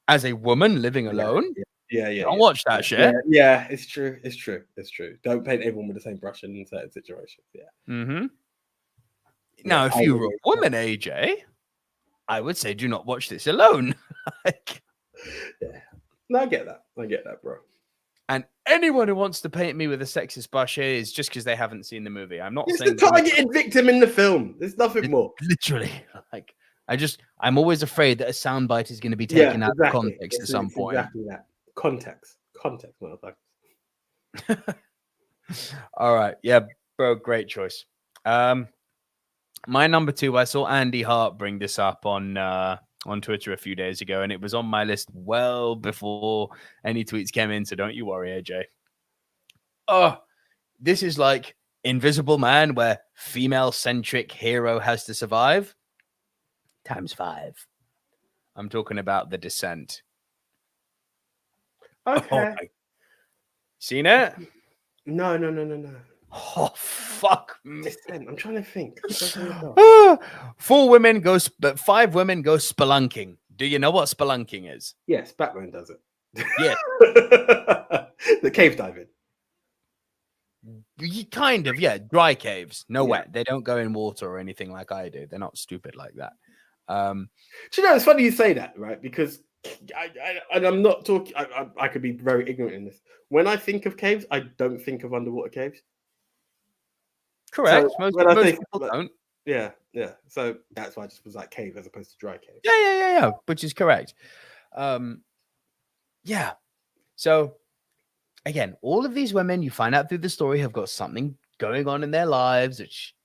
As a woman living alone, don't watch that shit. Yeah, it's true. Don't paint everyone with the same brush in certain situations. Yeah. Mm-hmm. Now, if you were a woman, AJ, I would say do not watch this alone. No, I get that, bro. And anyone who wants to paint me with a sexist brush here is just because they haven't seen the movie. I'm not saying the targeted victim in the film. There's nothing more. Literally, like. I'm always afraid that a soundbite is going to be taken out of context at some point. Exactly that. Context, motherfucker. All right. Yeah, bro, great choice. My number 2, I saw Andy Hart bring this up on Twitter a few days ago, and it was on my list well before any tweets came in, so don't you worry, AJ. Oh, this is like Invisible Man, where female-centric hero has to survive. ×5. I'm talking about The Descent. Okay. Seen it? No. Oh, fuck me. Descent. I'm trying to think. 5 women go spelunking. Do you know what spelunking is? Yes, Batman does it. Yeah. The cave diving. Kind of, yeah. Dry caves. No wet. They don't go in water or anything like I do. They're not stupid like that. Do you know, it's funny you say that, right? Because I'm not talking. I could be very ignorant in this. When I think of caves, I don't think of underwater caves. Correct. So most people don't. Yeah. So that's why I just was like cave as opposed to dry cave. Yeah. Which is correct. Yeah. So again, all of these women you find out through the story have got something going on in their lives, which,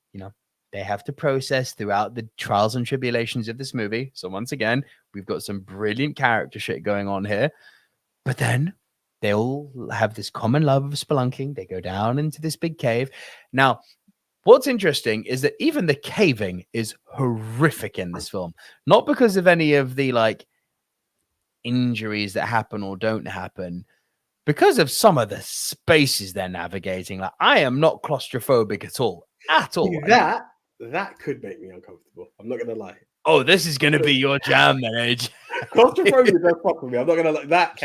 they have to process throughout the trials and tribulations of this movie. So once again, we've got some brilliant character shit going on here. But then they all have this common love of spelunking. They go down into this big cave. Now, what's interesting is that even the caving is horrific in this film. Not because of any of the injuries that happen or don't happen, because of some of the spaces they're navigating. Like, I am not claustrophobic at all. That could make me uncomfortable. I'm not gonna lie. Oh, this is gonna be your jam, then, Age. Claustrophobia does fuck with me. I'm not gonna like that.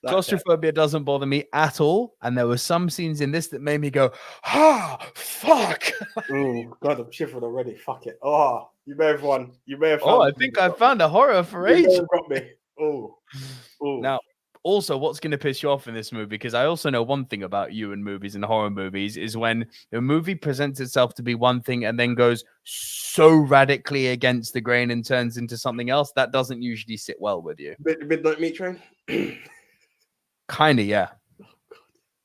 Claustrophobia doesn't bother me at all, and there were some scenes in this that made me go, fuck. Oh God, I'm shivering already. Fuck it. Oh, you may have won. I think I found a horror for Age. You got me. Oh. Now, also, what's going to piss you off in this movie, because I also know one thing about you and movies and horror movies, is when the movie presents itself to be one thing and then goes so radically against the grain and turns into something else, that doesn't usually sit well with you. Midnight Meat Train? Kind of, yeah.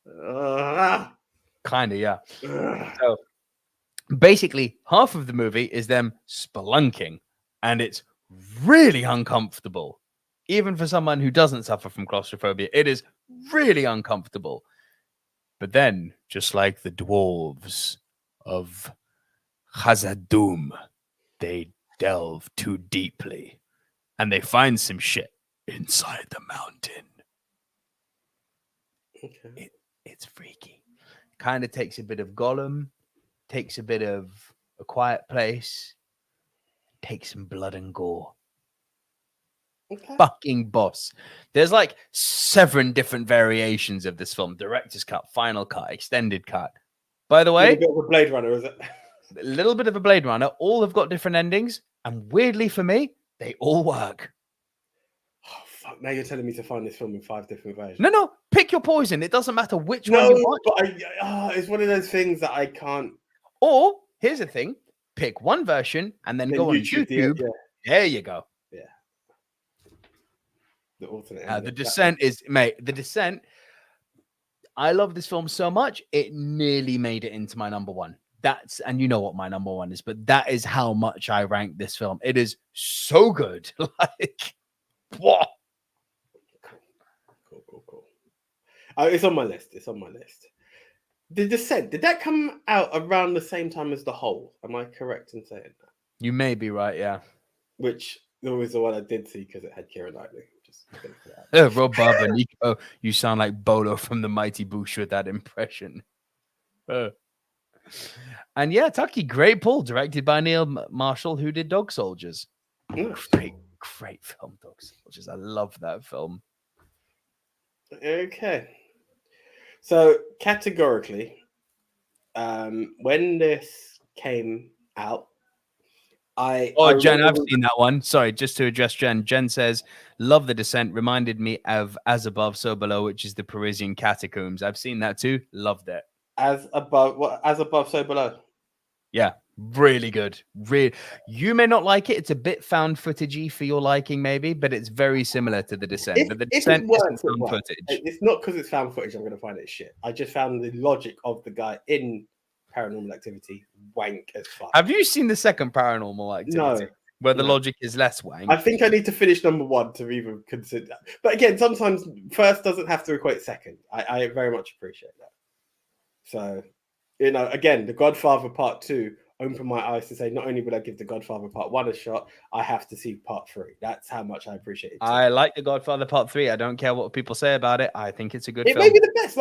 Oh, kind of, yeah. So basically, half of the movie is them spelunking, and it's really uncomfortable. Even for someone who doesn't suffer from claustrophobia, it is really uncomfortable. But then, just like the dwarves of Khazad-dûm, they delve too deeply, and they find some shit inside the mountain. Okay. It's freaky. Kind of takes a bit of Gollum, takes a bit of A Quiet Place, takes some blood and gore. Okay. Fucking boss. There's 7 different variations of this film: director's cut, final cut, extended cut. By the way, a bit of a Blade Runner, is it? A little bit of a Blade Runner. All have got different endings, and weirdly for me, they all work. Oh fuck! Now you're telling me to find this film in 5 different versions. No, pick your poison. It doesn't matter which one you watch. But it's one of those things that I can't. Or here's the thing: pick one version and then go on YouTube. There you go. Yeah. The alternate. The Descent is, mate. The Descent. I love this film so much it nearly made it into my number 1. And you know what my number 1 is, but that is how much I rank this film. It is so good. What? Cool. It's on my list. The Descent, did that come out around the same time as The Hole? Am I correct in saying that? You may be right, yeah. Which was the one I did see because it had Keira Knightley. Rob Barber, Nico, you sound like Bolo from the Mighty Boosh with that impression. And yeah, Tucky, great pull, directed by Neil Marshall, who did Dog Soldiers. Great film, Dog Soldiers. I love that film. Okay. So categorically, when this came out, Jen, I've seen that one. Sorry, just to address Jen. Jen says, love The Descent. Reminded me of As Above, So Below, which is the Parisian catacombs. I've seen that too. Loved it. As Above, So Below. Yeah, really good. You may not like it. It's a bit found footagey for your liking, maybe, but it's very similar to The Descent. But The Descent isn't found footage. It's not because it's found footage I'm going to find it shit. I just found the logic of the guy in Paranormal Activity wank as fuck. Have you seen the second Paranormal Activity? No. Where the logic is less wank? I think I need to finish number 1 to even consider that. But again, sometimes first doesn't have to equate second. I very much appreciate that. So, again, The Godfather Part 2 opened my eyes to say, not only would I give The Godfather Part 1 a shot, I have to see Part 3. That's how much I appreciate it. I like The Godfather Part 3. I don't care what people say about it. I think it's a good film. It may be the best.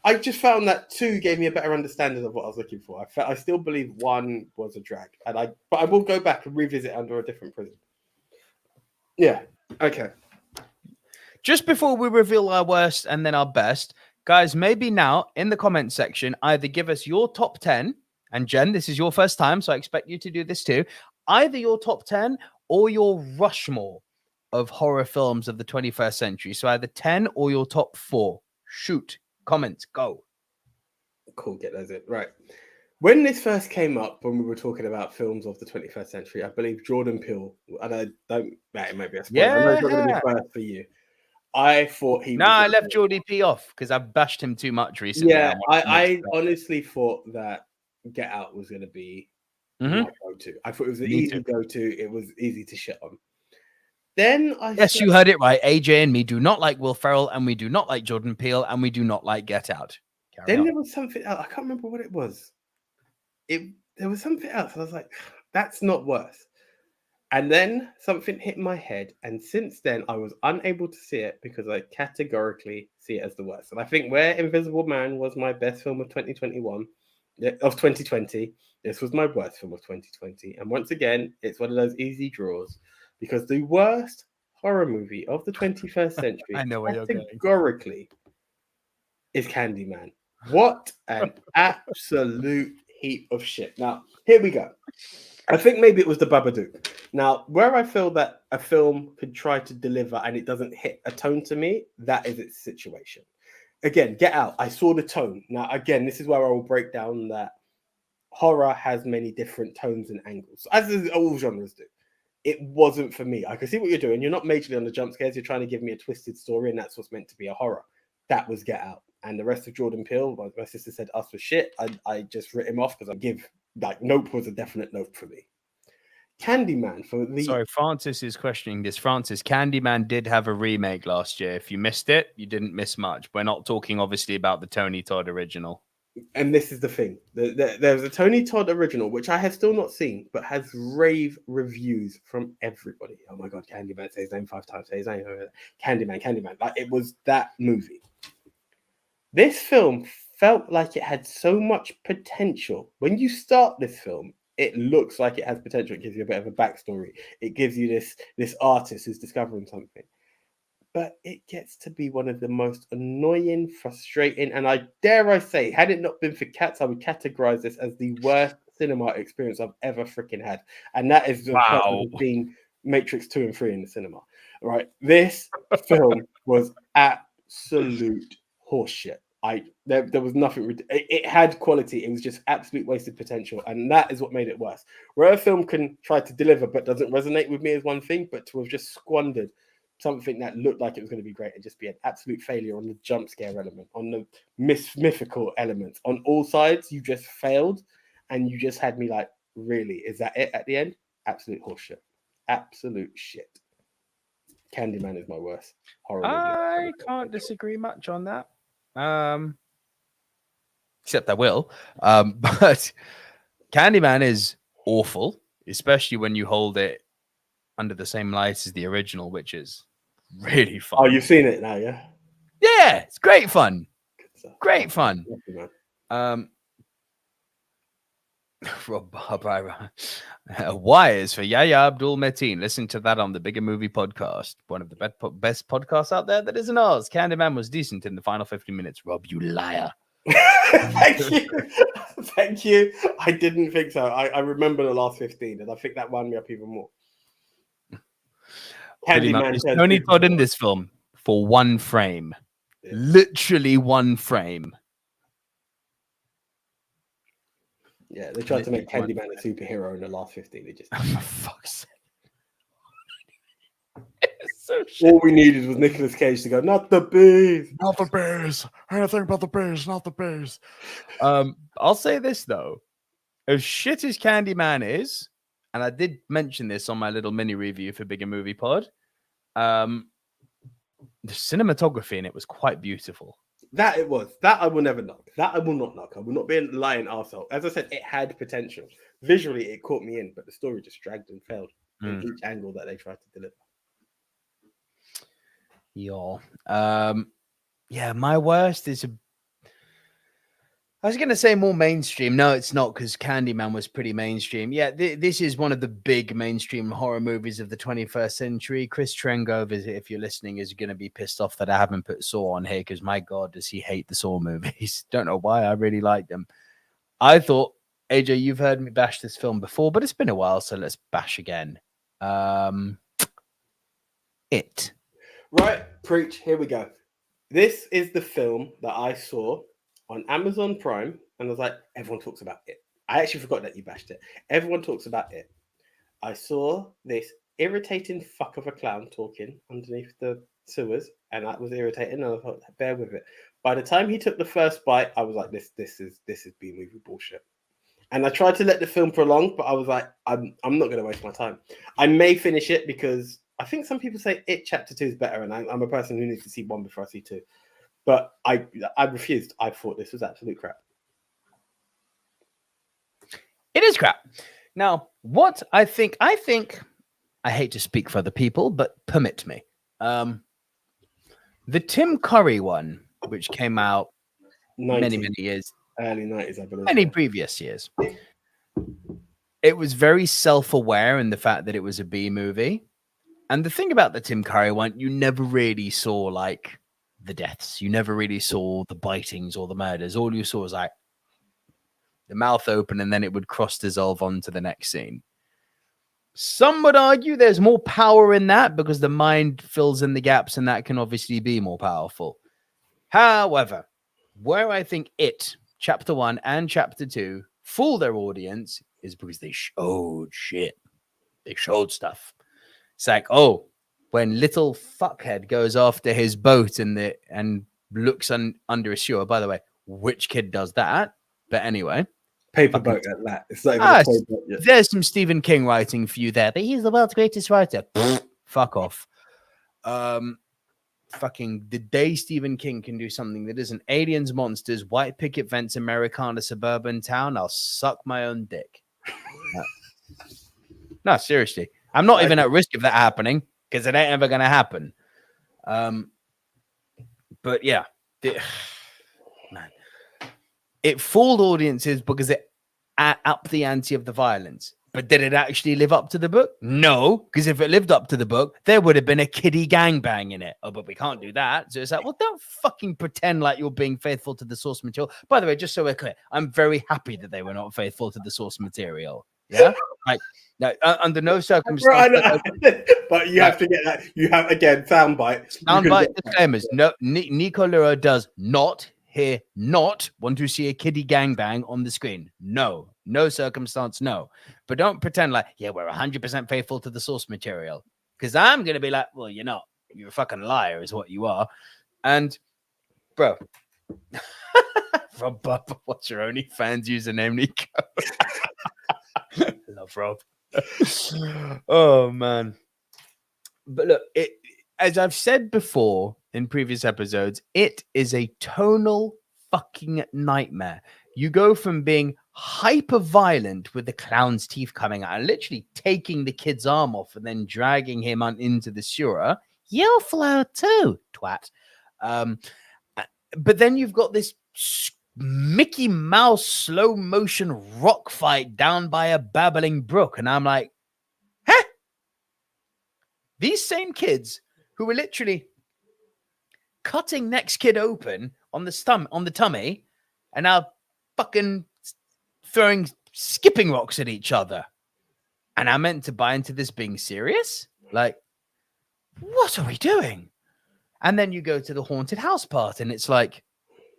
I just found that 2 gave me a better understanding of what I was looking for. I still believe 1 was a drag. But I will go back and revisit under a different prism. Yeah. Okay. Just before we reveal our worst and then our best, guys, maybe now in the comment section, either give us your top 10. And Jen, this is your first time, so I expect you to do this too. Either your top 10 or your Rushmore of horror films of the 21st century. So either 10 or your top 4. Shoot. Comments. Go. Cool. Get those in. Right. When this first came up, when we were talking about films of the 21st century, I believe Jordan Peele, and I don't, it might be a spoiler. I know it's not going to be first for you. I thought he was. I left Jordy P off because I've bashed him too much recently. Yeah, I honestly thought that Get Out was going to be my go-to. I thought it was an easy go-to. It was easy to shit on. Then Yes, you heard it right. AJ and me do not like Will Ferrell, and we do not like Jordan Peele, and we do not like Get Out. Then there was something else. I can't remember what it was. There was something else. I was like, that's not worse. And then something hit my head. And since then, I was unable to see it because I categorically see it as the worst. And I think where Invisible Man was my best film of 2020, this was my worst film of 2020. And once again, it's one of those easy draws because the worst horror movie of the 21st century I know where you're going. Categorically is Candyman. What an absolute heap of shit. Now, here we go. I think maybe it was the Babadook. Now, where I feel that a film could try to deliver and it doesn't hit a tone to me, that is its situation. Again, Get Out, I saw the tone. Now, again, this is where I will break down that horror has many different tones and angles, as all genres do. It wasn't for me. I can see what you're doing. You're not majorly on the jump scares. You're trying to give me a twisted story, and that's what's meant to be a horror. That was Get Out. And the rest of Jordan Peele, my sister said Us was shit. I just writ him off because I give, like, Nope was a definite nope for me. Candyman for the... Sorry, Francis is questioning this. Francis, Candyman did have a remake last year. If you missed it, you didn't miss much. We're not talking, obviously, about the Tony Todd original. And this is the thing. There's a Tony Todd original, which I have still not seen, but has rave reviews from everybody. Oh my God, Candyman, say his name 5 times. Say his name. Candyman. Like, it was that movie. This film felt like it had so much potential. When you start this film, it looks like it has potential. It gives you a bit of a backstory. It gives you this artist who's discovering something. But it gets to be one of the most annoying, frustrating, and I say, had it not been for Cats, I would categorize this as the worst cinema experience I've ever freaking had. And that is being Matrix 2 and 3 in the cinema. Right? This film was absolute horseshit. There was nothing. It had quality. It was just absolute wasted potential, and that is what made it worse. Where a film can try to deliver but doesn't resonate with me is one thing, but to have just squandered something that looked like it was going to be great and just be an absolute failure on the jump scare element, on the mythical elements, on all sides, you just failed, and you just had me like, really? Is that it at the end? Absolute horseshit. Absolute shit. Candyman is my worst horror movie. I can't disagree much on that. Except I will. But Candyman is awful, especially when you hold it under the same light as the original, which is really fun. Oh, you've seen it now, yeah? Yeah, it's great fun. Great fun. Rob Barbara. Wires for Yahya Abdul Mateen. Listen to that on the Bigger Movie Podcast. One of the best podcasts out there that isn't ours. Candyman was decent in the final 15 minutes. Rob, you liar. Thank you. I didn't think so. I remember the last 15, and I think that wound me up even more. Candyman. Tony Todd in this film for one frame. Yeah. Literally one frame. Yeah, they tried to make Candyman a superhero in the last 15. They just... For fuck's sake. So all we needed was Nicolas Cage to go, not the bees. Not the bees. Anything but the bees, not the bees. I'll say this, though. As shit as Candyman is, and I did mention this on my little mini review for Bigger Movie Pod, the cinematography in it was quite beautiful. That it was. That I will never knock. That I will not knock. I will not be a lying arsehole. As I said, it had potential. Visually, it caught me in, but the story just dragged and failed in each angle that they tried to deliver. Yeah, my worst is I was going to say more mainstream. No, it's not, because Candyman was pretty mainstream. Yeah, this is one of the big mainstream horror movies of the 21st century. Chris Trengove, if you're listening, is going to be pissed off that I haven't put Saw on here, because my God, does he hate the Saw movies. Don't know why. I really like them. I thought, AJ, you've heard me bash this film before, but it's been a while, so let's bash again. It. Right, preach. Here we go. This is the film that I saw on Amazon Prime, and I was like, everyone talks about it. I actually forgot that you bashed it. Everyone talks about it. I saw this irritating fuck of a clown talking underneath the sewers, and that was irritating. And I thought, bear with it. By the time he took the first bite, I was like, this is B-movie bullshit. And I tried to let the film prolong, but I was like, I'm not going to waste my time. I may finish it because I think some people say It Chapter 2 is better, and I'm a person who needs to see 1 before I see 2. But I refused. I thought this was absolute crap. It is crap. Now, what I think, I hate to speak for other people, but permit me. The Tim Curry one, which came out many years, early 90s, I believe. Many previous years. It was very self-aware in the fact that it was a B movie. And the thing about the Tim Curry one, you never really saw like the deaths. You never really saw the bitings or the murders. All you saw was like the mouth open, and then it would cross dissolve on to the next scene. Some would argue there's more power in that because the mind fills in the gaps, and that can obviously be more powerful. However, where I think It, Chapter 1 and Chapter 2, fool their audience is because they showed shit. They showed stuff. It's like, oh, when little fuckhead goes after his boat and looks under a sewer. By the way, which kid does that? But anyway. Paper boat at that. It's not even a paper boat yet. There's some Stephen King writing for you there. But he's the world's greatest writer. Fuck off. Fucking the day Stephen King can do something that isn't aliens, monsters, white picket fence, Americana, suburban town, I'll suck my own dick. No, seriously. I'm not even at risk of that happening because it ain't ever going to happen. But yeah, man, it fooled audiences because it upped the ante of the violence. But did it actually live up to the book? No, because if it lived up to the book, there would have been a kiddie gangbang in it. Oh, but we can't do that. So it's like, well, don't fucking pretend like you're being faithful to the source material. By the way, just so we're clear, I'm very happy that they were not faithful to the source material. Yeah, like no, under no circumstances. But you have to get that. You have again soundbite. Soundbite disclaimers. No, Nico Lurot does not want to see a kiddie gangbang on the screen. No circumstance. No, but don't pretend like we're 100% faithful to the source material because I'm gonna be like, well, you're not. You're a fucking liar, is what you are. And bro, Rob, what's your OnlyFans username, Nico? Love Rob. Oh man. But look, as I've said before in previous episodes, it is a tonal fucking nightmare. You go from being hyper violent with the clown's teeth coming out and literally taking the kid's arm off and then dragging him on into the sewer. You'll flow too, twat. But then you've got this Mickey Mouse slow motion rock fight down by a babbling brook. And I'm like, huh? These same kids who were literally cutting next kid open on the tummy and now fucking throwing skipping rocks at each other. And I'm meant to buy into this being serious? Like, what are we doing? And then you go to the haunted house part and it's like,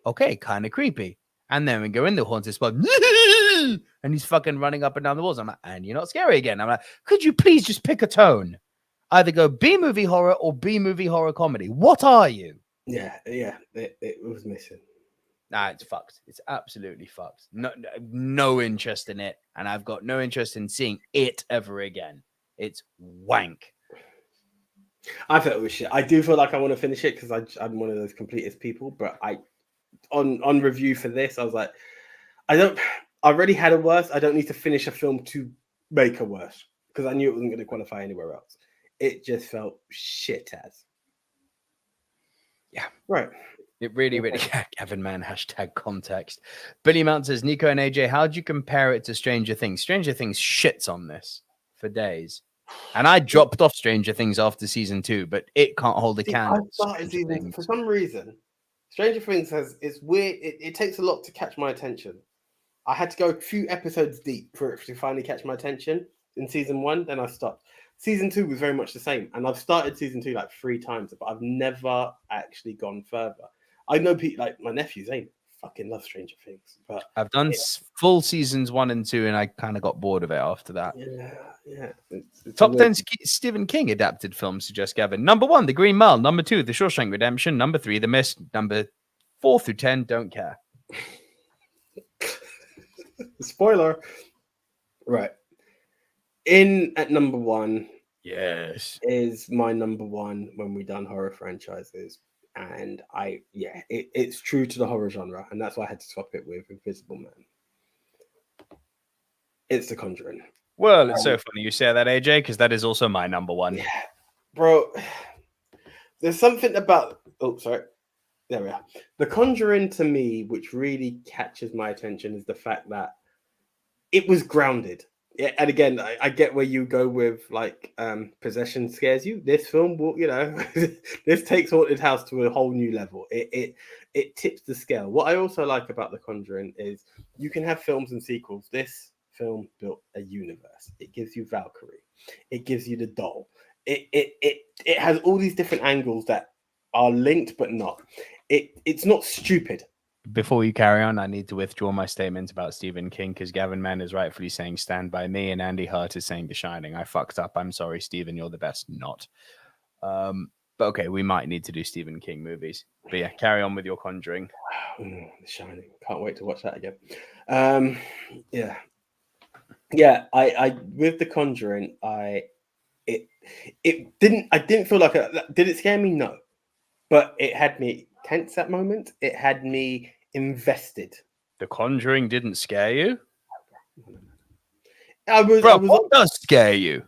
okay, kind of creepy. And then we go in the haunted spot and he's fucking running up and down the walls. I'm like, and you're not scary again. I'm like, could you please just pick a tone? Either go B-movie horror or B-movie horror comedy. What are you? Yeah, it was missing. Nah, it's fucked. It's absolutely fucked. No interest in it. And I've got no interest in seeing it ever again. It's wank. I felt it was shit. I do feel like I want to finish it because I'm one of those completist people. But on review for this, I was like, I already had a worse. I don't need to finish a film to make a worse because I knew it wasn't going to qualify anywhere else. It just felt shit as. Yeah, right. It really, Kevin, man, #context. Billy Mount says, Nico and AJ, how'd you compare it to Stranger Things? Stranger Things shits on this for days. And I dropped off Stranger Things after season 2, but it can't hold a candle. For some reason, Stranger Things it's weird. It takes a lot to catch my attention. I had to go a few episodes deep for it to finally catch my attention in season 1. Then I stopped. Season 2 was very much the same. And I've started season 2 like 3 times, but I've never actually gone further. I know people like my nephews ain't fucking love Stranger Things, but I've done full seasons 1 and 2, and I kind of got bored of it after that. Yeah. It's Top 10 Stephen King adapted films, suggests Gavin. Number 1, The Green Mile. Number 2, The Shawshank Redemption. Number 3, The Mist. Number 4 through 10, don't care. Spoiler. Right. In at number 1. Yes. Is my number 1 when we done horror franchises. And it's true to the horror genre. And that's why I had to swap it with Invisible Man. It's The Conjuring. Well, it's so funny you say that, AJ, because that is also my number 1. Yeah. Bro, there's something about... Oh, sorry. There we are. The Conjuring, to me, which really catches my attention is the fact that it was grounded. Yeah, and again, I get where you go with like possession scares you. This film will, this takes Haunted House to a whole new level. It tips the scale. What I also like about The Conjuring is you can have films and sequels. This film built a universe. It gives you Valkyrie. It gives you the doll. It has all these different angles that are linked but not. It's not stupid. Before you carry on, I need to withdraw my statement about Stephen King because Gavin Mann is rightfully saying Stand By Me and Andy Hart is saying The Shining. I fucked up. I'm sorry, Stephen. You're the best. Not. But okay, we might need to do Stephen King movies. But yeah, carry on with your Conjuring. The Shining. Can't wait to watch that again. Yeah. I with The Conjuring, I didn't feel like did it scare me? No, but it had me tense at moment. It had me invested. The Conjuring didn't scare you? What does scare you?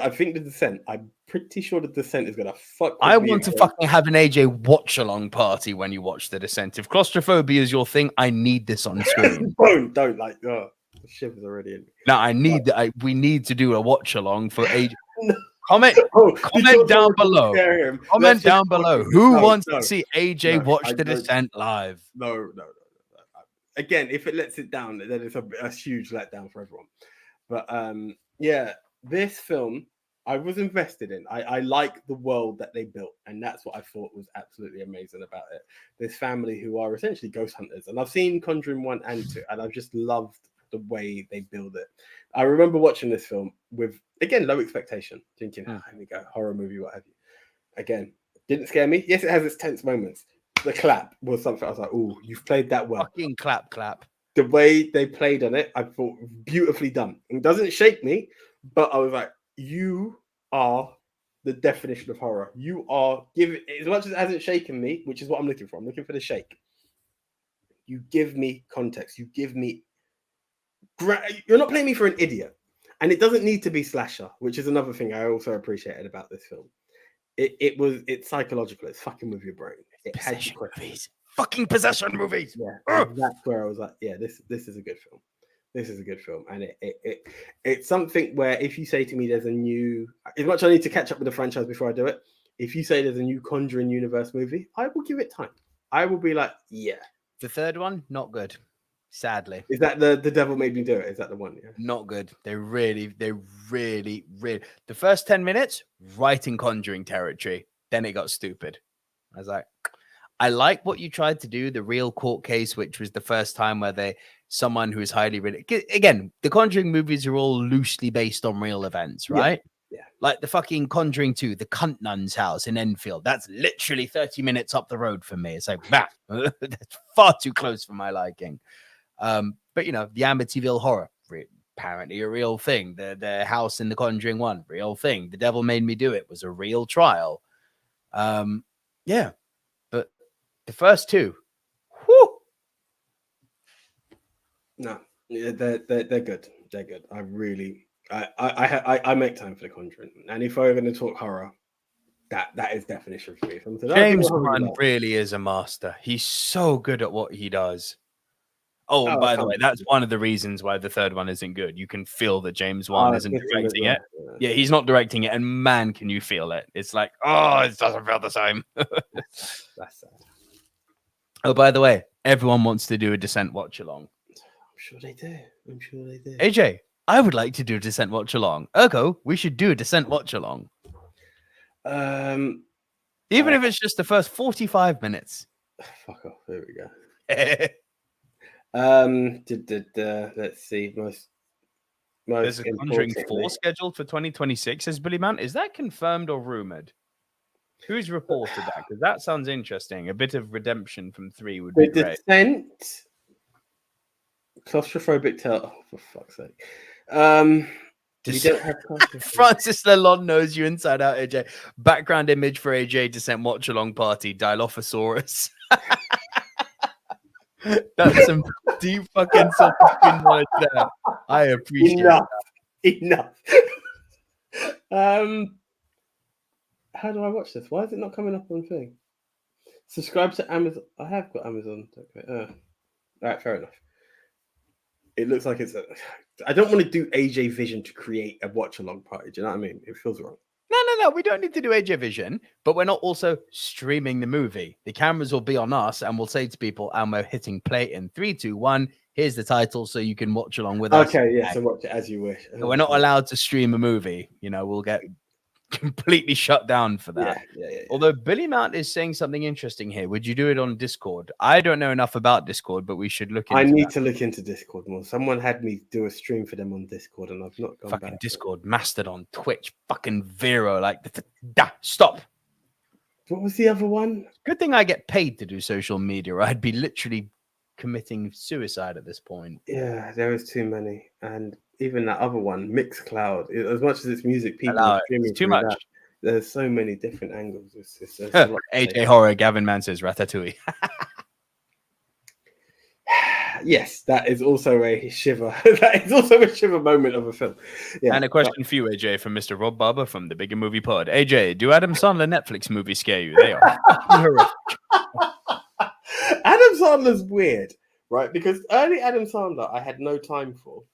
I think The Descent. I'm pretty sure The Descent is gonna fuck. I want to fucking have an AJ watch along party when you watch The Descent. If claustrophobia is your thing, I need this on screen. don't like. Oh, the shivers already in me. No, we need to do a watch along for AJ. Comment down below. Comment down below. Who wants to see AJ watch The Descent live? No. Again, if it lets it down, then it's a huge letdown for everyone. But this film I was invested in. I like the world that they built, and that's what I thought was absolutely amazing about it. This family who are essentially ghost hunters, and I've seen Conjuring 1 and 2, and I've just loved the way they build it. I remember watching this film with, again, low expectation, thinking, here we go, horror movie, what have you. Again, didn't scare me. Yes, it has its tense moments. The clap was something I was like, oh, you've played that well. Fucking clap. The way they played on it, I thought beautifully done. It doesn't shake me, but I was like, you are the definition of horror. You are giving, as much as it hasn't shaken me, which is what I'm looking for. I'm looking for the shake. You give me context. You give me... You're not playing me for an idiot. And it doesn't need to be slasher, which is another thing I also appreciated about this film. It's psychological. It's fucking with your brain. It had you movies. Fucking possession movies. Yeah, that's where I was like, yeah, this is a good film. This is a good film. And it's something where if you say to me there's a new... As much as I need to catch up with the franchise before I do it, if you say there's a new Conjuring universe movie, I will give it time. I will be like, yeah. The third one, not good. Sadly. Is that the Devil Made Me Do It? Is that the one? Yeah. Not good. They really. The first 10 minutes, right in Conjuring territory. Then it got stupid. I was like, I like what you tried to do, the real court case, which was the first time where someone who is highly again, the Conjuring movies are all loosely based on real events, right? Yeah. Like the fucking Conjuring 2, the cunt nun's house in Enfield. That's literally 30 minutes up the road from me. It's like, that's far too close for my liking. But the Amityville horror, apparently a real thing. The house in the Conjuring 1, real thing. The Devil Made Me Do It was a real trial. But the first two, whew. No, they're good. They're good. I make time for the Conjuring, and if I'm going to talk horror, that is definition for me. James Wan really is a master. He's so good at what he does. Oh, by the way, that's one of the reasons why the third one isn't good. You can feel that James Wan isn't directing it. Yeah, he's not directing it, and man, can you feel it? It's like, it doesn't feel the same. That's sad. Oh, by the way, everyone wants to do a Descent watch along. I'm sure they do. AJ, I would like to do a Descent watch along. Ergo, we should do a Descent watch along. Even if it's just the first 45 minutes. Fuck off. There we go. Let's see. Most There's a Conjuring 4 scheduled for 2026, says Billy Mount. Is that confirmed or rumored? Who's reported that? Because that sounds interesting. A bit of redemption from 3 would be great. Descent, claustrophobic tale. Oh, for fuck's sake. We don't have Francis Lalonde knows you inside out, AJ. Background image for AJ Descent watch along party. Dilophosaurus. That's some deep fucking self-esteem knowledge there. I appreciate enough. How do I watch this? Why is it not coming up on thing? Subscribe to Amazon. I have got Amazon. Okay. All right, fair enough. It looks like it's I don't want to do AJ Vision to create a watch along party. Do you know what I mean? It feels wrong. No. We don't need to do AJ Vision, but we're not also streaming the movie. The cameras will be on us, and we'll say to people, and we're hitting play in 3, 2, 1. Here's the title, so you can watch along with us. Okay, yeah, so watch it as you wish. So we're not allowed to stream a movie. We'll get completely shut down for that. Yeah. Although Billy Mount is saying something interesting here. Would you do it on Discord? I don't know enough about Discord, but we should look into I need to look into Discord more. Someone had me do a stream for them on Discord, and I've not gone fucking back. Discord, Mastodon, Twitch, fucking Vero. Stop. What was the other one? Good thing I get paid to do social media, or I'd be literally committing suicide at this point. Yeah, there is too many. And even that other one, Mixcloud, as much as it's music, people are streaming it's too much. That. There's so many different angles. It's AJ Horror, Gavin Mann says Ratatouille. Yes, that is also a shiver. That is also a shiver moment of a film. Yeah, and a question for you, AJ, from Mr. Rob Barber from the Bigger Movie Pod. AJ, do Adam Sandler Netflix movies scare you? They are horrific. Adam Sandler's weird, right? Because early Adam Sandler, I had no time for.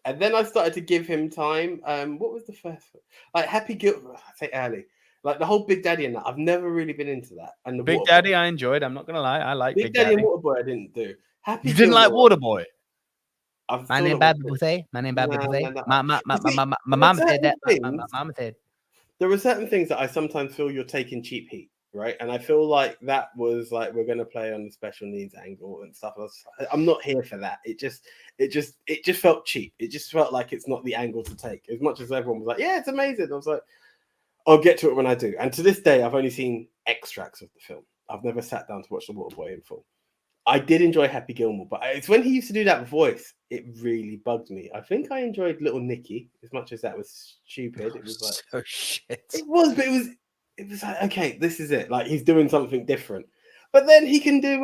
And then I started to give him time. What was the first one? Like Happy Gilmore, I say early. Like the whole Big Daddy and that. I've never really been into that. And the Big Daddy, I enjoyed. I'm not going to lie. I like Big Daddy. And Waterboy I didn't do. You didn't like Waterboy? My name Baby Buffet. My mama said that. My mama said. There are certain things that I sometimes feel you're taking cheap heat. Right, and I feel like that was like we're going to play on the special needs angle and stuff. I'm not here for that. It just felt cheap. It just felt like it's not the angle to take. As much as everyone was like, "Yeah, it's amazing," I was like, "I'll get to it when I do." And to this day, I've only seen extracts of the film. I've never sat down to watch The Waterboy in full. I did enjoy Happy Gilmore, but it's when he used to do that voice, it really bugged me. I think I enjoyed Little Nicky as much as that was stupid. It was like so shit. It was, but it was like, okay, this is it. Like he's doing something different. But then he can do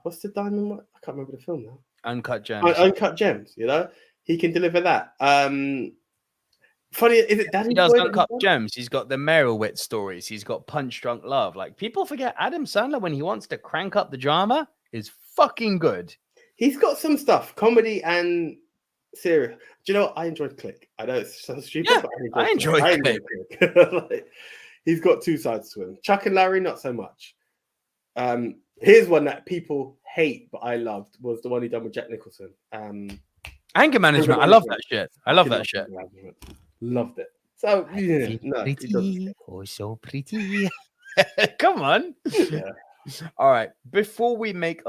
what's the diamond one? I can't remember the film now. Uncut Gems. Uncut Gems, He can deliver that. Funny, is it Daddy? He does Uncut Gems. He's got the Merowitz stories. He's got Punch Drunk Love. Like people forget Adam Sandler when he wants to crank up the drama is fucking good. He's got some stuff, comedy and serious. Do you know what? I enjoyed Click. I know it's so stupid, yeah, but I enjoyed Click. Like, he's got two sides to him. Chuck and Larry, not so much. Here's one that people hate, but I loved, was the one he done with Jack Nicholson. Anger Management. I love that shit. I love that shit. Loved it. So yeah, pretty. Oh, so pretty. Come on. Yeah. All right. Before we make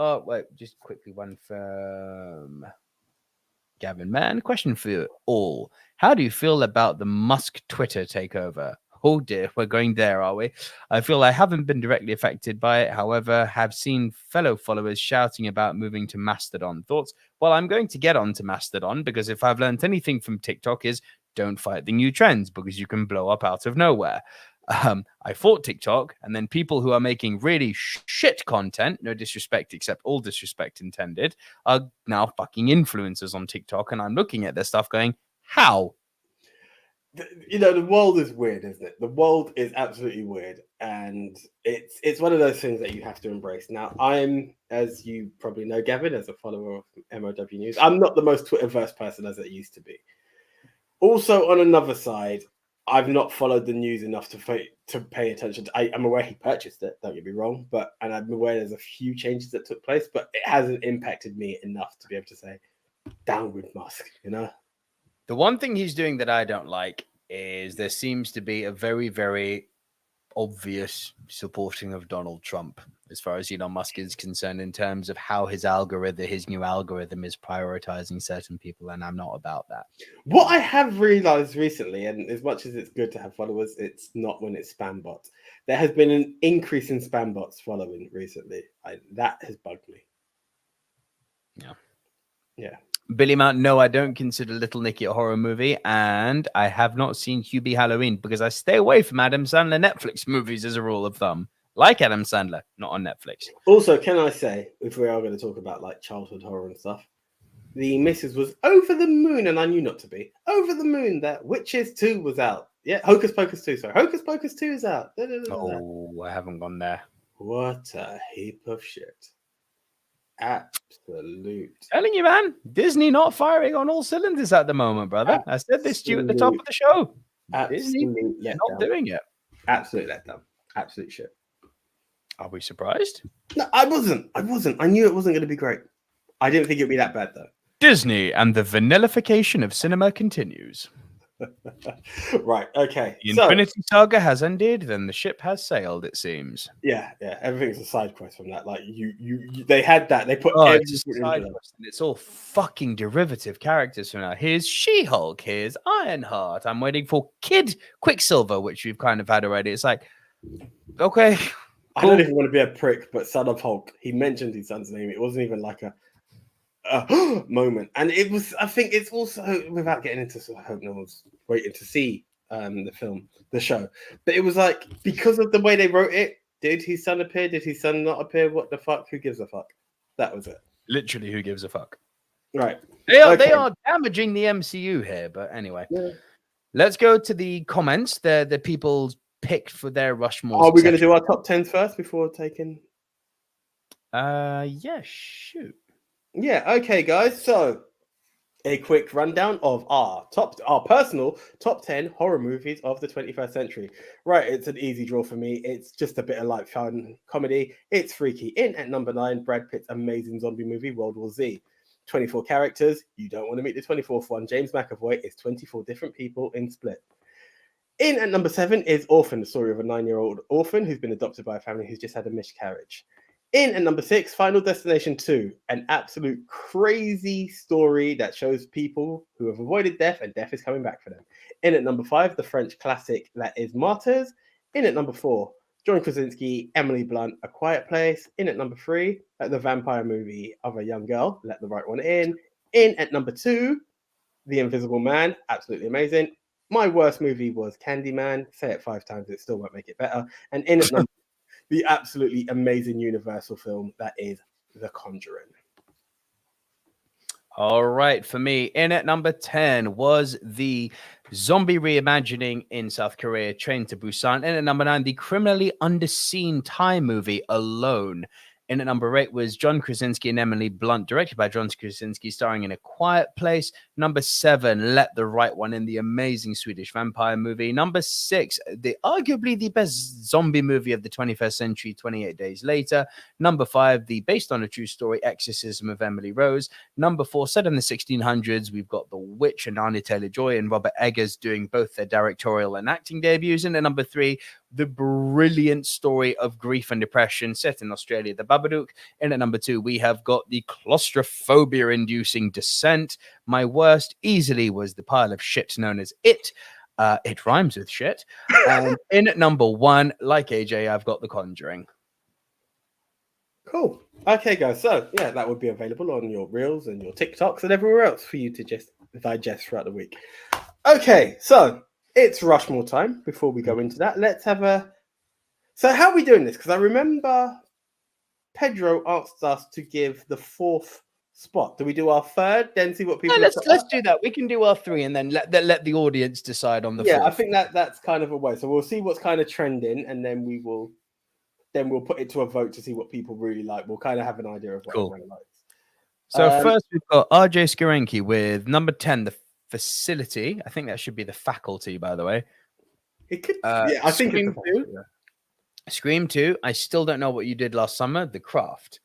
just quickly one from Gavin Mann. Question for you all. How do you feel about the Musk Twitter takeover? Oh dear, we're going there, are we? I feel I haven't been directly affected by it. However, have seen fellow followers shouting about moving to Mastodon. Thoughts? Well, I'm going to get on to Mastodon because if I've learned anything from TikTok is don't fight the new trends because you can blow up out of nowhere. I fought TikTok, and then people who are making really shit content, no disrespect except all disrespect intended, are now fucking influencers on TikTok, and I'm looking at their stuff going, how? The world is weird, isn't it? The world is absolutely weird, and it's one of those things that you have to embrace. Now, I'm, as you probably know, Gavin, as a follower of MOW News, I'm not the most Twitterverse person as it used to be. Also, on another side, I've not followed the news enough to pay attention. I'm aware he purchased it, don't get me wrong, and I'm aware there's a few changes that took place, but it hasn't impacted me enough to be able to say, down with Musk, The one thing he's doing that I don't like is there seems to be a very, very obvious supporting of Donald Trump. as far as Elon Musk is concerned, in terms of how his new algorithm is prioritizing certain people, and I'm not about that. What I have realized recently, and as much as it's good to have followers, it's not when it's spam bots. There has been an increase in spam bots following recently. That has bugged me. Yeah. Billy Mount, no, I don't consider Little Nicky a horror movie, and I have not seen Hubie Halloween because I stay away from Adam Sandler Netflix movies as a rule of thumb. Like Adam Sandler, not on Netflix. Also, can I say, if we are going to talk about like childhood horror and stuff, the missus was over the moon, and I knew not to be over the moon that Witches 2 was out. Yeah, Hocus Pocus 2. Sorry, Hocus Pocus 2 is out. Oh, I haven't gone there. What a heap of shit. Absolute. Telling you, man, Disney not firing on all cylinders at the moment, brother. I said this to you at the top of the show. Disney not doing it. Absolute letdown. Absolute shit. Are we surprised? No, I wasn't. I knew it wasn't going to be great. I didn't think it'd be that bad, though. Disney and the vanillification of cinema continues. Right. Okay. The Infinity Saga has ended, then the ship has sailed. It seems. Yeah. Everything's a side quest from that. Like they had that. They put it's a side quest, and it's all fucking derivative characters from now. Here's She-Hulk. Here's Ironheart. I'm waiting for Kid Quicksilver, which we've kind of had already. It's like, okay. Cool. I don't even want to be a prick, but Son of Hulk. He mentioned his son's name. It wasn't even like a moment, and it was. I think it's also, without getting into, so I hope no one's waiting to see the show, but it was like, because of the way they wrote it, did his son appear, did his son not appear, what the fuck, who gives a fuck? That was it. Literally, who gives a fuck? Right. They are damaging the MCU here, but anyway. Let's go to the comments. The people picked for their Rushmore. Are we going to do our top 10s first before taking yeah, shoot. Yeah, okay, guys. So, a quick rundown of our personal top 10 horror movies of the 21st century. Right, it's an easy draw for me. It's just a bit of light fun comedy. It's freaky. In at number 9, Brad Pitt's amazing zombie movie, World War Z. 24 characters. You don't want to meet the 24th one. James McAvoy is 24 different people in Split. In at number 7 is Orphan, the story of a 9-year-old orphan who's been adopted by a family who's just had a miscarriage. In at number 6, Final Destination 2, an absolute crazy story that shows people who have avoided death, and death is coming back for them. In at number 5, the French classic that is Martyrs. In at number 4, John Krasinski, Emily Blunt, A Quiet Place. In at number 3, the vampire movie of a young girl, Let the Right One In. In at number 2, The Invisible Man, absolutely amazing. My worst movie was Candyman. Say it 5 times, it still won't make it better. And in at number the absolutely amazing Universal film that is The Conjuring. All right, for me, in at number 10 was the zombie reimagining in South Korea, Train to Busan. In at number 9, the criminally underseen Thai movie Alone. In at number 8 was John Krasinski and Emily Blunt, directed by John Krasinski, starring in A Quiet Place. Number 7, Let the Right One In, the amazing Swedish vampire movie. Number 6, arguably the best zombie movie of the 21st century, 28 Days Later. Number 5, the based on a true story, Exorcism of Emily Rose. Number 4, set in the 1600s, we've got The Witch and Anya Taylor-Joy and Robert Eggers doing both their directorial and acting debuts. And at number 3, the brilliant story of grief and depression set in Australia, The Babadook. And at number 2, we have got the claustrophobia-inducing Descent. My worst easily was the pile of shit known as It. It rhymes with shit. And in at number 1, like AJ, I've got The Conjuring. Cool. Okay, guys. So, yeah, that would be available on your Reels and your TikToks and everywhere else for you to just digest throughout the week. Okay, so it's Rushmore time. Before we go into that, let's have a... So how are we doing this? Because I remember Pedro asked us to give the 4th spot. Do we do our 3rd, then see what people... Yeah, let's do that. We can do our 3 and then let the audience decide on the 4th. Yeah, I think that's kind of a way. So we'll see what's kind of trending, and then we'll put it to a vote to see what people really like. We'll kind of have an idea of what everyone likes. So first we've got RJ Skarenki with number 10, The Facility. I think that should be The Faculty, by the way. It could. Yeah, I think Scream 2. Yeah. Scream 2. I still don't know what you did last summer. The Craft.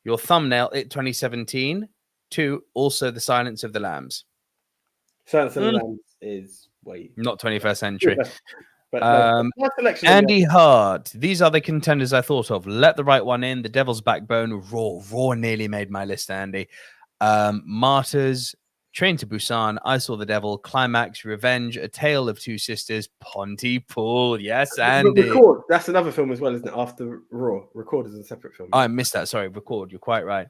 Your thumbnail, It 2017. 2, also The Silence of the Lambs. Silence of the Lambs is not 21st century. But no selection. Andy Hart. These are the contenders I thought of. Let the Right One In, The Devil's Backbone, Raw nearly made my list, Andy. Martyrs, Train to Busan, I Saw the Devil, Climax, Revenge, A Tale of Two Sisters, Pontypool. Yes, Andy. Record. That's another film as well, isn't it? After Raw. Record is a separate film. Oh, I missed that. Sorry, Record. You're quite right.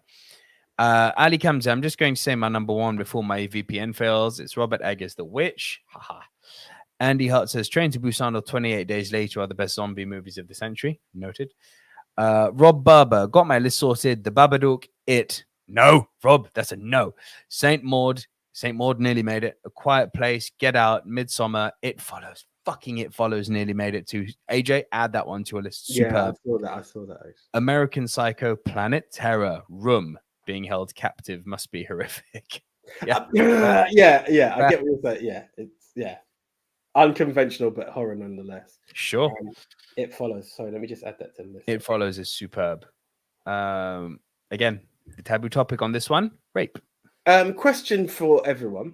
Ali Kamza, I'm just going to say my number one before my VPN fails. It's Robert Eggers' The Witch. Haha. Andy Hart says Train to Busan or 28 Days Later are the best zombie movies of the century. Noted. Rob Barber, got my list sorted. The Babadook, It. No, Rob, that's a no. Saint Maud nearly made it. A Quiet Place, Get Out, Midsummer, It Follows. Fucking It Follows nearly made it too. AJ, add that one to a list. Superb. Yeah, I saw that. American Psycho, Planet Terror, Room, being held captive must be horrific. Yeah. I get what you're saying. Yeah, it's unconventional but horror nonetheless. Sure. It Follows. Sorry, let me just add that to the list. It Follows is superb. Again, the taboo topic on this one: rape. Question for everyone,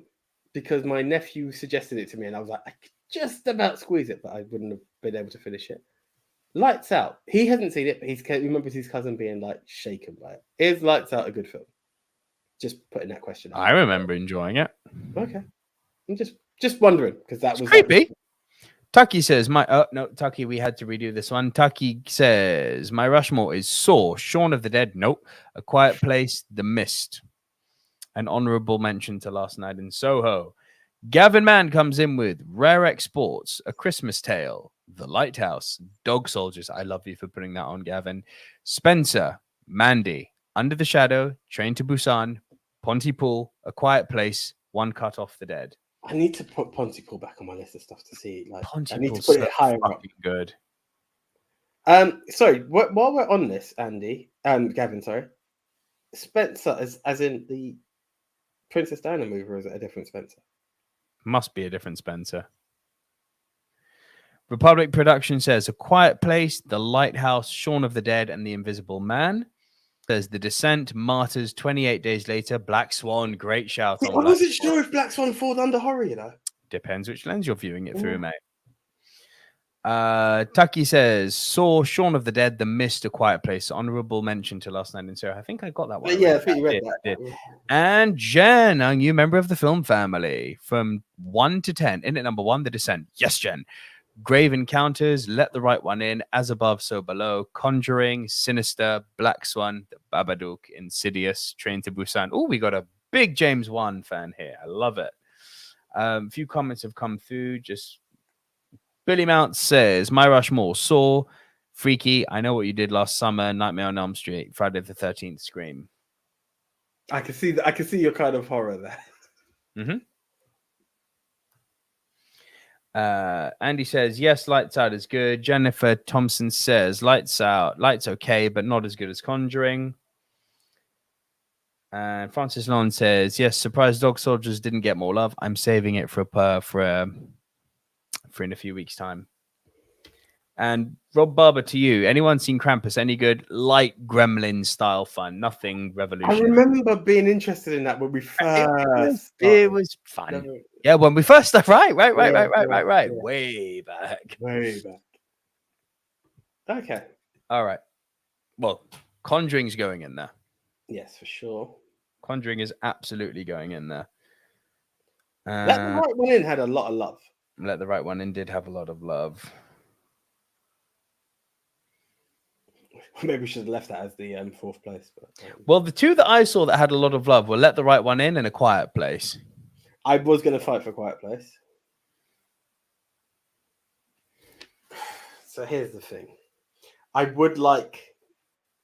because my nephew suggested it to me, and I was like, I could just about squeeze it, but I wouldn't have been able to finish it. Lights Out. He hasn't seen it, but he remembers his cousin being like shaken by it. Is Lights Out a good film? Just putting that question out. I remember enjoying it. Okay, I'm just wondering because that was creepy. Tucky says Tucky, we had to redo this one. Tucky says my Rushmore is Saw, Shaun of the Dead, nope. A Quiet Place, The Mist. An honorable mention to Last Night in Soho. Gavin Mann comes in with Rare Exports, A Christmas Tale, The Lighthouse, Dog Soldiers. I love you for putting that on, Gavin. Spencer, Mandy, Under the Shadow, Train to Busan, Pontypool, A Quiet Place, One Cut Off the Dead. I need to put Pontypool back on my list of stuff to see. Like, I need to put put it higher up. Good. Sorry. While we're on this, Andy, Gavin, sorry, Spencer, as in the Princess Diana movie, or is it a different Spencer? Must be a different Spencer. Republic Production says A Quiet Place, The Lighthouse, Shaun of the Dead, and The Invisible Man. There's The Descent, Martyrs, 28 Days Later, Black Swan. Great shout. I wasn't sure if Black Swan falls under horror, you know. Depends which lens you're viewing it through, mate. Tucky says Saw, Shaun of the Dead, The Mist, A Quiet Place. Honorable mention to Last Night in Soho. I think I got that one. Yeah, I think you read that. And Jen, a new member of the film family, from 1 to 10. In at number 1, The Descent. Yes, Jen. Grave Encounters, Let the Right One In, As Above, So Below, Conjuring, Sinister, Black Swan, The Babadook, Insidious, Train to Busan. Oh, we got a big James Wan fan here. I love it. A few comments have come through. Just Billy Mount says, My Rushmore, Saw, Freaky, I Know What You Did Last Summer, Nightmare on Elm Street, Friday the 13th, Scream. I can see your kind of horror there. Mm-hmm. Andy says, yes, Lights Out is good. Jennifer Thompson says, Lights Out, Lights okay, but not as good as Conjuring. And Francis Lon says, yes, Surprise Dog Soldiers didn't get more love. I'm saving it for in a few weeks' time. And Rob Barber, to you, anyone seen Krampus? Any good light Gremlin style fun? Nothing revolutionary. I remember being interested in that when we first. It was fun. Yeah, when we first started. Right. Way back. Okay. All right. Well, Conjuring's going in there. Yes, for sure. Conjuring is absolutely going in there. Let the Right One In had a lot of love. Let the Right One In did have a lot of love. Maybe we should have left that as the fourth place. But, well, the two that I saw that had a lot of love were Let the Right One In and A Quiet Place. I was going to fight for Quiet Place. So here's the thing. I would like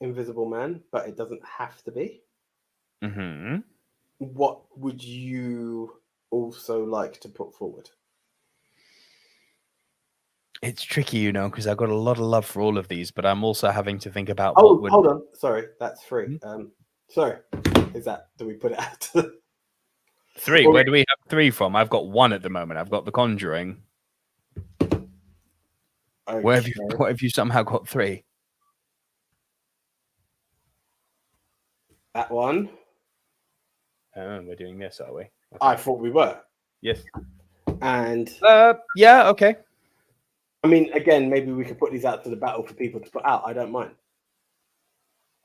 Invisible Man, but it doesn't have to be. Mm-hmm. What would you also like to put forward? It's tricky, you know, because I've got a lot of love for all of these, but I'm also having to think about hold on. Sorry, that's 3. Sorry. Is that, do we put it out? 3. Where do we have 3 from? I've got 1 at the moment. I've got The Conjuring. Okay. What have you somehow got 3? That one. Oh, we're doing this, are we? Okay. I thought we were. Yes. And yeah, okay. I mean, again, maybe we could put these out to the battle for people to put out. I don't mind.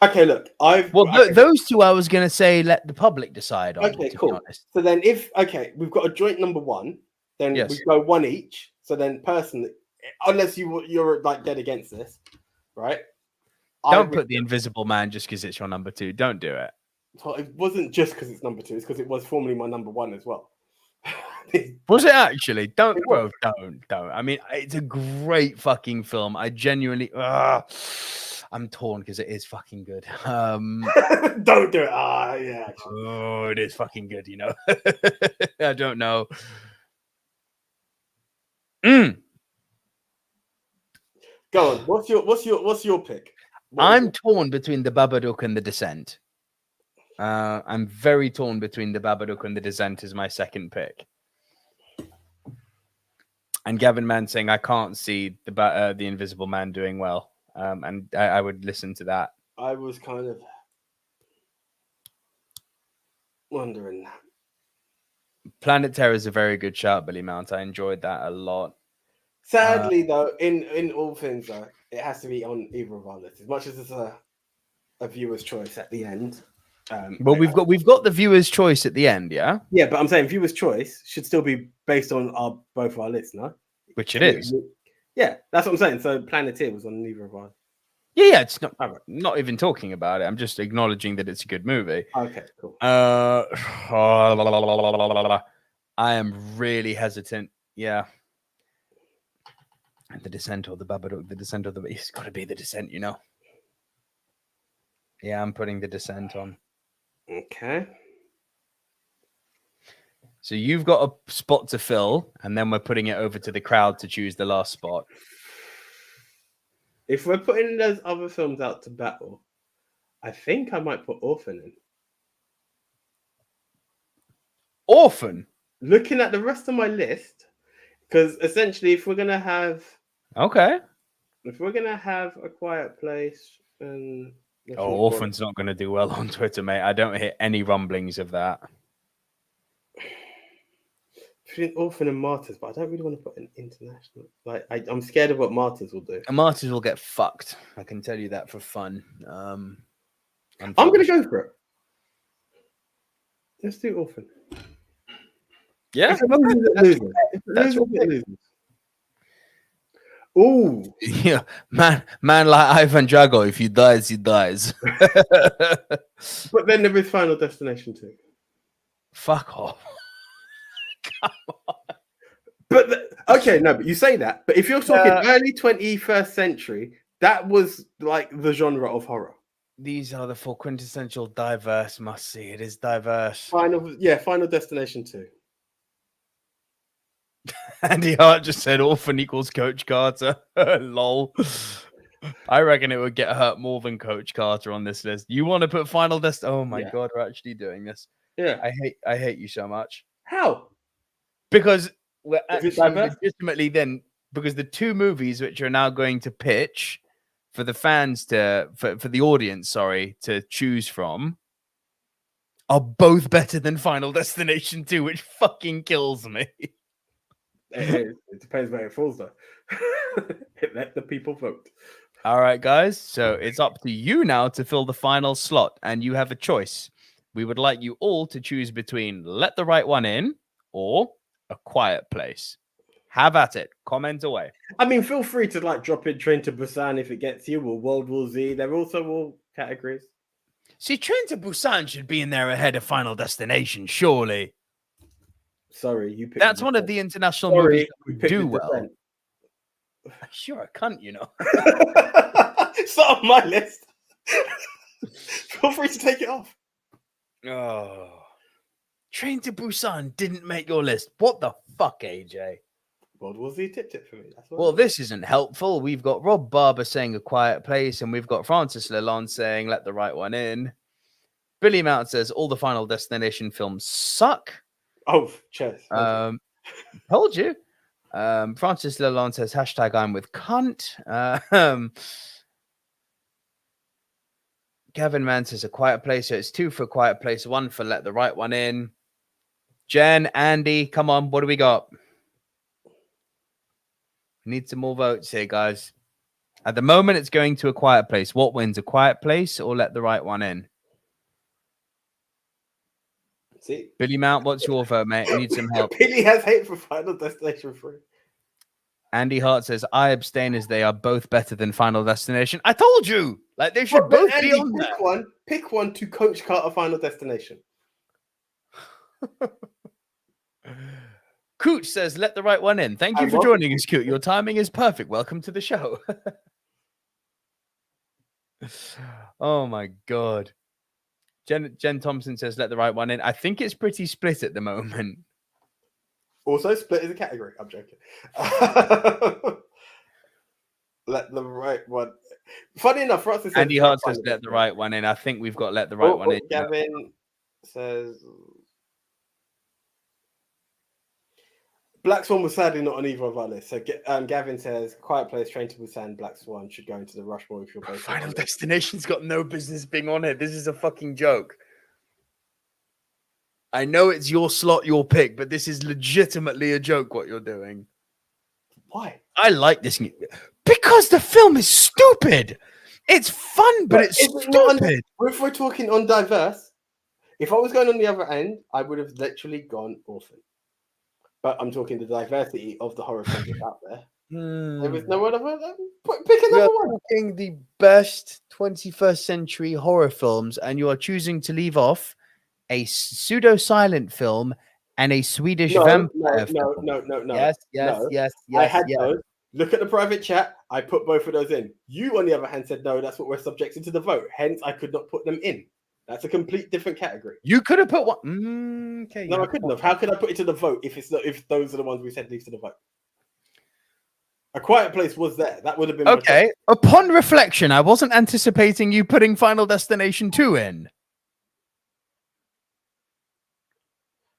Okay, look, those two I was going to say let the public decide on. Okay, cool. So then we've got a joint number one, then we go one each. So then personally, unless you're like dead against this, right? Don't put the Invisible Man just because it's your number two. Don't do it. Well, it wasn't just because it's number two. It's because it was formerly my number one as well. Was it actually? Don't. I mean, it's a great fucking film. I genuinely, I'm torn because it is fucking good. Don't do it. Yeah. Actually. Oh, it is fucking good. You know. I don't know. Go on. What's your pick? I'm torn between the Babadook and the Descent. I'm very torn between the Babadook and the Descent as my second pick. And Gavin Mann saying I can't see the Invisible Man doing well, and I would listen to that. I was kind of wondering that. Planet Terror is a very good shout, Billy Mount. I enjoyed that a lot. Sadly, though, in all things, though, it has to be on either of our lists. As much as it's a viewer's choice at the end. Well, we've got the viewer's choice at the end, yeah. Yeah, but I'm saying viewer's choice should still be based on both of our lists, no? Which it is. Yeah, that's what I'm saying. So Planeteer was on neither of ours. Yeah, it's not even talking about it. I'm just acknowledging that it's a good movie. Okay, cool. I am really hesitant. Yeah. The Descent or the Babadook, it's got to be the Descent, you know. Yeah, I'm putting the Descent on. Okay. So you've got a spot to fill, and then we're putting it over to the crowd to choose the last spot. If we're putting those other films out to battle, I think I might put Orphan in. Orphan? Looking at the rest of my list, because essentially if we're going to have... Okay. If we're going to have A Quiet Place and... Orphan's not going to do well on Twitter, mate. I don't hear any rumblings of that. Between Orphan and Martyrs, but I don't really want to put an international. Like, I'm scared of what Martyrs will do. And Martyrs will get fucked. I can tell you that for fun. I'm going to go for it. Let's do Orphan. Yeah, that's Oh, yeah, man like Ivan Drago. If he dies, he dies. But then there is Final Destination 2. Fuck off. Come on. But but you say that. But if you're talking early 21st century, that was like the genre of horror. These are the four quintessential diverse must see. It is diverse. Final Destination 2. Andy Hart just said Orphan equals Coach Carter. Lol. I reckon it would get hurt more than Coach Carter on this list. You want to put Final Oh my god, we're actually doing this. Yeah. I hate you so much. How? Because we're actually legitimately then because the two movies which are now going to pitch for the fans for the audience, to choose from are both better than Final Destination 2, which fucking kills me. It depends where it falls, though. Let the people vote. All right, guys. So it's up to you now to fill the final slot, and you have a choice. We would like you all to choose between Let the Right One In or A Quiet Place. Have at it. Comment away. I mean, feel free to drop in Train to Busan if it gets you, or World War Z. They're also all categories. See, Train to Busan should be in there ahead of Final Destination, surely. Sorry, you picked. That's one of the international movies that do well. Sure, I can't, you know. It's not on my list. Feel free to take it off. Oh, Train to Busan didn't make your list. What the fuck, AJ? World War Z tipped it for me. Well, this isn't helpful. We've got Rob Barber saying A Quiet Place, and we've got Francis Lalonde saying Let the Right One In. Billy Mount says all the Final Destination films suck. Oh, cheers. Told you. Francis Lalonde says hashtag I'm with cunt. Gavin Mann says A Quiet Place. So it's 2 for A Quiet Place, 1 for Let the Right One In. Jen, Andy, come on. What do we got? Need some more votes here, guys. At the moment, it's going to A Quiet Place. What wins, A Quiet Place or Let the Right One In? See, Billy Mount, what's your vote, mate? I need some help. Billy has hate for Final Destination 3. Andy Hart says, I abstain as they are both better than Final Destination. I told you! Like, they should both Andy, be on there. Pick one to Coach Carter Final Destination. Cooch says, let the right one in. Thank you for joining us, Cooch. Your timing is perfect. Welcome to the show. Oh, my God. Jen Thompson says, let the right one in. I think it's pretty split at the moment. Also, split is a category. I'm joking. Let the right one. Funny enough, for us, Andy Hart says, let the right one in. I think we've got let the right one in. Gavin says, Black Swan was sadly not on either of our lists. So Gavin says, Quiet Place, Train to Busan, Black Swan should go into the Rushmore if you're both. Final Destination's got no business being on it. This is a fucking joke. I know it's your slot, your pick, but this is legitimately a joke what you're doing. Why? I like this. Because the film is stupid. It's fun, but it's stupid. If we're talking on diverse, if I was going on the other end, I would have literally gone Orphan. But I'm talking the diversity of the horror films out there. There was no other one. Pick another one. Picking the best 21st century horror films, and you are choosing to leave off a pseudo-silent film and a Swedish vampire film. No. Yes. I had those. Look at the private chat. I put both of those in. You, on the other hand, said no. That's what we're subjected to the vote. Hence, I could not put them in. That's a complete different category. You could have put one. Okay. No, I couldn't have. How could I put it to the vote if it's not, if those are the ones we said leave to the vote? A Quiet Place was there. That would have been okay. Upon reflection, I wasn't anticipating you putting Final Destination 2 in.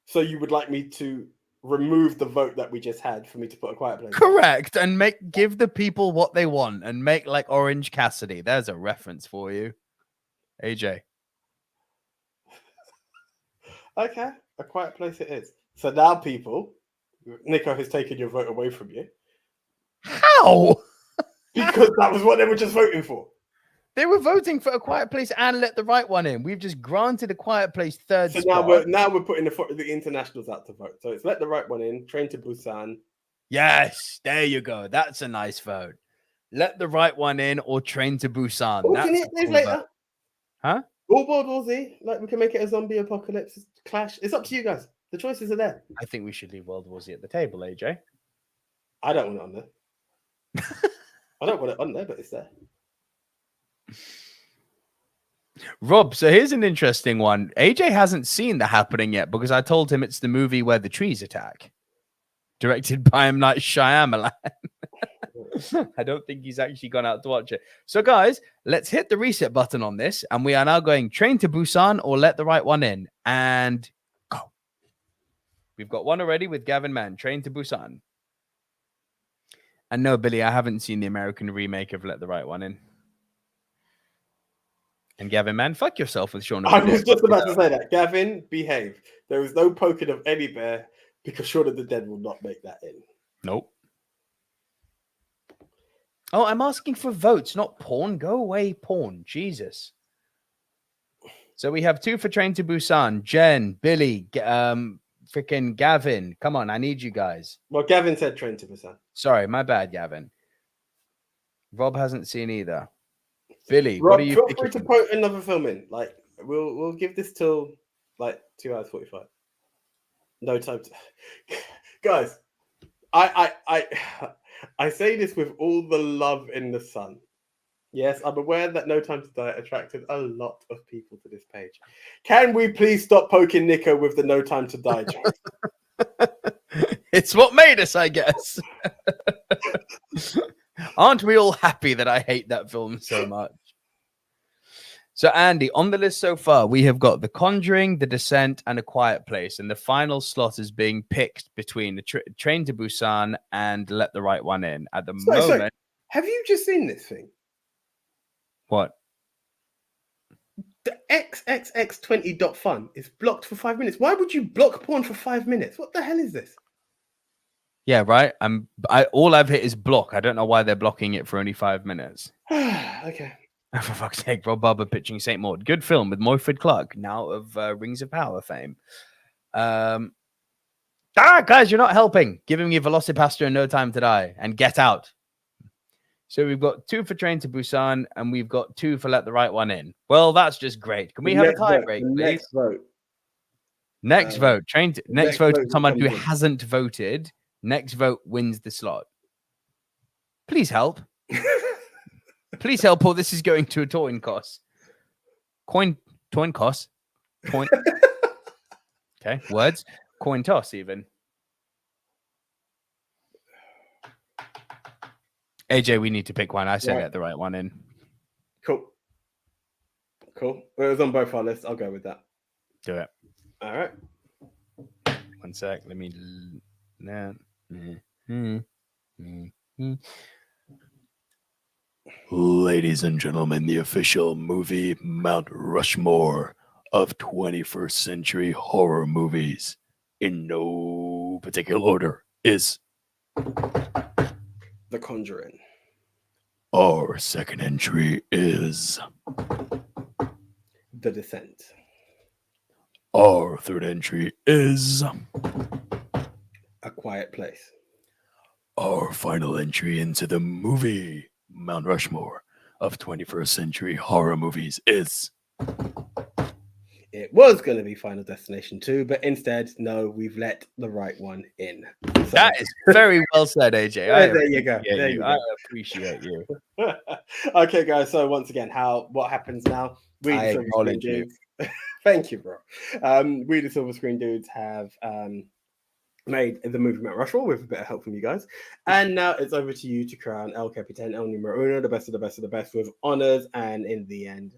So you would like me to remove the vote that we just had for me to put A Quiet Place? Correct, and give the people what they want, and make like Orange Cassidy. There's a reference for you, AJ. Okay, A Quiet Place it is. So now, people, Nico has taken your vote away from you. How? Because that was what they were just voting for. They were voting for A Quiet Place and Let the Right One in. We've just granted A Quiet Place third so spot. now we're putting the internationals out to vote. So it's Let the Right One in, Train to Busan. Yes, there you go. That's a nice vote. Let the Right One in or Train to Busan. We can hit these later. Huh? All World War Z. Like, we can make it a zombie apocalypse clash. It's up to you guys. The choices are there. I think we should leave World War Z at the table, AJ. I don't want it on there. I don't want it on there, but it's there. Rob, so here's an interesting one. AJ hasn't seen The Happening yet because I told him it's the movie where the trees attack. Directed by M. Night Shyamalan. I don't think he's actually gone out to watch it. So, guys, let's hit the reset button on this. And we are now going Train to Busan or Let the Right One in. And go. We've got one already with Gavin Mann. Train to Busan. And no, Billy, I haven't seen the American remake of Let the Right One in. And Gavin, man, fuck yourself with Shaun of the Dead. I was just about to say that. Gavin, behave. There is no poking of any bear because Shaun of the Dead will not make that in. Nope. Oh, I'm asking for votes, not porn. Go away, porn. Jesus. So we have 2 for Train to Busan. Jen, Billy, freaking Gavin. Come on, I need you guys. Well, Gavin said Train to Busan. Sorry, my bad, Gavin. Rob hasn't seen either. Billy, Rob, what are you feel picking? free to put another film in. Like, we'll give this till like 2 hours 45. No time to guys. I say this with all the love in the sun. Yes, I'm aware that No Time to Die attracted a lot of people to this page. Can we please stop poking Nico with the No Time to Die joke? It's what made us, I guess. Aren't we all happy that I hate that film so much? So, Andy, on the list so far, we have got The Conjuring, The Descent, and A Quiet Place. And the final slot is being picked between the Train to Busan and Let the Right One in. At the moment... Sorry. Have you just seen this thing? What? The XXX20.fun is blocked for 5 minutes. Why would you block porn for 5 minutes? What the hell is this? Yeah, right. All I've hit is block. I don't know why they're blocking it for only 5 minutes. Okay. For fuck's sake, Rob Barber pitching Saint Maud. Good film with Morford Clark, now of Rings of Power fame. Guys, you're not helping. Giving me Velocipaster and No Time to Die and Get Out. So we've got 2 for Train to Busan and we've got 2 for Let the Right One In. Well, that's just great. Can we have a tie break, please? Next vote. Next vote to someone who hasn't voted. Next vote wins the slot. Please help. Please help, or this is going to a coin toss. Coin toss. Point. Okay, words. Coin toss, even. AJ, we need to pick one. I said Let the Right One In. Cool. Well, it was on both our lists. I'll go with that. Do it. All right. 1 sec. Let me. Ladies and gentlemen, the official movie Mount Rushmore of 21st century horror movies, in no particular order, is The Conjuring. Our second entry is The Descent. Our third entry is A Quiet Place. Our final entry into the movie Mount Rushmore of 21st century horror movies is... It was going to be Final Destination 2, but instead, no, we've let the right one in. So... That is very well said, AJ. There you go. I appreciate you. Okay, guys. So once again, what happens now? We I acknowledge you. Thank you, bro. We the Silver Screen Dudes have made the movie Mount Rushmore with a bit of help from you guys, and now it's over to you to crown El Capitan, El Numero Uno, the best of the best of the best, with honors. And in the end,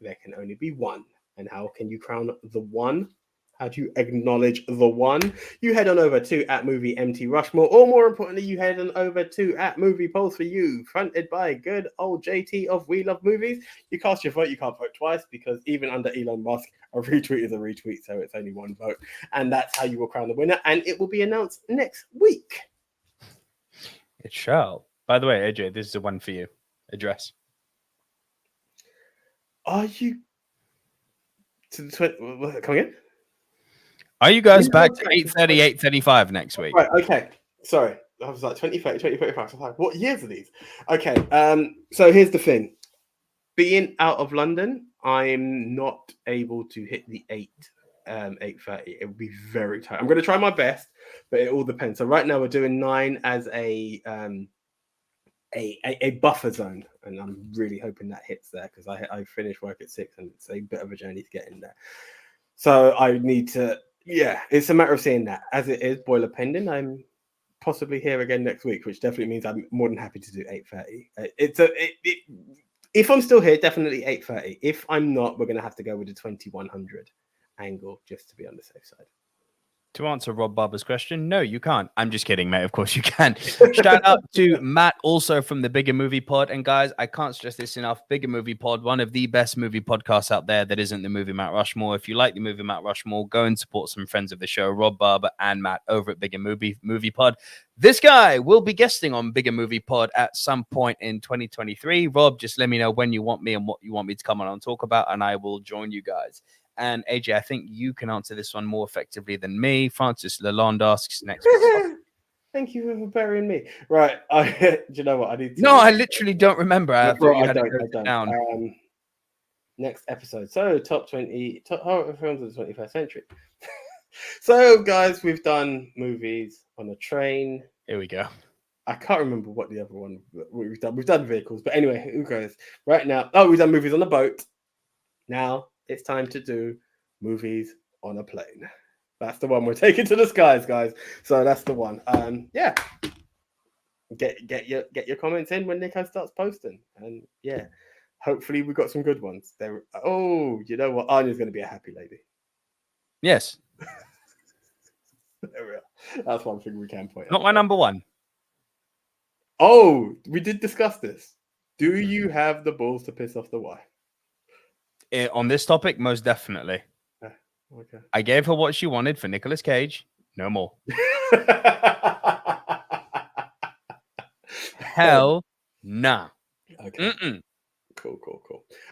there can only be one. And how can you crown the one? How do you acknowledge the one? You head on over to @MovieMT_Rushmore, or more importantly, you head on over to @MoviePolls4You, fronted by good old JT of We Love Movies. You cast your vote. You can't vote twice because even under Elon Musk, a retweet is a retweet, so it's only one vote. And that's how you will crown the winner, and it will be announced next week. It shall. By the way, AJ, this is the one for you. Address. Are you to the 20? Come again? Are you guys back to 8:30, 8:35 next week? Right, okay. Sorry. I was like 2030, 2035. I was like, what years are these? Okay. So here's the thing. Being out of London, I'm not able to hit the 8:30. It would be very tight. I'm going to try my best, but it all depends. So right now we're doing 9 as a buffer zone, and I'm really hoping that hits there because I finish work at 6 and it's a bit of a journey to get in there. So I need to, it's a matter of seeing that. As it is, boiler pending, I'm possibly here again next week, which definitely means I'm more than happy to do 8:30. If I'm still here, definitely 8:30. If I'm not, we're going to have to go with the 2100 angle just to be on the safe side. To answer Rob Barber's question, no, you can't. I'm just kidding, mate. Of course you can. Shout out to Matt, also from the Bigger Movie Pod. And guys, I can't stress this enough. Bigger Movie Pod, one of the best movie podcasts out there that isn't the movie Mount Rushmore. If you like the movie Mount Rushmore, go and support some friends of the show, Rob Barber and Matt over at Bigger Movie Pod. This guy will be guesting on Bigger Movie Pod at some point in 2023. Rob, just let me know when you want me and what you want me to come on and talk about, and I will join you guys. And AJ, I think you can answer this one more effectively than me. Francis Lalonde asks next. Thank you for burying me. Right. Do you know what? I need to... No, I literally don't remember. I don't. Down. Next episode. So, top 20 horror films of the 21st century. So, guys, we've done movies on a train. Here we go. I can't remember what the other one we've done. We've done vehicles. But anyway, who goes? Right now. Oh, we've done movies on a boat. Now, it's time to do movies on a plane. That's the one we're taking to the skies, guys. So that's the one. Get your comments in when Nico starts posting, and hopefully we got some good ones. Oh, you know what? Anya's going to be a happy lady. Yes. There we are. That's one thing we can point out. Not my number one. Oh, we did discuss this. Do you have the balls to piss off the wife? On this topic, most definitely. Okay. I gave her what she wanted for Nicolas Cage. No more. Hell nah. Okay. Cool.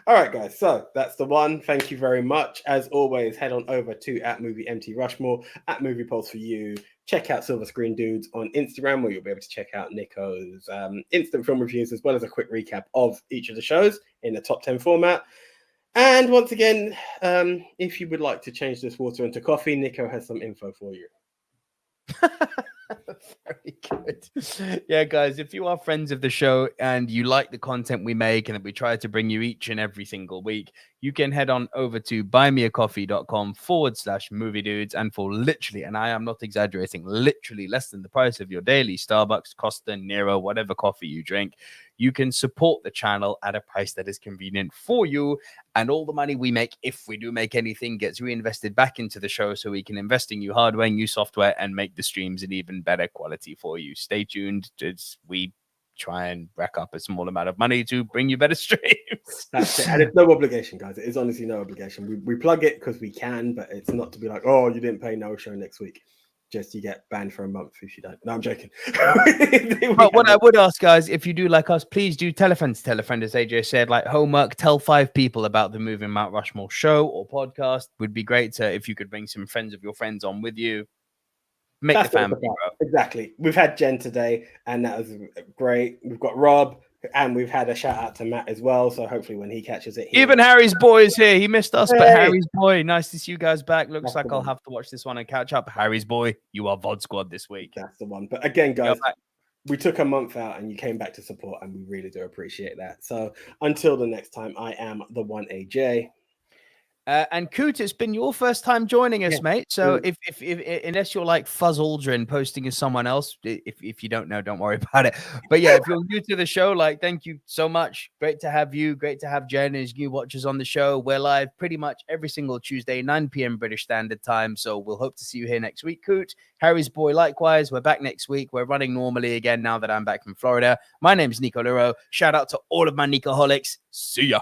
All right, guys. So that's the one. Thank you very much. As always, head on over to @MovieMT Rushmore, @MoviePulse for you. Check out Silver Screen Dudes on Instagram, where you'll be able to check out Nico's instant film reviews, as well as a quick recap of each of the shows in the top 10 format. And once again, if you would like to change this water into coffee, Nico has some info for you. Very good. Yeah, guys, if you are friends of the show and you like the content we make and that we try to bring you each and every single week, you can head on over to buymeacoffee.com/movie dudes. And for literally, and I am not exaggerating, literally less than the price of your daily Starbucks, Costa, Nero, whatever coffee you drink, you can support the channel at a price that is convenient for you. And all the money we make, if we do make anything, gets reinvested back into the show so we can invest in new hardware, new software, and make the streams an even better quality for you. Stay tuned. We try and rack up a small amount of money to bring you better streams. That's it. And it's no obligation, guys. It is honestly no obligation. We plug it because we can, but it's not to be like, oh, you didn't pay, no show next week. Just you get banned for a month if you don't. No, I'm joking. But what I would ask, guys, if you do like us, please do tell a friend, as AJ said, like homework, tell 5 people about the Movie Mount Rushmore show or podcast. Would be great if you could bring some friends of your friends on with you. Make the family grow. Exactly. We've had Jen today, and that was great. We've got Rob, and we've had a shout out to Matt as well. So hopefully, when he catches it, even Harry's boy is here. He missed us, but Harry's boy, nice to see you guys back. Looks like I'll have to watch this one and catch up. Harry's boy, you are VOD Squad this week. That's the one. But again, guys, we took a month out, and you came back to support, and we really do appreciate that. So until the next time, I am the one AJ. And Coot, it's been your first time joining us, mate. So if unless you're like Fuzz Aldrin posting as someone else, if you don't know, don't worry about it. But yeah, if you're new to the show, like, thank you so much. Great to have you. Great to have Jen as new watchers on the show. We're live pretty much every single Tuesday, 9 p.m. British Standard Time. So we'll hope to see you here next week, Coot. Harry's boy, likewise. We're back next week. We're running normally again now that I'm back from Florida. My name is Nico Lurot. Shout out to all of my Nicoholics. See ya.